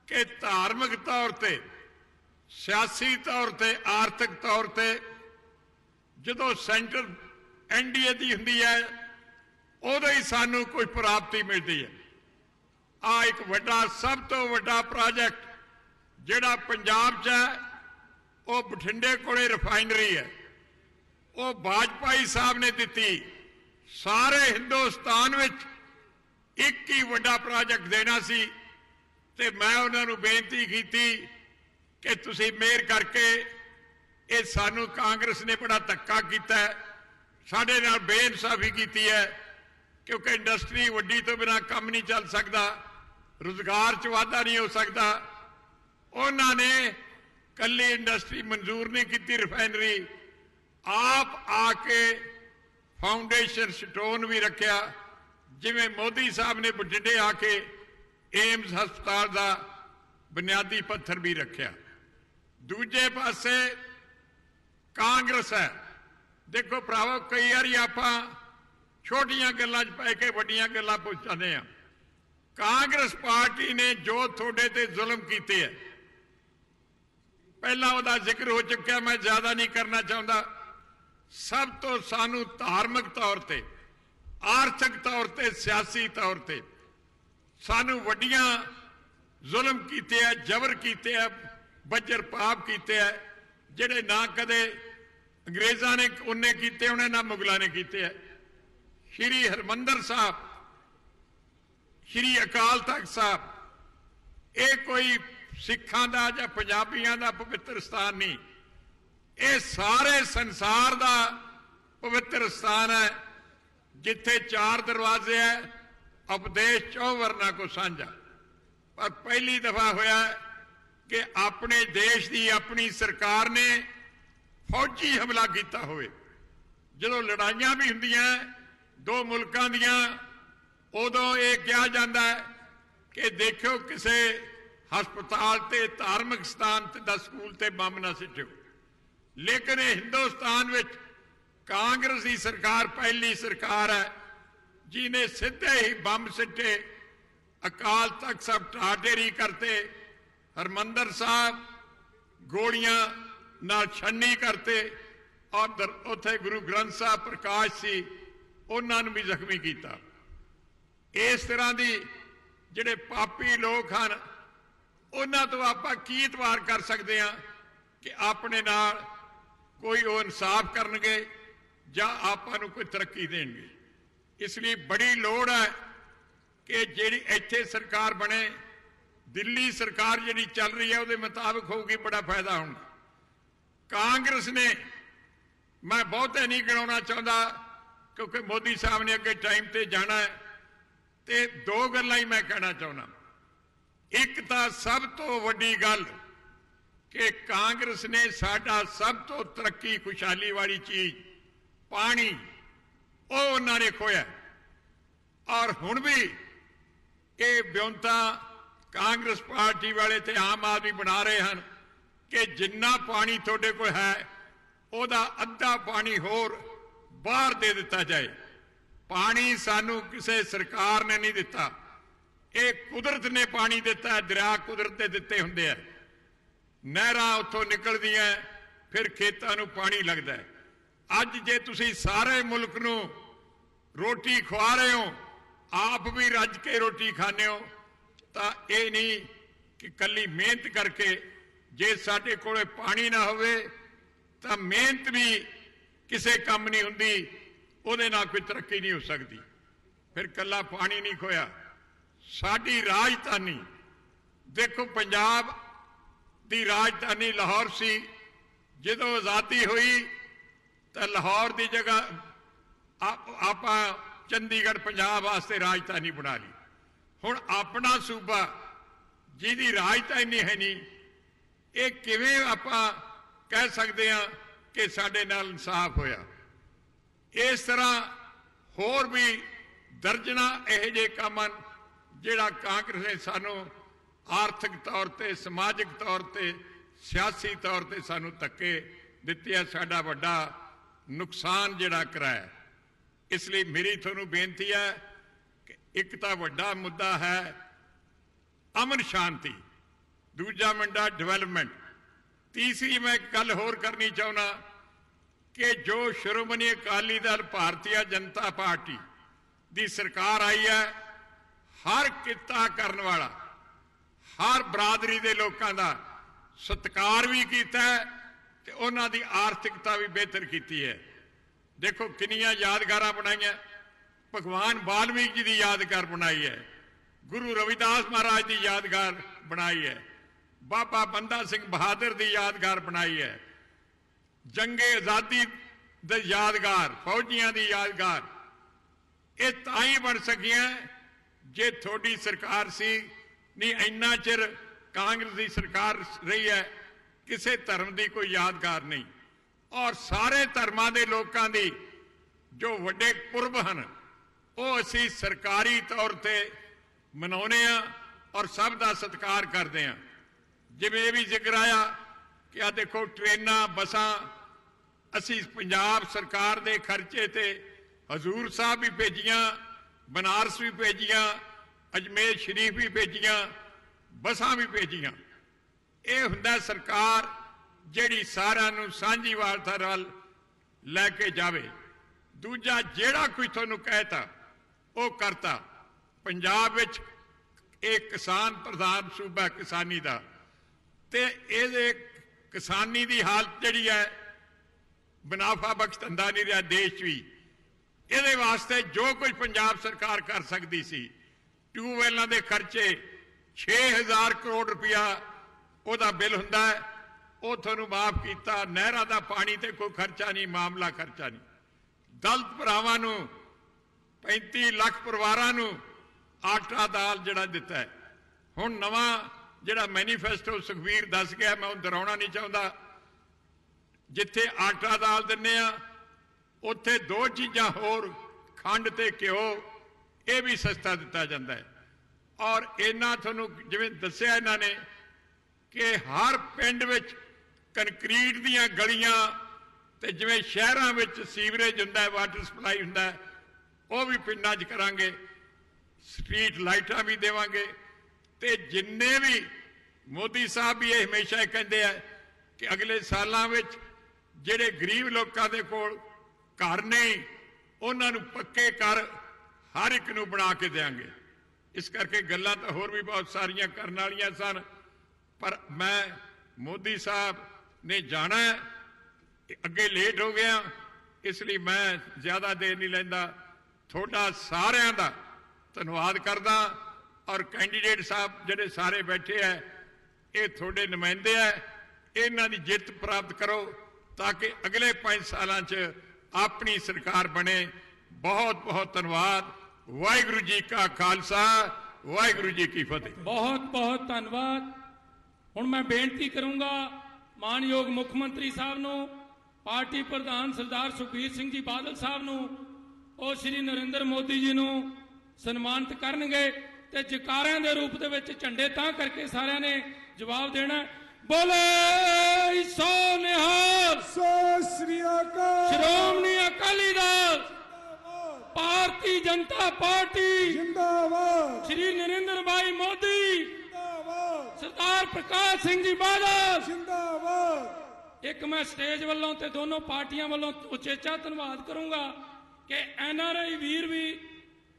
कि धार्मिक तौर पर, सियासी तौर पर, आर्थिक तौर पर जो सेंटर NDA की होंगी है उदों ही सानू कोई प्राप्ति मिलती है। आ एक वड्डा, सब तो वड्डा प्रोजेक्ट जिहड़ा पंजाब च है वो बठिंडे कोले रिफाइनरी है, वो वाजपेयी साहब ने दी। सारे हिंदुस्तान विच एक ही वड्डा प्रोजेक्ट देना सी, ते मैं उन्होंने बेनती की कि तुसी मेहर करके, ये सानू कांग्रेस ने बड़ा धक्का किया है, साडे नाल बेइंसाफी की है, क्योंकि इंडस्ट्री वड्डी तो बिना काम नहीं चल सकता, रोजगार च वाधा नहीं हो सकता। उन्होंने कली इंडस्ट्री मंजूर नहीं की, रिफाइनरी आप आके फाउंडेशन स्टोन भी रखा, जिवें मोदी साहब ने बठिंडे आके एम्स हस्पताल का बुनियादी पत्थर भी रखा। दूजे पासे कांग्रेस है। देखो भरावो, कई बार आप छोटियां गल्लां च पै के वड्डियां गल्लां पहुंचाने हैं। कांग्रेस पार्टी ने जो थोड़े ते जुल्म किए है, पहला वह जिक्र हो चुका, मैं ज्यादा नहीं करना चाहता। सब तो सानू धार्मिक तौर पर, आर्थिक तौर पर, सियासी तौर पर सानू वड्डियां जुल्म किए है, जबर किए है, बजर पाप किए है, जिहड़े ना कदे अंग्रेज़ों ने उन्हें किए उन्हें ना मुगलों ने किए है। श्री हरमंदर साहब, श्री अकाल तख्त साहब, ये कोई सिखां दा जां पंजाबियां दा पवित्र स्थान नहीं, ये सारे संसार का पवित्र स्थान है, जिथे 4 दरवाजे है, उपदेश 4 वर्ना को साझा। पर पहली दफा होया कि अपने देश की अपनी सरकार ने फौजी हमला किया होवे। जो लड़ाइयां भी होंदियां दो मुल्कों दियां, उदों ये कहा जाता है कि देखो किसी हस्पताल ते, धार्मिक स्थान ते, स्कूल ते बम ना सिटो। लेकिन हिंदुस्तान विच कांग्रेस की सरकार पहली सरकार है जिन्हें सीधे ही बम सिटे, अकाल तख्त साहब ढाटेरी करते, हरमंदर साहब ਗੋਲੀਆਂ ਨਾਲ ਛੰਨੀ ਕਰਤੇ ਔਰ ਉੱਥੇ ਗੁਰੂ ਗ੍ਰੰਥ ਸਾਹਿਬ ਪ੍ਰਕਾਸ਼ ਸੀ ਉਹਨਾਂ ਨੂੰ ਵੀ ਜ਼ਖਮੀ ਕੀਤਾ। ਇਸ ਤਰ੍ਹਾਂ ਦੀ ਜਿਹੜੇ ਪਾਪੀ ਲੋਕ ਹਨ ਉਹਨਾਂ ਤੋਂ ਆਪਾਂ ਕੀ ਇਤਬਾਰ ਕਰ ਸਕਦੇ ਹਾਂ ਕਿ ਆਪਣੇ ਨਾਲ ਕੋਈ ਉਹ ਇਨਸਾਫ ਕਰਨਗੇ ਜਾਂ ਆਪਾਂ ਨੂੰ ਕੋਈ ਤਰੱਕੀ ਦੇਣਗੇ। ਇਸ ਲਈ ਬੜੀ ਲੋੜ ਹੈ ਕਿ ਜਿਹੜੀ ਇੱਥੇ ਸਰਕਾਰ ਬਣੇ, ਦਿੱਲੀ ਸਰਕਾਰ ਜਿਹੜੀ ਚੱਲ ਰਹੀ ਹੈ ਉਹਦੇ ਮੁਤਾਬਕ ਹੋਊਗੀ, ਬੜਾ ਫਾਇਦਾ ਹੋਣਾ। ਕਾਂਗਰਸ ਨੇ, ਮੈਂ ਬਹੁਤੇ ਨਹੀਂ ਗਿਣਾਉਣਾ ਚਾਹੁੰਦਾ ਕਿਉਂਕਿ ਮੋਦੀ ਸਾਹਿਬ ਨੇ ਅੱਗੇ ਟਾਈਮ ਤੇ ਜਾਣਾ ਹੈ, ਤੇ ਦੋ ਗੱਲਾਂ ਹੀ ਮੈਂ ਕਹਿਣਾ ਚਾਹੁੰਦਾ। ਇੱਕ ਤਾਂ ਸਭ ਤੋਂ ਵੱਡੀ ਗੱਲ ਕਿ ਕਾਂਗਰਸ ਨੇ ਸਾਡਾ ਸਭ ਤੋਂ ਤਰੱਕੀ ਖੁਸ਼ਹਾਲੀ ਵਾਲੀ ਚੀਜ਼ ਪਾਣੀ, ਉਹ ਉਹਨਾਂ ਨੇ ਖੋਇਆ। ਔਰ ਹੁਣ ਵੀ ਇਹ ਬਿਉਂਤਾ ਕਾਂਗਰਸ ਪਾਰਟੀ ਵਾਲੇ ਤੇ ਆਮ ਆਦਮੀ ਬਣਾ ਰਹੇ ਹਨ ਕਿ ਜਿੰਨਾ ਪਾਣੀ ਤੁਹਾਡੇ ਕੋਲ ਹੈ ਉਹਦਾ ਅੱਧਾ ਪਾਣੀ ਹੋਰ ਬਾਹਰ ਦੇ ਦਿੱਤਾ ਜਾਏ। ਪਾਣੀ ਸਾਨੂੰ ਕਿਸੇ ਸਰਕਾਰ ਨੇ ਨਹੀਂ ਦਿੱਤਾ, ਇਹ ਕੁਦਰਤ ਨੇ ਪਾਣੀ ਦਿੱਤਾ। ਦਰਿਆ ਕੁਦਰਤ ਦੇ ਦਿੱਤੇ ਹੁੰਦੇ ਆ, ਨਹਿਰਾਂ ਉੱਥੋਂ ਨਿਕਲਦੀਆਂ ਫਿਰ ਖੇਤਾਂ ਨੂੰ ਪਾਣੀ ਲੱਗਦਾ ਹੈ। ਅੱਜ ਜੇ ਤੁਸੀਂ ਸਾਰੇ ਮੁਲਕ ਨੂੰ ਰੋਟੀ ਖਵਾ ਰਹੇ ਹੋ, ਆਪ ਵੀ ਰੱਜ ਕੇ ਰੋਟੀ ਖਾਂਦੇ ਹੋ, ਤਾਂ ਇਹ ਨਹੀਂ ਕਿ ਕੱਲੀ ਮਿਹਨਤ ਕਰਕੇ, ਜੇ ਸਾਡੇ ਕੋਲੇ ਪਾਣੀ ਨਾ ਹੋਵੇ ਤਾਂ ਮਿਹਨਤ ਵੀ ਕਿਸੇ ਕੰਮ ਨਹੀਂ ਹੁੰਦੀ, ਉਹਦੇ ਨਾਲ ਕੋਈ ਤਰੱਕੀ ਨਹੀਂ ਹੋ ਸਕਦੀ। ਫਿਰ ਕੱਲਾ ਪਾਣੀ ਨਹੀਂ ਖੋਇਆ। ਸਾਡੀ ਰਾਜਧਾਨੀ ਦੇਖੋ, ਪੰਜਾਬ ਦੀ ਰਾਜਧਾਨੀ ਲਾਹੌਰ ਸੀ। ਜਦੋਂ ਆਜ਼ਾਦੀ ਹੋਈ ਤਾਂ ਲਾਹੌਰ ਦੀ ਜਗ੍ਹਾ ਆਪਾਂ ਚੰਡੀਗੜ੍ਹ ਪੰਜਾਬ ਵਾਸਤੇ ਰਾਜਧਾਨੀ ਬਣਾ ਲਈ। ਹੁਣ ਆਪਣਾ ਸੂਬਾ ਜਿਹਦੀ ਰਾਜਧਾਨੀ ਹੈ ਨਹੀਂ, ਇਹ ਕਿਵੇਂ ਆਪਾਂ ਕਹਿ ਸਕਦੇ ਹਾਂ ਕਿ ਸਾਡੇ ਨਾਲ ਇਨਸਾਫ ਹੋਇਆ? ਇਸ ਤਰ੍ਹਾਂ ਹੋਰ ਵੀ ਦਰਜਨਾਂ ਇਹੋ ਜਿਹੇ ਕੰਮ ਹਨ ਜਿਹੜਾ ਕਾਂਗਰਸ ਨੇ ਸਾਨੂੰ ਆਰਥਿਕ ਤੌਰ ਤੇ, ਸਮਾਜਿਕ ਤੌਰ ਤੇ, ਸਿਆਸੀ ਤੌਰ ਤੇ ਸਾਨੂੰ ਧੱਕੇ ਦਿੱਤੇ ਆ, ਸਾਡਾ ਵੱਡਾ ਨੁਕਸਾਨ ਜਿਹੜਾ ਕਰਾਇਆ। ਇਸ ਲਈ ਮੇਰੀ ਤੁਹਾਨੂੰ ਬੇਨਤੀ ਹੈ ਕਿ ਇੱਕ ਤਾਂ ਵੱਡਾ ਮੁੱਦਾ ਹੈ ਅਮਨ ਸ਼ਾਂਤੀ, ਦੂਜਾ ਮੁੱਦਾ ਡਿਵੈਲਪਮੈਂਟ, ਤੀਸਰੀ ਮੈਂ ਇੱਕ ਗੱਲ ਹੋਰ ਕਰਨੀ ਚਾਹੁੰਦਾ ਕਿ ਜੋ ਸ਼੍ਰੋਮਣੀ ਅਕਾਲੀ ਦਲ ਭਾਰਤੀ ਜਨਤਾ ਪਾਰਟੀ ਦੀ ਸਰਕਾਰ ਆਈ ਹੈ, ਹਰ ਕਿੱਤਾ ਕਰਨ ਵਾਲਾ, ਹਰ ਬਰਾਦਰੀ ਦੇ ਲੋਕਾਂ ਦਾ ਸਤਿਕਾਰ ਵੀ ਕੀਤਾ ਤੇ ਉਹਨਾਂ ਦੀ ਆਰਥਿਕਤਾ ਵੀ ਬਿਹਤਰ ਕੀਤੀ ਹੈ। ਦੇਖੋ ਕਿੰਨੀਆਂ ਯਾਦਗਾਰਾਂ ਬਣਾਈਆਂ, ਭਗਵਾਨ ਵਾਲਮੀਕ ਜੀ ਦੀ ਯਾਦਗਾਰ ਬਣਾਈ ਹੈ, ਗੁਰੂ ਰਵਿਦਾਸ ਮਹਾਰਾਜ ਦੀ ਯਾਦਗਾਰ ਬਣਾਈ ਹੈ, ਬਾਬਾ ਬੰਦਾ ਸਿੰਘ ਬਹਾਦਰ ਦੀ ਯਾਦਗਾਰ ਬਣਾਈ ਹੈ, ਜੰਗੇ ਆਜ਼ਾਦੀ ਦੀ ਯਾਦਗਾਰ, ਫੌਜੀਆਂ ਦੀ ਯਾਦਗਾਰ। ਇਹ ਤਾਂ ਹੀ ਬਣ ਸਕੀਆਂ ਜੇ ਤੁਹਾਡੀ ਸਰਕਾਰ ਸੀ। ਨਹੀਂ ਇੰਨਾ ਚਿਰ ਕਾਂਗਰਸ ਦੀ ਸਰਕਾਰ ਰਹੀ ਹੈ, ਕਿਸੇ ਧਰਮ ਦੀ ਕੋਈ ਯਾਦਗਾਰ ਨਹੀਂ। ਔਰ ਸਾਰੇ ਧਰਮਾਂ ਦੇ ਲੋਕਾਂ ਦੀ ਜੋ ਵੱਡੇ ਪੁਰਬ ਹਨ ਉਹ ਅਸੀਂ ਸਰਕਾਰੀ ਤੌਰ ਤੇ ਮਨਾਉਂਦੇ ਹਾਂ ਔਰ ਸਭ ਦਾ ਸਤਿਕਾਰ ਕਰਦੇ ਹਾਂ। ਜਿਵੇਂ ਇਹ ਵੀ ਜ਼ਿਕਰ ਆਇਆ ਕਿ ਆ ਦੇਖੋ ਟ੍ਰੇਨਾਂ, ਬੱਸਾਂ ਅਸੀਂ ਪੰਜਾਬ ਸਰਕਾਰ ਦੇ ਖਰਚੇ ਤੇ ਹਜ਼ੂਰ ਸਾਹਿਬ ਵੀ ਭੇਜੀਆਂ, ਬਨਾਰਸ ਵੀ ਭੇਜੀਆਂ, ਅਜਮੇਰ ਸ਼ਰੀਫ ਵੀ ਭੇਜੀਆਂ, ਬੱਸਾਂ ਵੀ ਭੇਜੀਆਂ। ਇਹ ਹੁੰਦਾ ਸਰਕਾਰ ਜਿਹੜੀ ਸਾਰਿਆਂ ਨੂੰ ਸਾਂਝੀ ਵਾਰਤਾ ਨਾਲ ਲੈ ਕੇ ਜਾਵੇ। ਦੂਜਾ ਜਿਹੜਾ ਕੋਈ ਤੁਹਾਨੂੰ ਕਹਿਤਾ ਉਹ ਕਰਤਾ। ਪੰਜਾਬ ਵਿੱਚ ਇਹ ਕਿਸਾਨ ਪ੍ਰਧਾਨ ਸੂਬਾ ਕਿਸਾਨੀ ਦਾ, ਤੇ ਇਹਦੇ ਕਿਸਾਨੀ ਦੀ ਹਾਲਤ ਜਿਹੜੀ ਹੈ ਮੁਨਾਫਾ ਬਖਸ਼ ਧੰਦਾ ਨਹੀਂ ਰਿਹਾ ਦੇਸ਼ ਵੀ। ਇਹਦੇ ਵਾਸਤੇ ਜੋ ਕੁਝ ਪੰਜਾਬ ਸਰਕਾਰ ਕਰ ਸਕਦੀ ਸੀ, ਟਿਊਬਵੈਲਾਂ ਦੇ ਖਰਚੇ 6000 ਕਰੋੜ ਰੁਪਇਆ ਉਹਦਾ ਬਿੱਲ ਹੁੰਦਾ ਹੈ, ਉਹ ਤੁਹਾਨੂੰ ਮਾਫ ਕੀਤਾ। ਨਹਿਰਾਂ ਦਾ ਪਾਣੀ ਤੇ ਕੋਈ ਖਰਚਾ ਨਹੀਂ, ਮਾਮਲਾ ਖਰਚਾ ਨਹੀਂ। ਦਲਿਤ ਭਰਾਵਾਂ ਨੂੰ 35 ਲੱਖ ਪਰਿਵਾਰਾਂ ਨੂੰ ਆਟਾ ਦਾਲ ਜਿਹੜਾ ਦਿੱਤਾ ਹੈ। ਹੁਣ ਨਵਾਂ ਜਿਹੜਾ ਮੈਨੀਫੈਸਟੋ ਸੁਖਬੀਰ ਦੱਸ ਗਿਆ, ਮੈਂ ਉਹ ਦੁਹਰਾਉਣਾ ਨਹੀਂ ਚਾਹੁੰਦਾ। ਜਿੱਥੇ ਆਟਾ ਦਾਲ ਦਿੰਦੇ ਆ ਉੱਥੇ ਦੋ ਚੀਜ਼ਾਂ ਹੋਰ, ਖੰਡ ਤੇ ਘਿਓ, ਇਹ ਵੀ ਸਸਤਾ ਦਿੱਤਾ ਜਾਂਦਾ ਹੈ। ਔਰ ਇਹਨਾਂ ਤੁਹਾਨੂੰ ਜਿਵੇਂ ਦੱਸਿਆ ਇਹਨਾਂ ਨੇ ਕਿ ਹਰ ਪਿੰਡ ਵਿੱਚ ਕੰਕਰੀਟ ਦੀਆਂ ਗਲੀਆਂ, ਤੇ ਜਿਵੇਂ ਸ਼ਹਿਰਾਂ ਵਿੱਚ ਸੀਵਰੇਜ ਹੁੰਦਾ, ਵਾਟਰ ਸਪਲਾਈ ਹੁੰਦਾ, ਉਹ ਵੀ ਪਿੰਡਾਂ 'ਚ ਕਰਾਂਗੇ। ਸਟਰੀਟ ਲਾਈਟਾਂ ਵੀ ਦੇਵਾਂਗੇ। ਤੇ ਜਿੰਨੇ ਵੀ ਮੋਦੀ ਸਾਹਿਬ ਵੀ ਇਹ ਹਮੇਸ਼ਾ ਕਹਿੰਦੇ ਆ कि अगले सालों में ਜਿਹੜੇ गरीब लोगों के कोल घर नहीं उन्होंने पक्के घर हर एक नूं बना के देंगे। इस करके गल्लां तो होर भी बहुत सारियां करने वालियां सन, पर मैं मोदी साहब ने जाना है, अगे लेट हो गया, इसलिए मैं ज्यादा देर नहीं लैंदा। थोड़ा सारियां दा धन्यवाद करदा और कैंडीडेट साहब जिहड़े सारे बैठे है ये थोड़े नुमाइंदे है, इन्हां दी जित प्राप्त करो ताकि अगले 5 सालों च अपनी सरकार बने। बहुत बहुत धन्यवाद। वाहिगुरू जी का खालसा, वाहिगुरू जी की फतेह। बहुत बहुत धन्यवाद। हुण मैं बेनती करूंगा मानयोग मुख मंत्री साहब नूं, पार्टी प्रधान सरदार सुखबीर सिंह जी बादल साहब नूं, और श्री नरेंद्र मोदी जी नूं सन्मानित करनगे ते जकारियां दे रूप दे विच झंडे तां करके सारिਆਂ ने जवाब देना। बोले सो निहाल, सत श्री अकाल। श्रोमणी अकाली दल, भारतीय जनता पार्टी जिंदाबाद, श्री नरेंद्र भाई मोदी, जिंदाबाद, सरदार प्रकाश सिंह जी बादल जिंदाबाद। एक मैं स्टेज वालों ते दोनों पार्टियां वालों उचेचा धन्यवाद करूंगा कि एनआरआई वीर भी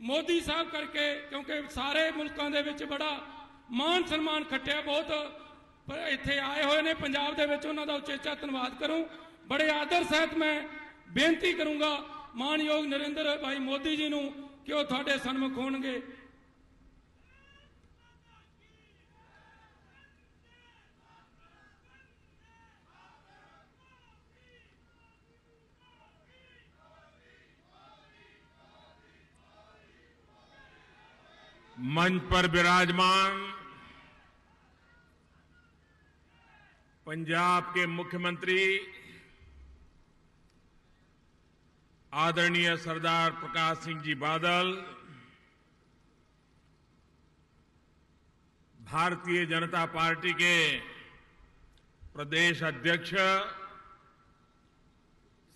मोदी साहब करके, क्योंकि सारे मुल्कों के विच बड़ा मान सन्मान खट्टिया, बहुत इत्थे आए हुए ने पंजाब दे विच, उन्हां दा उचेचा धन्यवाद करूं। बड़े आदर सहित मैं बेनती करूंगा मानयोग नरेंद्र भाई मोदी जी नूं कि वो तुहाडे सन्मुख होणगे। मंच पर विराजमान पंजाब के मुख्यमंत्री आदरणीय सरदार प्रकाश सिंह जी बादल, भारतीय जनता पार्टी के प्रदेश अध्यक्ष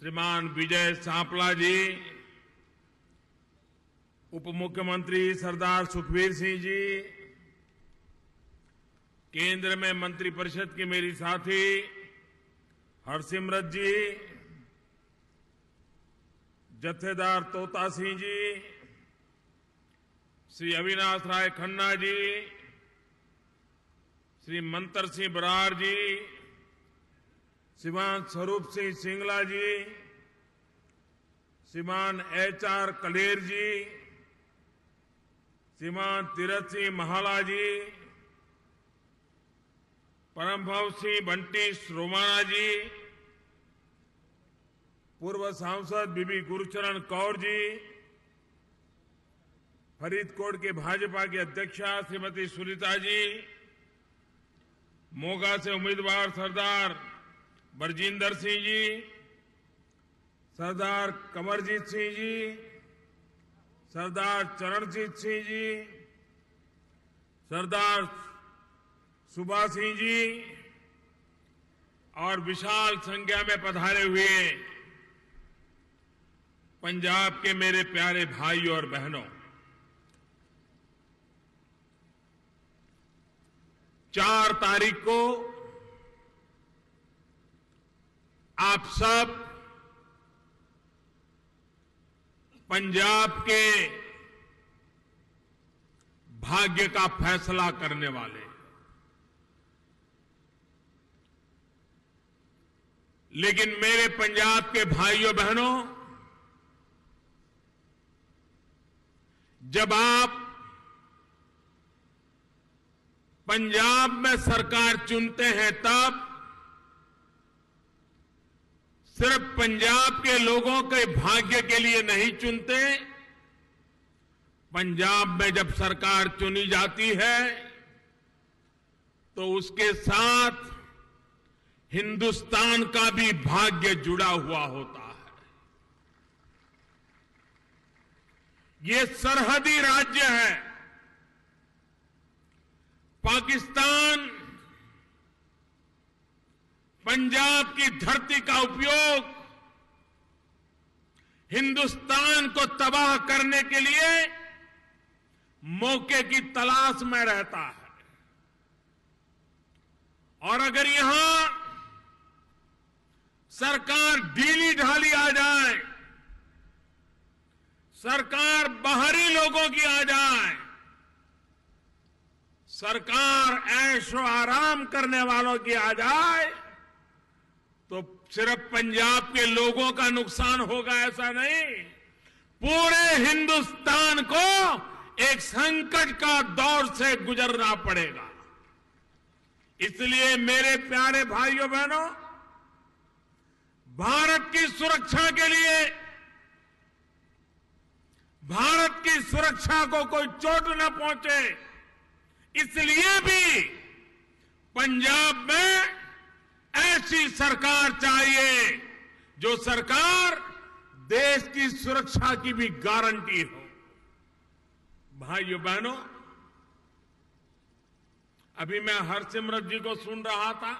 श्रीमान विजय सांपला जी, उप मुख्यमंत्री सरदार सुखबीर सिंह जी, केंद्र में मंत्रिपरिषद की मेरी साथी हरसिमरत जी, जत्थेदार तोता सिंह जी, श्री अविनाश राय खन्ना जी, श्री मंतर सिंह बरार जी, श्रीमान स्वरूप सिंह सिंगला जी, श्रीमान HR कलेर जी, श्रीमान तीरथ सिंह महाला जी, परमभव सिंह बंटी रोमाना जी, पूर्व सांसद बीबी गुरुचरण कौर जी, फरीदकोट के भाजपा की अध्यक्षा श्रीमती सुनीता जी, मोगा से उम्मीदवार सरदार बरजिंदर सिंह जी, सरदार कंवरजीत सिंह जी, सरदार चरणजीत सिंह जी, सरदार सुभाष सिंह जी और विशाल संख्या में पधारे हुए पंजाब के मेरे प्यारे भाइयों और बहनों, 4 तारीख को आप सब पंजाब के भाग्य का फैसला करने वाले, लेकिन मेरे पंजाब के भाइयों बहनों, जब आप पंजाब में सरकार चुनते हैं तब सिर्फ पंजाब के लोगों के भाग्य के लिए नहीं चुनते। पंजाब में जब सरकार चुनी जाती है तो उसके साथ हिंदुस्तान का भी भाग्य जुड़ा हुआ होता है। ये सरहदी राज्य है। पाकिस्तान पंजाब की धरती का उपयोग हिंदुस्तान को तबाह करने के लिए मौके की तलाश में रहता है। और अगर यहां सरकार ढीली ढाली आ जाए, सरकार बाहरी लोगों की आ जाए, सरकार ऐशो आराम करने वालों की आ जाए, तो सिर्फ पंजाब के लोगों का नुकसान होगा ऐसा नहीं, पूरे हिंदुस्तान को एक संकट का दौर से गुजरना पड़ेगा। इसलिए मेरे प्यारे भाइयों बहनों, भारत की सुरक्षा के लिए, भारत की सुरक्षा को कोई चोट न पहुंचे, इसलिए भी पंजाब में ऐसी सरकार चाहिए जो सरकार देश की सुरक्षा की भी गारंटी हो। भाइयों बहनों, अभी मैं हरसिमरत जी को सुन रहा था,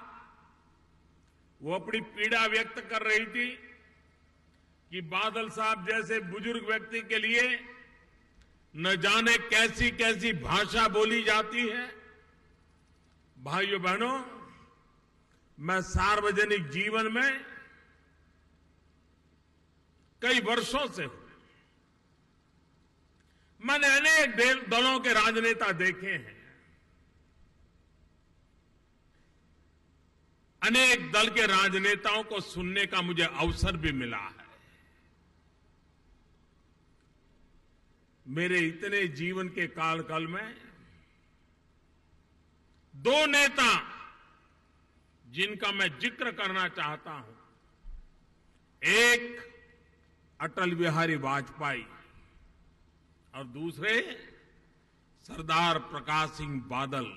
वो अपनी पीड़ा व्यक्त कर रही थी कि बादल साहब जैसे बुजुर्ग व्यक्ति के लिए न जाने कैसी कैसी भाषा बोली जाती है। भाइयों बहनों, मैं सार्वजनिक जीवन में कई वर्षों से हूं, मैंने अनेक दलों के राजनेता देखे हैं, अनेक दल के राजनेताओं को सुनने का मुझे अवसर भी मिला है। मेरे इतने जीवन के काल में दो नेता जिनका मैं जिक्र करना चाहता हूं, एक अटल बिहारी वाजपेयी और दूसरे सरदार प्रकाश सिंह बादल।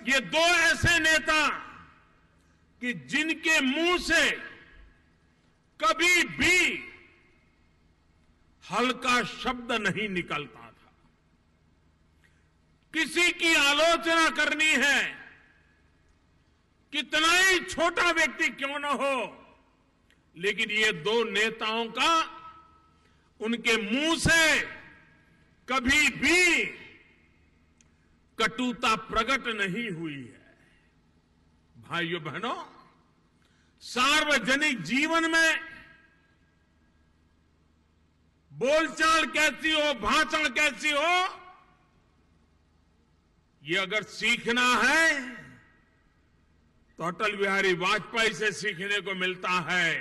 ये दो ऐसे नेता कि जिनके मुंह से कभी भी हल्का शब्द नहीं निकलता था। किसी की आलोचना करनी है, कितना ही छोटा व्यक्ति क्यों न हो, लेकिन ये दो नेताओं का उनके मुंह से कभी भी कटुता प्रकट नहीं हुई है। भाइयों बहनों, सार्वजनिक जीवन में बोलचाल कैसी हो, भाषण कैसी हो, ये अगर सीखना है तो अटल बिहारी वाजपेयी से सीखने को मिलता है,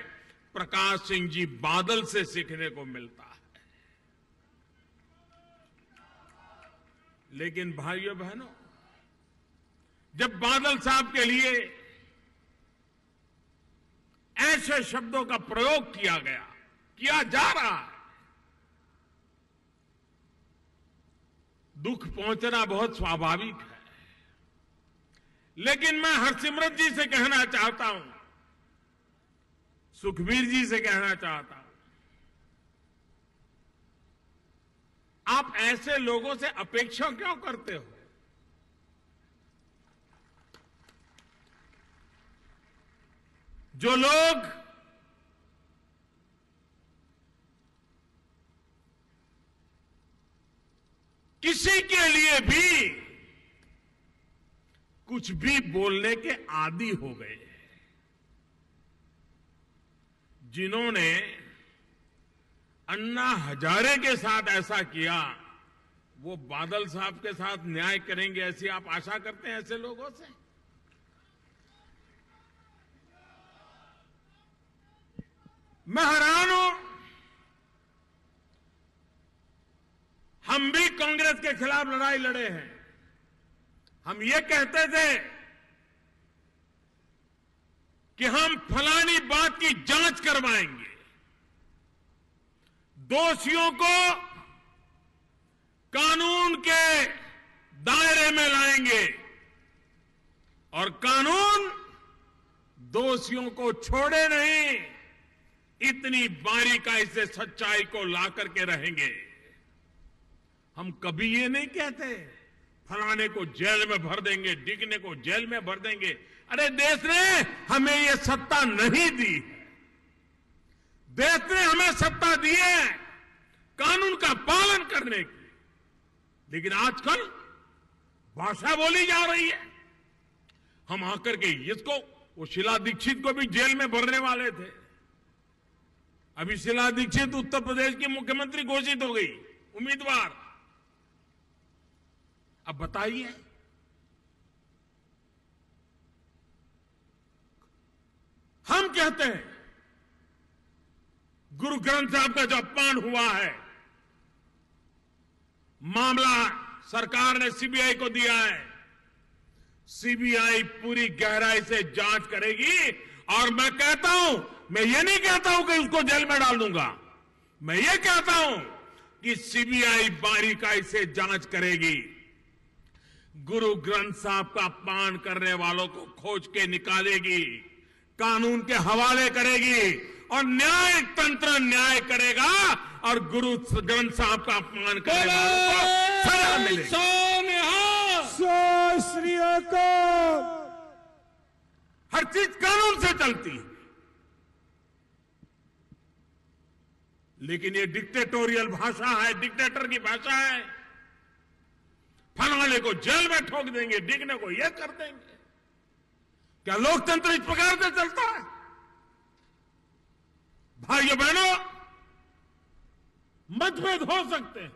प्रकाश सिंह जी बादल से सीखने को मिलता है। लेकिन भाइयों बहनों, जब बादल साहब के लिए ऐसे शब्दों का प्रयोग किया जा रहा है, दुख पहुंचना बहुत स्वाभाविक है। लेकिन मैं हरसिमरत जी से कहना चाहता हूं, सुखबीर जी से कहना चाहता हूं, आप ऐसे लोगों से अपेक्षा क्यों करते हो? जो लोग किसी के लिए भी कुछ भी बोलने के आदी हो गए, जिन्होंने अन्ना हजारे के साथ ऐसा किया, वो बादल साहब के साथ न्याय करेंगे ऐसी आप आशा करते हैं ऐसे लोगों से? मैं हैरान हूं। हम भी कांग्रेस के खिलाफ लड़ाई लड़े हैं। हम ये कहते थे कि हम फलानी बात की जांच करवाएंगे, दोषियों को कानून के दायरे में लाएंगे और कानून दोषियों को छोड़े नहीं, इतनी बारीकाई से सच्चाई को ला करके रहेंगे। हम कभी ये नहीं कहते फलाने को जेल में भर देंगे, डिगने को जेल में भर देंगे। अरे देश ने हमें ये सत्ता नहीं दी है। देश ने हमें सत्ता दी है कानून का पालन करने की, लेकिन आजकल भाषा बोली जा रही है। हम आकर के इसको वो शीला दीक्षित को भी जेल में भरने वाले थे। अभी शीला दीक्षित उत्तर प्रदेश की मुख्यमंत्री घोषित हो गई, उम्मीदवार। अब बताइए, हम कहते हैं गुरु ग्रंथ साहब का जो अपमान हुआ है, मामला सरकार ने सीबीआई को दिया है। सीबीआई पूरी गहराई से जांच करेगी। और मैं कहता हूं, मैं ये नहीं कहता हूं कि उसको जेल में डाल दूंगा, मैं ये कहता हूं कि सीबीआई बारीकाई से जांच करेगी, गुरु ग्रंथ साहब का अपमान करने वालों को खोज के निकालेगी, कानून के हवाले करेगी और न्याय तंत्र न्याय करेगा और गुरु ग्रंथ साहब का अपमान करने वालों को सजा मिलेगी। सत श्री अकाल। हर चीज कानून से चलती है, लेकिन ये डिक्टेटोरियल भाषा है, डिक्टेटर की भाषा है। फलाने को जेल में ठोक देंगे, डिगने को ये कर देंगे। क्या लोकतंत्र इस प्रकार से चलता है? भाइयों बहनों, मतभेद हो सकते हैं,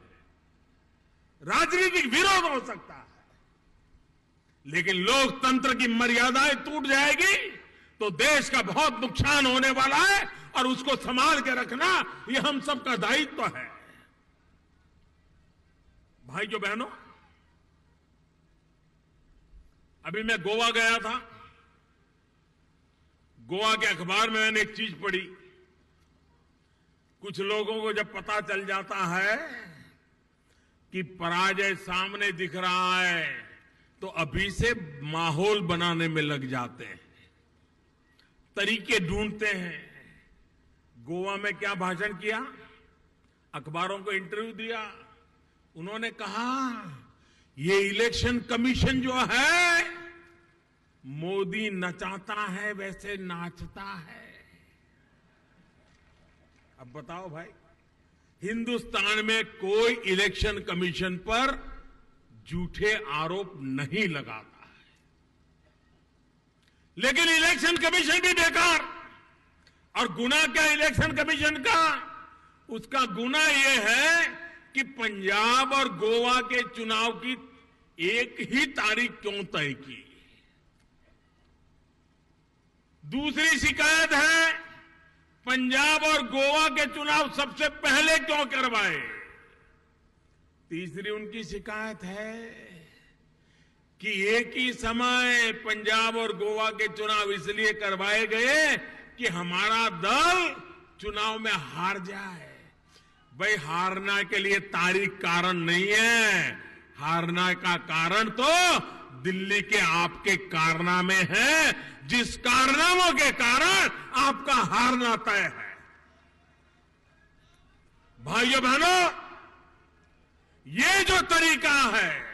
राजनीतिक विरोध हो सकता है, लेकिन लोकतंत्र की मर्यादाएं टूट जाएगी तो देश का बहुत नुकसान होने वाला है और उसको संभाल के रखना ये हम सबका दायित्व है। भाइयों बहनों, अभी मैं गोवा गया था। गोवा के अखबार में मैंने एक चीज पढ़ी। कुछ लोगों को जब पता चल जाता है कि पराजय सामने दिख रहा है तो अभी से माहौल बनाने में लग जाते हैं, तरीके ढूंढते हैं। गोवा में क्या भाषण किया, अखबारों को इंटरव्यू दिया। उन्होंने कहा ये इलेक्शन कमीशन जो है मोदी नचाता है वैसे नाचता है। अब बताओ भाई, हिंदुस्तान में कोई इलेक्शन कमीशन पर झूठे आरोप नहीं लगाता है, लेकिन इलेक्शन कमीशन भी बेकार। और गुना क्या इलेक्शन कमीशन का? उसका गुना यह है कि पंजाब और गोवा के चुनाव की एक ही तारीख क्यों तय की। दूसरी शिकायत है पंजाब और गोवा के चुनाव सबसे पहले क्यों करवाए। तीसरी उनकी शिकायत है कि एक ही समय पंजाब और गोवा के चुनाव इसलिए करवाए गए कि हमारा दल चुनाव में हार जाए। भाई, हारना के लिए तारीख कारण नहीं है, हारना का कारण तो दिल्ली के आपके कारनामे हैं, जिस कारनामों के कारण आपका हारना तय है। भाइयों बहनों, ये जो तरीका है,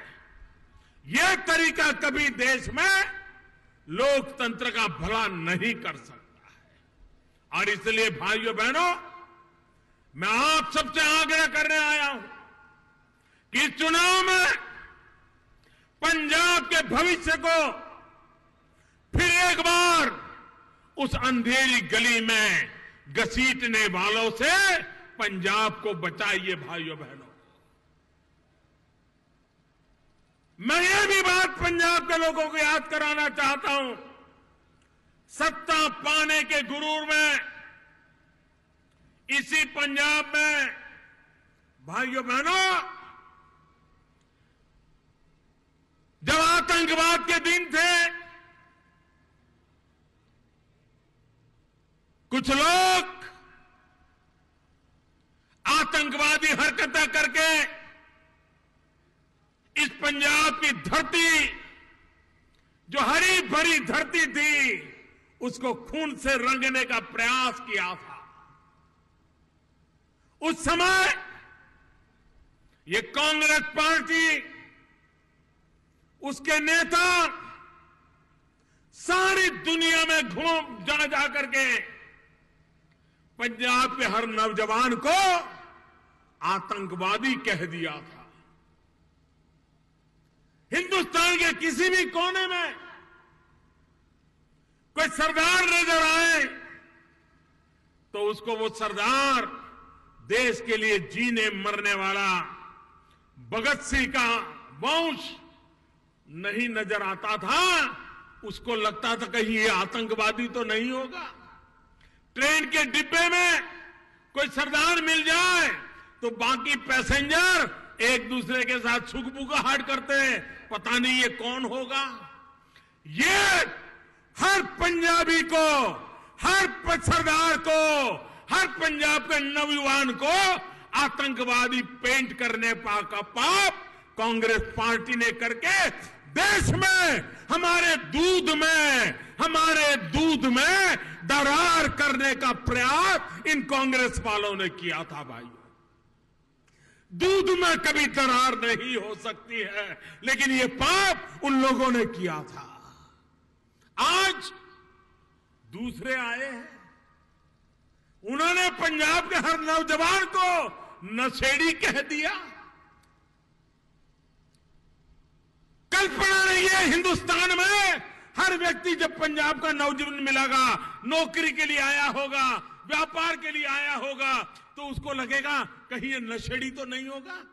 ये तरीका कभी देश में लोकतंत्र का भला नहीं कर सकता है। और इसलिए भाइयों बहनों, मैं आप सबसे आग्रह करने आया हूं कि इस चुनाव में पंजाब के भविष्य को फिर एक बार उस अंधेरी गली में घसीटने वालों से पंजाब को बचाइए। भाइयों बहनों, मैं ये भी बात पंजाब के लोगों को याद कराना चाहता हूं, सत्ता पाने के गुरूर में इसी पंजाब में भाइयों बहनों, जब आतंकवाद के दिन थे, कुछ लोग आतंकवादी हरकतें करके इस पंजाब की धरती, जो हरी भरी धरती थी, उसको खून से रंगने का प्रयास किया था। उस समय ये कांग्रेस पार्टी, उसके नेता सारी दुनिया में घूम जा करके पंजाब के हर नौजवान को आतंकवादी कह दिया था। हिंदुस्तान के किसी भी कोने में कोई सरदार नजर आए तो उसको वो सरदार देश के लिए जीने मरने वाला भगत सिंह का वंश नहीं नजर आता था। उसको लगता था कहीं ये आतंकवादी तो नहीं होगा। ट्रेन के डिब्बे में कोई सरदार मिल जाए तो बाकी पैसेंजर एक दूसरे के साथ छुकबुकाहट करते हैं, पता नहीं ये कौन होगा। ये हर पंजाबी को, हर सरदार को, हर पंजाब के नौजवान को आतंकवादी पेंट करने का पाप कांग्रेस पार्टी ने करके देश में हमारे दूध में दरार करने का प्रयास इन कांग्रेस वालों ने किया था। भाई, दूध में कभी दरार नहीं हो सकती है, लेकिन ये पाप उन लोगों ने किया था। आज दूसरे आए हैं, उन्होंने पंजाब के हर नौजवान को नशेड़ी कह दिया। कल्पना नहीं है हिंदुस्तान में हर व्यक्ति जब पंजाब का नौजवान मिलेगा, नौकरी के लिए आया होगा, व्यापार के लिए आया होगा, तो उसको लगेगा कहीं ये नशेड़ी तो नहीं होगा।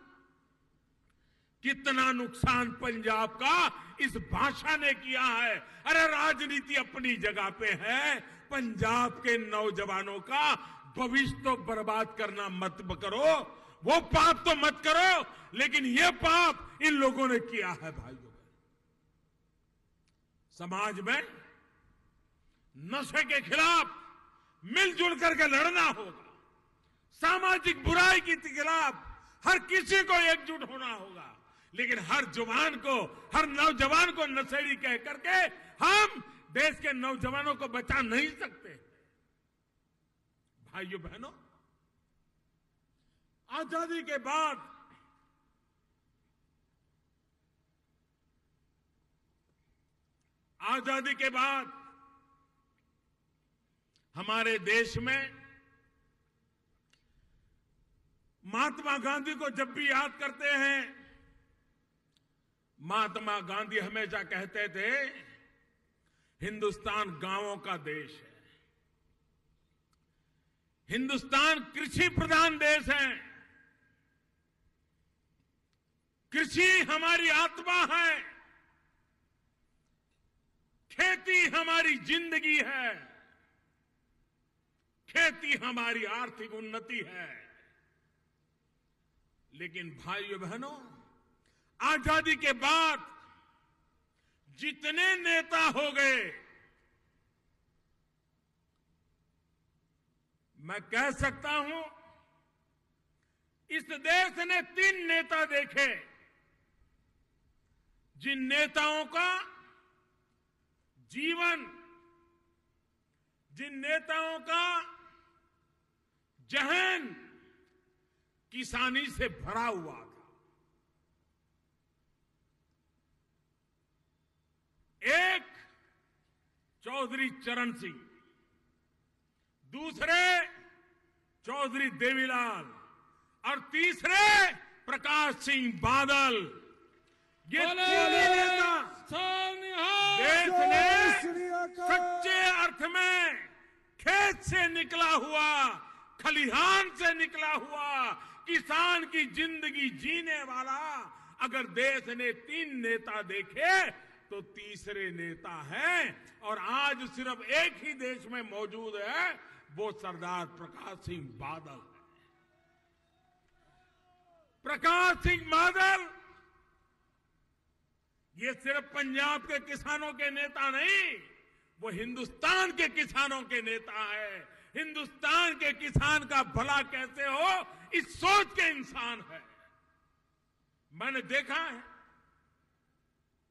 कितना नुकसान पंजाब का इस भाषा ने किया है। अरे राजनीति अपनी जगह पे है, पंजाब के नौजवानों का भविष्य तो बर्बाद करना मत करो, वो पाप तो मत करो, लेकिन ये पाप इन लोगों ने किया है। भाइयों, समाज में नशे के खिलाफ मिलजुल करके लड़ना होगा। सामाजिक बुराई के खिलाफ हर किसी को एकजुट होना होगा, लेकिन हर जवान को, हर नौजवान को नशेड़ी कह करके हम देश के नौजवानों को बचा नहीं सकते। भाइयों बहनों, आजादी के बाद हमारे देश में महात्मा गांधी को जब भी याद करते हैं, महात्मा गांधी हमेशा कहते थे हिंदुस्तान गांवों का देश है, हिंदुस्तान कृषि प्रधान देश है, कृषि हमारी आत्मा है, खेती हमारी जिंदगी है, खेती हमारी आर्थिक उन्नति है। लेकिन भाइयों बहनों, आजादी के बाद जितने नेता हो गए, मैं कह सकता हूं इस देश ने 3 नेता देखे जिन नेताओं का जीवन, जिन नेताओं का जहन किसानी से भरा हुआ था। एक चौधरी चरण सिंह, दूसरे चौधरी देवीलाल और तीसरे प्रकाश सिंह बादल। ये तीनों नेता देश ने सच्चे अर्थ में खेत से निकला हुआ, खलिहान से निकला हुआ किसान की जिंदगी जीने वाला अगर देश ने 3 नेता देखे तो तीसरे नेता हैं। और आज सिर्फ एक ही देश में मौजूद है, वो सरदार प्रकाश सिंह बादल। प्रकाश सिंह बादल ये सिर्फ पंजाब के किसानों के नेता नहीं, वो हिंदुस्तान के किसानों के नेता है। हिंदुस्तान के किसान का भला कैसे हो, इस सोच के इंसान है। मैंने देखा है,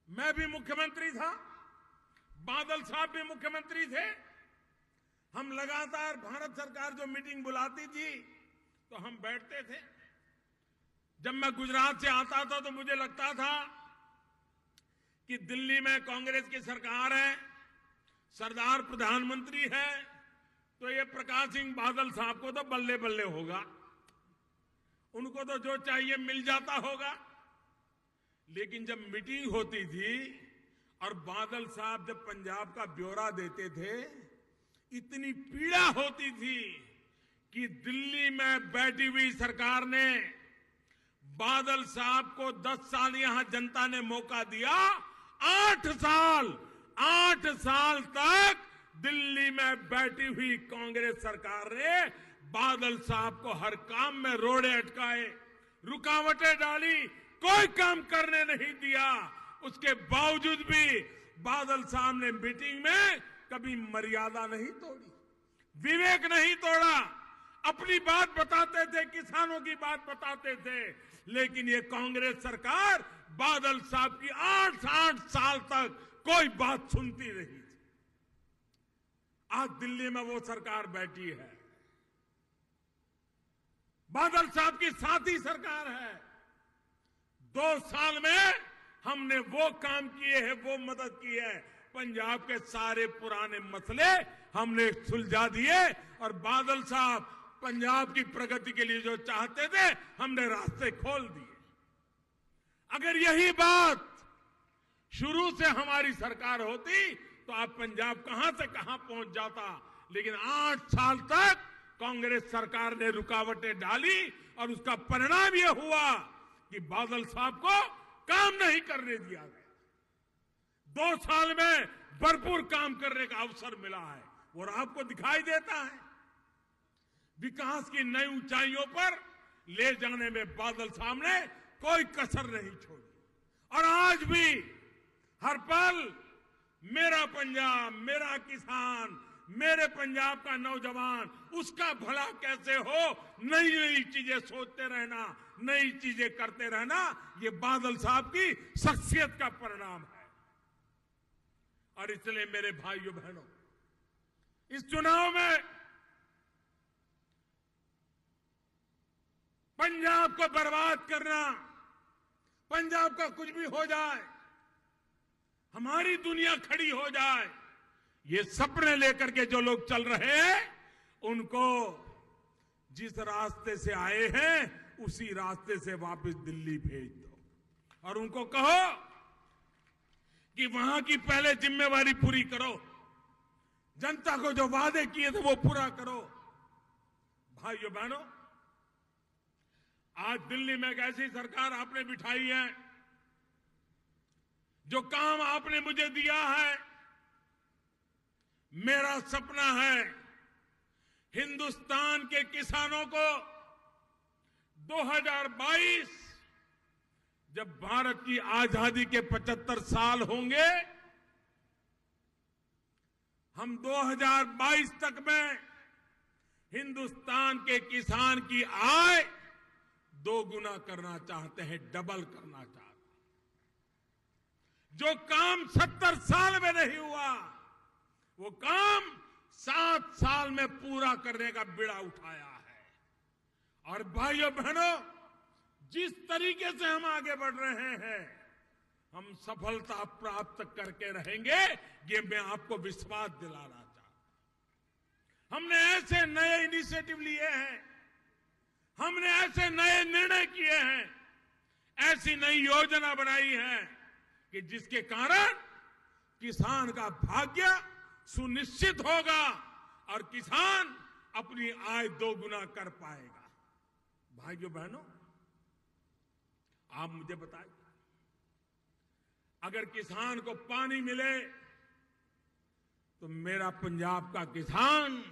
मैं भी मुख्यमंत्री था, बादल साहब भी मुख्यमंत्री थे। हम लगातार भारत सरकार जो मीटिंग बुलाती थी तो हम बैठते थे। जब मैं गुजरात से आता था तो मुझे लगता था कि दिल्ली में कांग्रेस की सरकार है, सरदार प्रधानमंत्री है, तो ये प्रकाश सिंह बादल साहब को तो बल्ले बल्ले होगा, उनको तो जो चाहिए मिल जाता होगा। लेकिन जब मीटिंग होती थी और बादल साहब जब पंजाब का ब्यौरा देते थे, इतनी पीड़ा होती थी कि दिल्ली में बैठी हुई सरकार ने बादल साहब को 10 साल यहां जनता ने मौका दिया। 8 साल तक दिल्ली में बैठी हुई कांग्रेस सरकार ने बादल साहब को हर काम में रोड़े अटकाए, रुकावटें डाली, कोई काम करने नहीं दिया। उसके बावजूद भी बादल साहब ने मीटिंग में कभी मर्यादा नहीं तोड़ी, विवेक नहीं तोड़ा, अपनी बात बताते थे, किसानों की बात बताते थे। लेकिन ये कांग्रेस सरकार बादल साहब की 8 साल तक कोई बात सुनती नहीं थी। आज दिल्ली में वो सरकार बैठी है, बादल साहब की साथी सरकार है। 2 साल में हमने वो काम किए हैं, वो मदद की है, पंजाब के सारे पुराने मसले हमने सुलझा दिए और बादल साहब पंजाब की प्रगति के लिए जो चाहते थे हमने रास्ते खोल दिए। अगर यही बात शुरू से हमारी सरकार होती तो आप पंजाब कहां से कहां पहुंच जाता। लेकिन 8 साल तक कांग्रेस सरकार ने रुकावटें डाली और उसका परिणाम यह हुआ कि बादल साहब को काम नहीं करने दिया गया। 2 साल में भरपूर काम करने का अवसर मिला है और आपको दिखाई देता है विकास की नई ऊंचाइयों पर ले जाने में बादल साहब ने कोई कसर नहीं छोड़ी। और आज भी हर पल मेरा पंजाब, मेरा किसान, मेरे पंजाब का नौजवान, उसका भला कैसे हो, नई नई चीजें सोचते रहना, नई चीजें करते रहना, ये बादल साहब की शख्सियत का परिणाम है। और इसलिए मेरे भाइयों बहनों, इस चुनाव में पंजाब को बर्बाद करना, पंजाब का कुछ भी हो जाए, हमारी दुनिया खड़ी हो जाए, ये सपने लेकर के जो लोग चल रहे हैं, उनको जिस रास्ते से आए हैं उसी रास्ते से वापस दिल्ली भेज दो और उनको कहो कि वहां की पहले जिम्मेवारी पूरी करो, जनता को जो वादे किए थे वो पूरा करो। भाइयों बहनों, आज दिल्ली में एक ऐसी सरकार आपने बिठाई है, जो काम आपने मुझे दिया है, मेरा सपना है हिंदुस्तान के किसानों को 2022 जब भारत की आजादी के 75 साल होंगे, हम 2022 तक में हिंदुस्तान के किसान की आय 2 गुना करना चाहते हैं, डबल करना चाहते हैं। जो काम 70 साल में नहीं हुआ, वो काम 7 साल में पूरा करने का बीड़ा उठाया है। और भाइयों बहनों, जिस तरीके से हम आगे बढ़ रहे हैं, हम सफलता प्राप्त करके रहेंगे, ये मैं आपको विश्वास दिलाना चाहता हूं। हमने ऐसे नए इनिशिएटिव लिए हैं, हमने ऐसे नए निर्णय किए हैं, ऐसी नई योजना बनाई है कि जिसके कारण किसान का भाग्य सुनिश्चित होगा और किसान अपनी आय 2 गुना कर पाएगा। भाइयों बहनों, आप मुझे बताइए, अगर किसान को पानी मिले तो मेरा पंजाब का किसान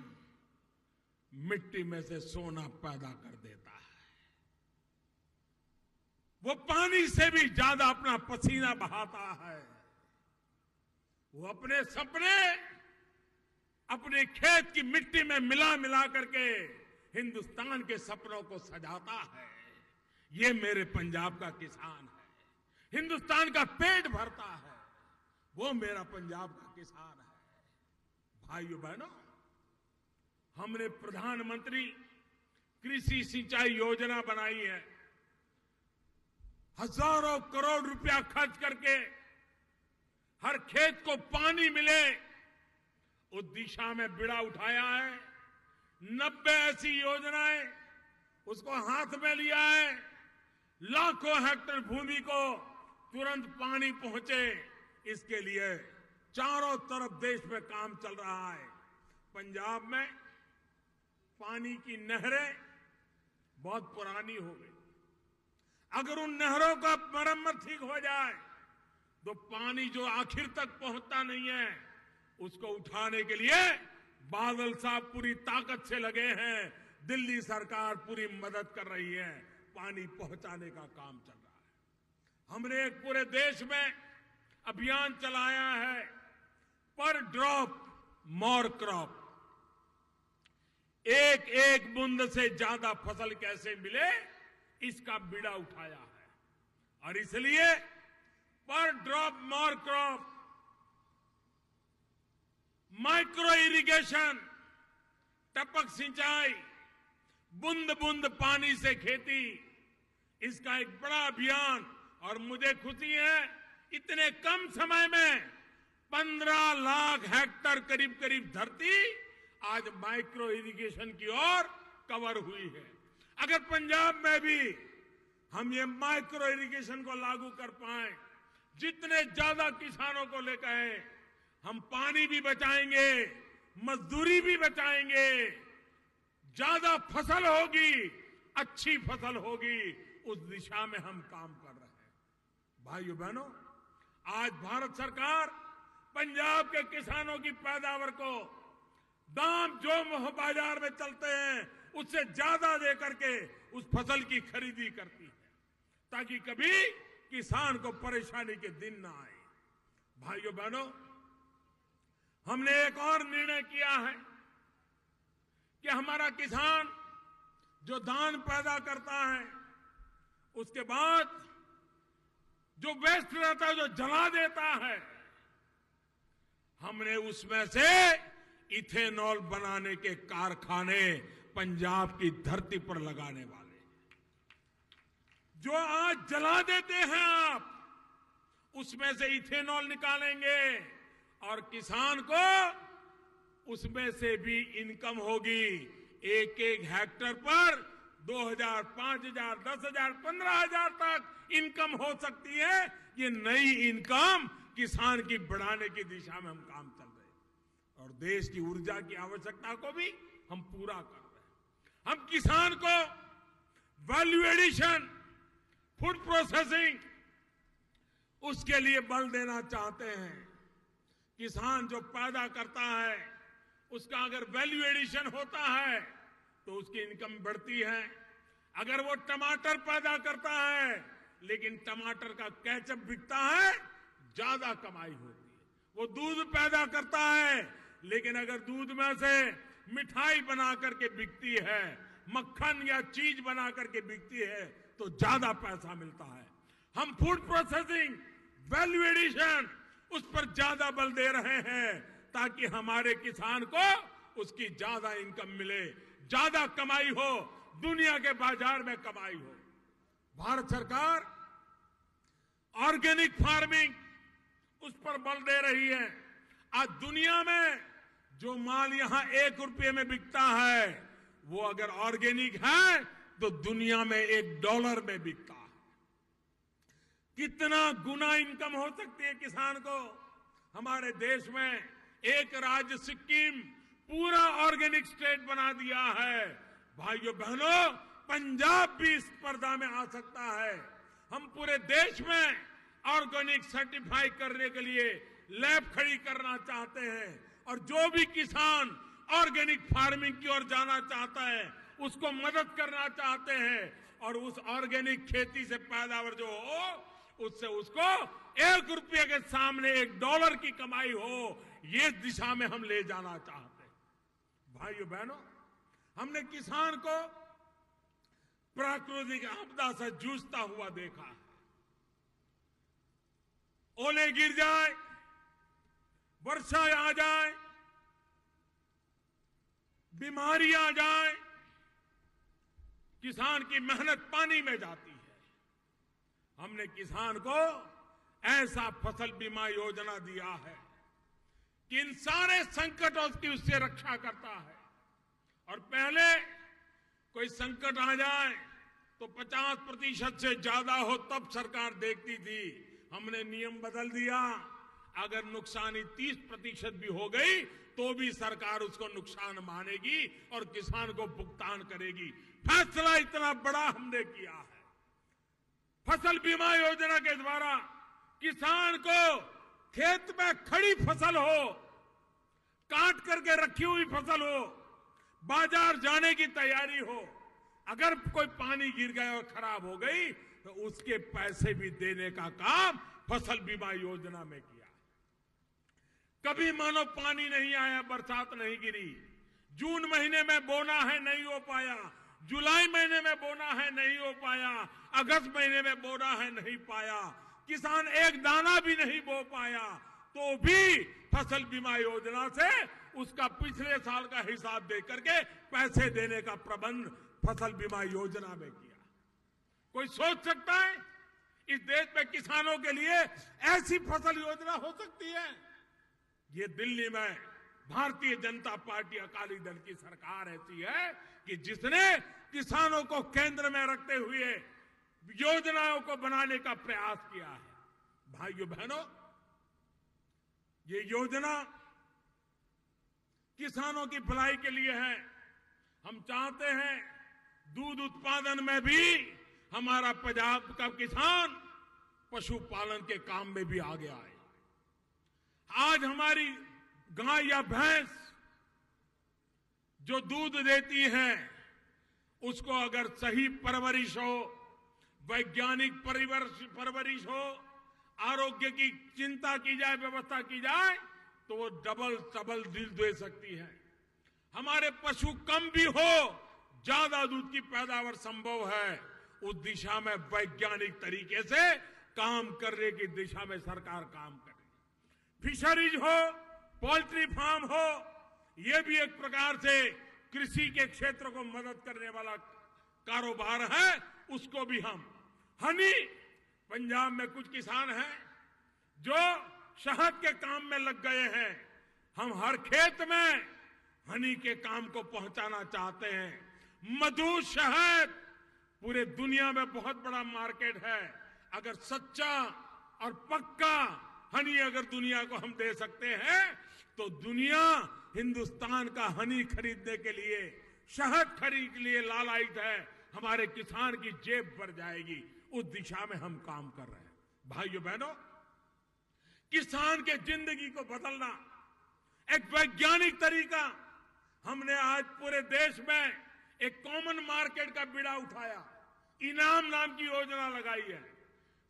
मिट्टी में से सोना पैदा कर देता है। वो पानी से भी ज्यादा अपना पसीना बहाता है। वो अपने सपने अपने खेत की मिट्टी में मिला मिला करके हिंदुस्तान के सपनों को सजाता है। ये मेरे पंजाब का किसान है, हिंदुस्तान का पेट भरता है, वो मेरा पंजाब का किसान है। भाइयों बहनों, हमने प्रधानमंत्री कृषि सिंचाई योजना बनाई है। हजारों करोड़ रुपया खर्च करके हर खेत को पानी मिले, उस दिशा में बीड़ा उठाया है। 90 ऐसी योजनाएं उसको हाथ में लिया है। लाखों हेक्टेयर भूमि को तुरंत पानी पहुंचे, इसके लिए चारों तरफ देश में काम चल रहा है। पंजाब में पानी की नहरें बहुत पुरानी हो गई। अगर उन नहरों का मरम्मत ठीक हो जाए तो पानी जो आखिर तक पहुंचता नहीं है उसको उठाने के लिए बादल साहब पूरी ताकत से लगे हैं। दिल्ली सरकार पूरी मदद कर रही है, पानी पहुंचाने का काम चल रहा है। हमने एक पूरे देश में अभियान चलाया है, पर ड्रॉप मोर क्रॉप, एक एक बूंद से ज्यादा फसल कैसे मिले इसका बीड़ा उठाया है। और इसलिए पर drop more crop, micro irrigation, टपक सिंचाई, बूंद बूंद पानी से खेती, इसका एक बड़ा अभियान। और मुझे खुशी है इतने कम समय में 15 लाख हेक्टेयर करीब करीब धरती आज माइक्रो इरिगेशन की ओर कवर हुई है। अगर पंजाब में भी हम ये माइक्रो इरिगेशन को लागू कर पाए, जितने ज्यादा किसानों को लेकर आए, हम पानी भी बचाएंगे, मजदूरी भी बचाएंगे, ज्यादा फसल होगी, अच्छी फसल होगी, उस दिशा में हम काम कर रहे हैं। भाइयों बहनों, आज भारत सरकार पंजाब के किसानों की पैदावार को दाम जो बाजार में चलते हैं उससे ज्यादा देकर के उस फसल की खरीदी करती है, ताकि कभी किसान को परेशानी के दिन ना आए। भाइयों बहनों, हमने एक और निर्णय किया है कि हमारा किसान जो धान पैदा करता है उसके बाद जो वेस्ट रहता है, जो जला देता है, हमने उसमें से इथेनॉल बनाने के कारखाने पंजाब की धरती पर लगाने वाले हैं। जो आज जला देते हैं आप, उसमें से इथेनॉल निकालेंगे और किसान को उसमें से भी इनकम होगी। एक एक हेक्टेयर पर 2,000, 5,000, 10,000, 15,000 तक इनकम हो सकती है। ये नई इनकम किसान की बढ़ाने की दिशा में हम काम चल रहे हैं और देश की ऊर्जा की आवश्यकता को भी हम पूरा कर रहे हैं। हम किसान को वैल्यू एडिशन, फूड प्रोसेसिंग, उसके लिए बल देना चाहते हैं। किसान जो पैदा करता है उसका अगर वैल्यू एडिशन होता है तो उसकी इनकम बढ़ती है। अगर वो टमाटर पैदा करता है लेकिन टमाटर का केचप बिकता है, ज्यादा कमाई होती है। वो दूध पैदा करता है लेकिन अगर दूध में से मिठाई बना करके बिकती है, मक्खन या चीज बना करके बिकती है, तो ज्यादा पैसा मिलता है। हम फूड प्रोसेसिंग, वैल्यू एडिशन, उस पर ज्यादा बल दे रहे हैं ताकि हमारे किसान को उसकी ज्यादा इनकम मिले, ज्यादा कमाई हो, दुनिया के बाजार में कमाई हो। भारत सरकार ऑर्गेनिक फार्मिंग, उस पर बल दे रही है। आज दुनिया में जो माल यहां 1 रुपये में बिकता है, वो अगर ऑर्गेनिक है तो दुनिया में $1 में बिकता है। कितना गुना इनकम हो सकती है किसान को। हमारे देश में एक राज्य सिक्किम पूरा ऑर्गेनिक स्टेट बना दिया है। भाइयों बहनों, पंजाब भी इस स्पर्धा में आ सकता है। हम पूरे देश में ऑर्गेनिक सर्टिफाई करने के लिए लैब खड़ी करना चाहते हैं और जो भी किसान ऑर्गेनिक फार्मिंग की ओर जाना चाहता है उसको मदद करना चाहते हैं और उस ऑर्गेनिक खेती से पैदावार जो हो उससे उसको 1 रुपये के सामने $1 की कमाई हो, ये दिशा में हम ले जाना चाहते हैं। भाइयों बहनों, हमने किसान को प्राकृतिक आपदा से जूझता हुआ देखा है। ओले गिर जाए, वर्षा आ जाए, बीमारी आ जाए, किसान की मेहनत पानी में जाती है। हमने किसान को ऐसा फसल बीमा योजना दिया है कि इन सारे संकटों की उससे रक्षा करता है। और पहले कोई संकट आ जाए तो 50% से ज्यादा हो तब सरकार देखती थी। हमने नियम बदल दिया अगर नुकसानी 30% भी हो गई तो भी सरकार उसको नुकसान मानेगी और किसान को भुगतान करेगी। फैसला इतना बड़ा हमने किया है। फसल बीमा योजना के द्वारा किसान को खेत में खड़ी फसल हो, काट करके रखी हुई फसल हो, बाजार जाने की तैयारी हो, अगर कोई पानी गिर गया और खराब हो गई तो उसके पैसे भी देने का काम फसल बीमा योजना में किया। कभी मानो पानी नहीं आया, बरसात नहीं गिरी, जून महीने में बोना है नहीं हो पाया, जुलाई महीने में बोना है नहीं हो पाया, अगस्त महीने में बोना है नहीं पाया, किसान एक दाना भी नहीं बो पाया, तो भी फसल बीमा योजना से उसका पिछले साल का हिसाब दे करके पैसे देने का प्रबंध फसल बीमा योजना में किया। कोई सोच सकता है इस देश में किसानों के लिए ऐसी फसल योजना हो सकती है? ये दिल्ली में भारतीय जनता पार्टी अकाली दल की सरकार ऐसी है कि जिसने किसानों को केंद्र में रखते हुए योजनाओं को बनाने का प्रयास किया है। भाइयों बहनों, ये योजना किसानों की भलाई के लिए है। हम चाहते हैं दूध उत्पादन में भी हमारा पंजाब का किसान पशुपालन के काम में भी आगे आए। आज हमारी गाय या भैंस जो दूध देती है उसको अगर सही परवरिश हो, वैज्ञानिक परवरिश हो, आरोग्य की चिंता की जाए, व्यवस्था की जाए, तो वो डबल दूध दे सकती है। हमारे पशु कम भी हो, ज्यादा दूध की पैदावार संभव है। उस दिशा में वैज्ञानिक तरीके से काम करने की दिशा में सरकार काम करे। फिशरीज हो, पोल्ट्री फार्म हो, यह भी एक प्रकार से कृषि के क्षेत्र को मदद करने वाला कारोबार है, उसको भी हम हनी, पंजाब में कुछ किसान हैं जो शहद के काम में लग गए हैं। हम हर खेत में हनी के काम को पहुंचाना चाहते हैं। मधु, शहद पूरे दुनिया में बहुत बड़ा मार्केट है। अगर सच्चा और पक्का हनी अगर दुनिया को हम दे सकते हैं तो दुनिया हिंदुस्तान का हनी खरीदने के लिए, शहद खरीदने के लिए लालायित है। हमारे किसान की जेब भर जाएगी। उस दिशा में हम काम कर रहे हैं। भाइयों बहनों, किसान के जिंदगी को बदलना एक वैज्ञानिक तरीका, हमने आज पूरे देश में एक कॉमन मार्केट का बीड़ा उठाया, इनाम नाम की योजना लगाई है।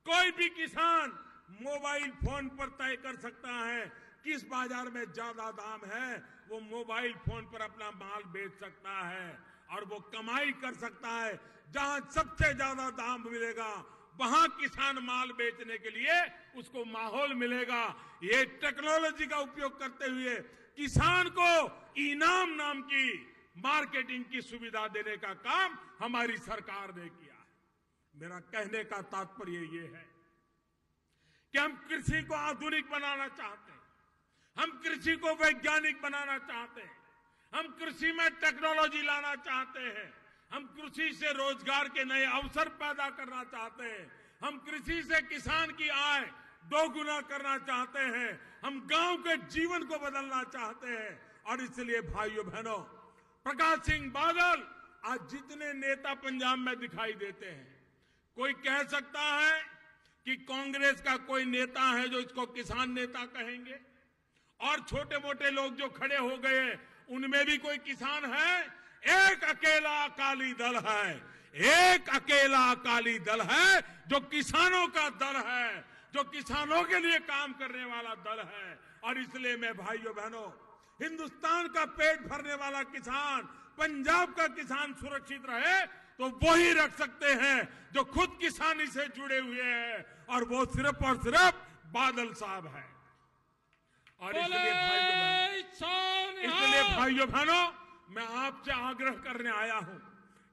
कोई भी किसान मोबाइल फोन पर तय कर सकता है किस बाजार में ज्यादा दाम है, वो मोबाइल फोन पर अपना माल बेच सकता है और वो कमाई कर सकता है। जहां सबसे ज्यादा दाम मिलेगा वहां किसान माल बेचने के लिए उसको माहौल मिलेगा। ये टेक्नोलॉजी का उपयोग करते हुए किसान को इनाम नाम की मार्केटिंग की सुविधा देने का काम हमारी सरकार ने किया है। मेरा कहने का तात्पर्य ये है कि हम कृषि को आधुनिक बनाना चाहते हैं, हम कृषि को वैज्ञानिक बनाना चाहते हैं, हम कृषि में टेक्नोलॉजी लाना चाहते हैं, हम कृषि से रोजगार के नए अवसर पैदा करना चाहते हैं, हम कृषि से किसान की आय दोगुना करना चाहते हैं, हम गांव के जीवन को बदलना चाहते हैं। और इसलिए भाइयों बहनों, प्रकाश सिंह बादल आज जितने नेता पंजाब में दिखाई देते हैं, कोई कह सकता है कि कांग्रेस का कोई नेता है जो इसको किसान नेता कहेंगे, और छोटे मोटे लोग जो खड़े हो गए उनमें भी कोई किसान है? एक अकेला अकाली दल है, एक अकेला अकाली दल है जो किसानों का दल है, जो किसानों के लिए काम करने वाला दल है। और इसलिए मैं भाइयों बहनों, हिंदुस्तान का पेट भरने वाला किसान, पंजाब का किसान सुरक्षित रहे तो वो ही रख सकते हैं जो खुद किसानी से जुड़े हुए हैं, और वो सिर्फ और सिर्फ बादल साहब है। और इसलिए भाइयों बहनों, मैं आपसे आग्रह करने आया हूं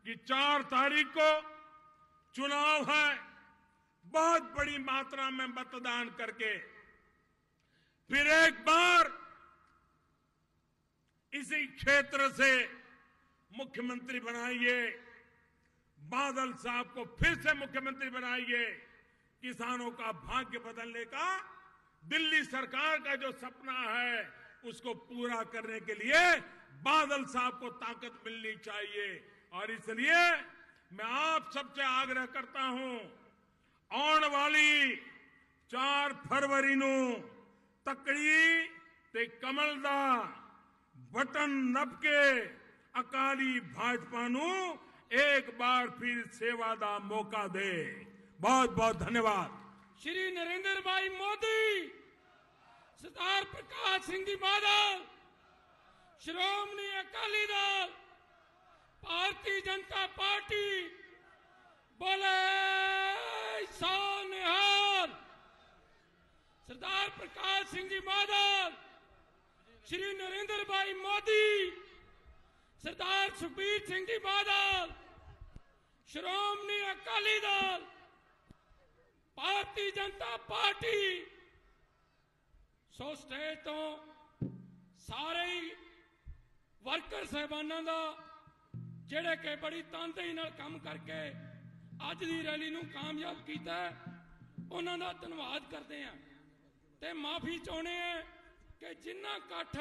कि 4 तारीख को चुनाव है। बहुत बड़ी मात्रा में मतदान करके फिर एक बार इसी क्षेत्र से मुख्यमंत्री बनाइए, बादल साहब को फिर से मुख्यमंत्री बनाइए। किसानों का भाग्य बदलने का दिल्ली सरकार का जो सपना है उसको पूरा करने के लिए बादल साहब को ताकत मिलनी चाहिए। और इसलिए मैं आप सबसे आग्रह करता हूं, आने वाली 4 फरवरी नू तकड़ी ते कमल दा बटन नप के अकाली भाजपा नू एक बार फिर सेवा दा मौका दे। बहुत बहुत धन्यवाद। श्री नरेंद्र भाई मोदी, सरदार प्रकाश सिंह जी बादल, श्रोमणी अकाली दल, भारतीय जनता पार्टी, बोले सो निहाल। सरदार प्रकाश सिंह जी बादल, श्री नरेंद्र भाई मोदी, सरदार सुखबीर सिंह जी बादल, श्रोमणी अकाली दल, भारतीय जनता पार्टी। सो स्टेज तो सारे ही वर्कर साहबाना का जेड़े कि बड़ी तनदेही नाल काम करके अज दी रैली नूं कामयाब कीता, उन्हां दा धन्नवाद करते हैं ते माफी चाहुंदे हैं कि जिन्ना इकट्ठ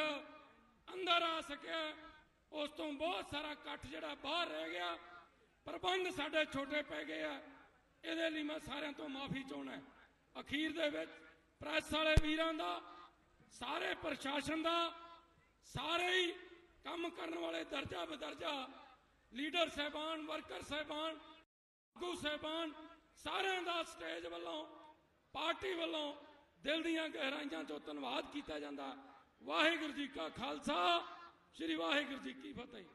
अंदर आ सके उस तो बहुत सारा इकट्ठ जिहड़ा बाहर रह गया। प्रबंध साडे छोटे पै गए आ, इहदे लई मैं सारिआं तो माफी चाहुंदा। अखीर दे विच प्रैस वाले वीरां दा, सारे प्रशासन दा, सारे ही काम करने वाले दर्जा बदर्जा लीडर साहबान, वर्कर साहबान, आगू साहबान, सारे दा स्टेज वालों, पार्टी वालों दिल दीआं गहराइयां चों धन्नवाद कीता जांदा। वाहिगुरू जी का खालसा, श्री वाहिगुरू जी की फतेह।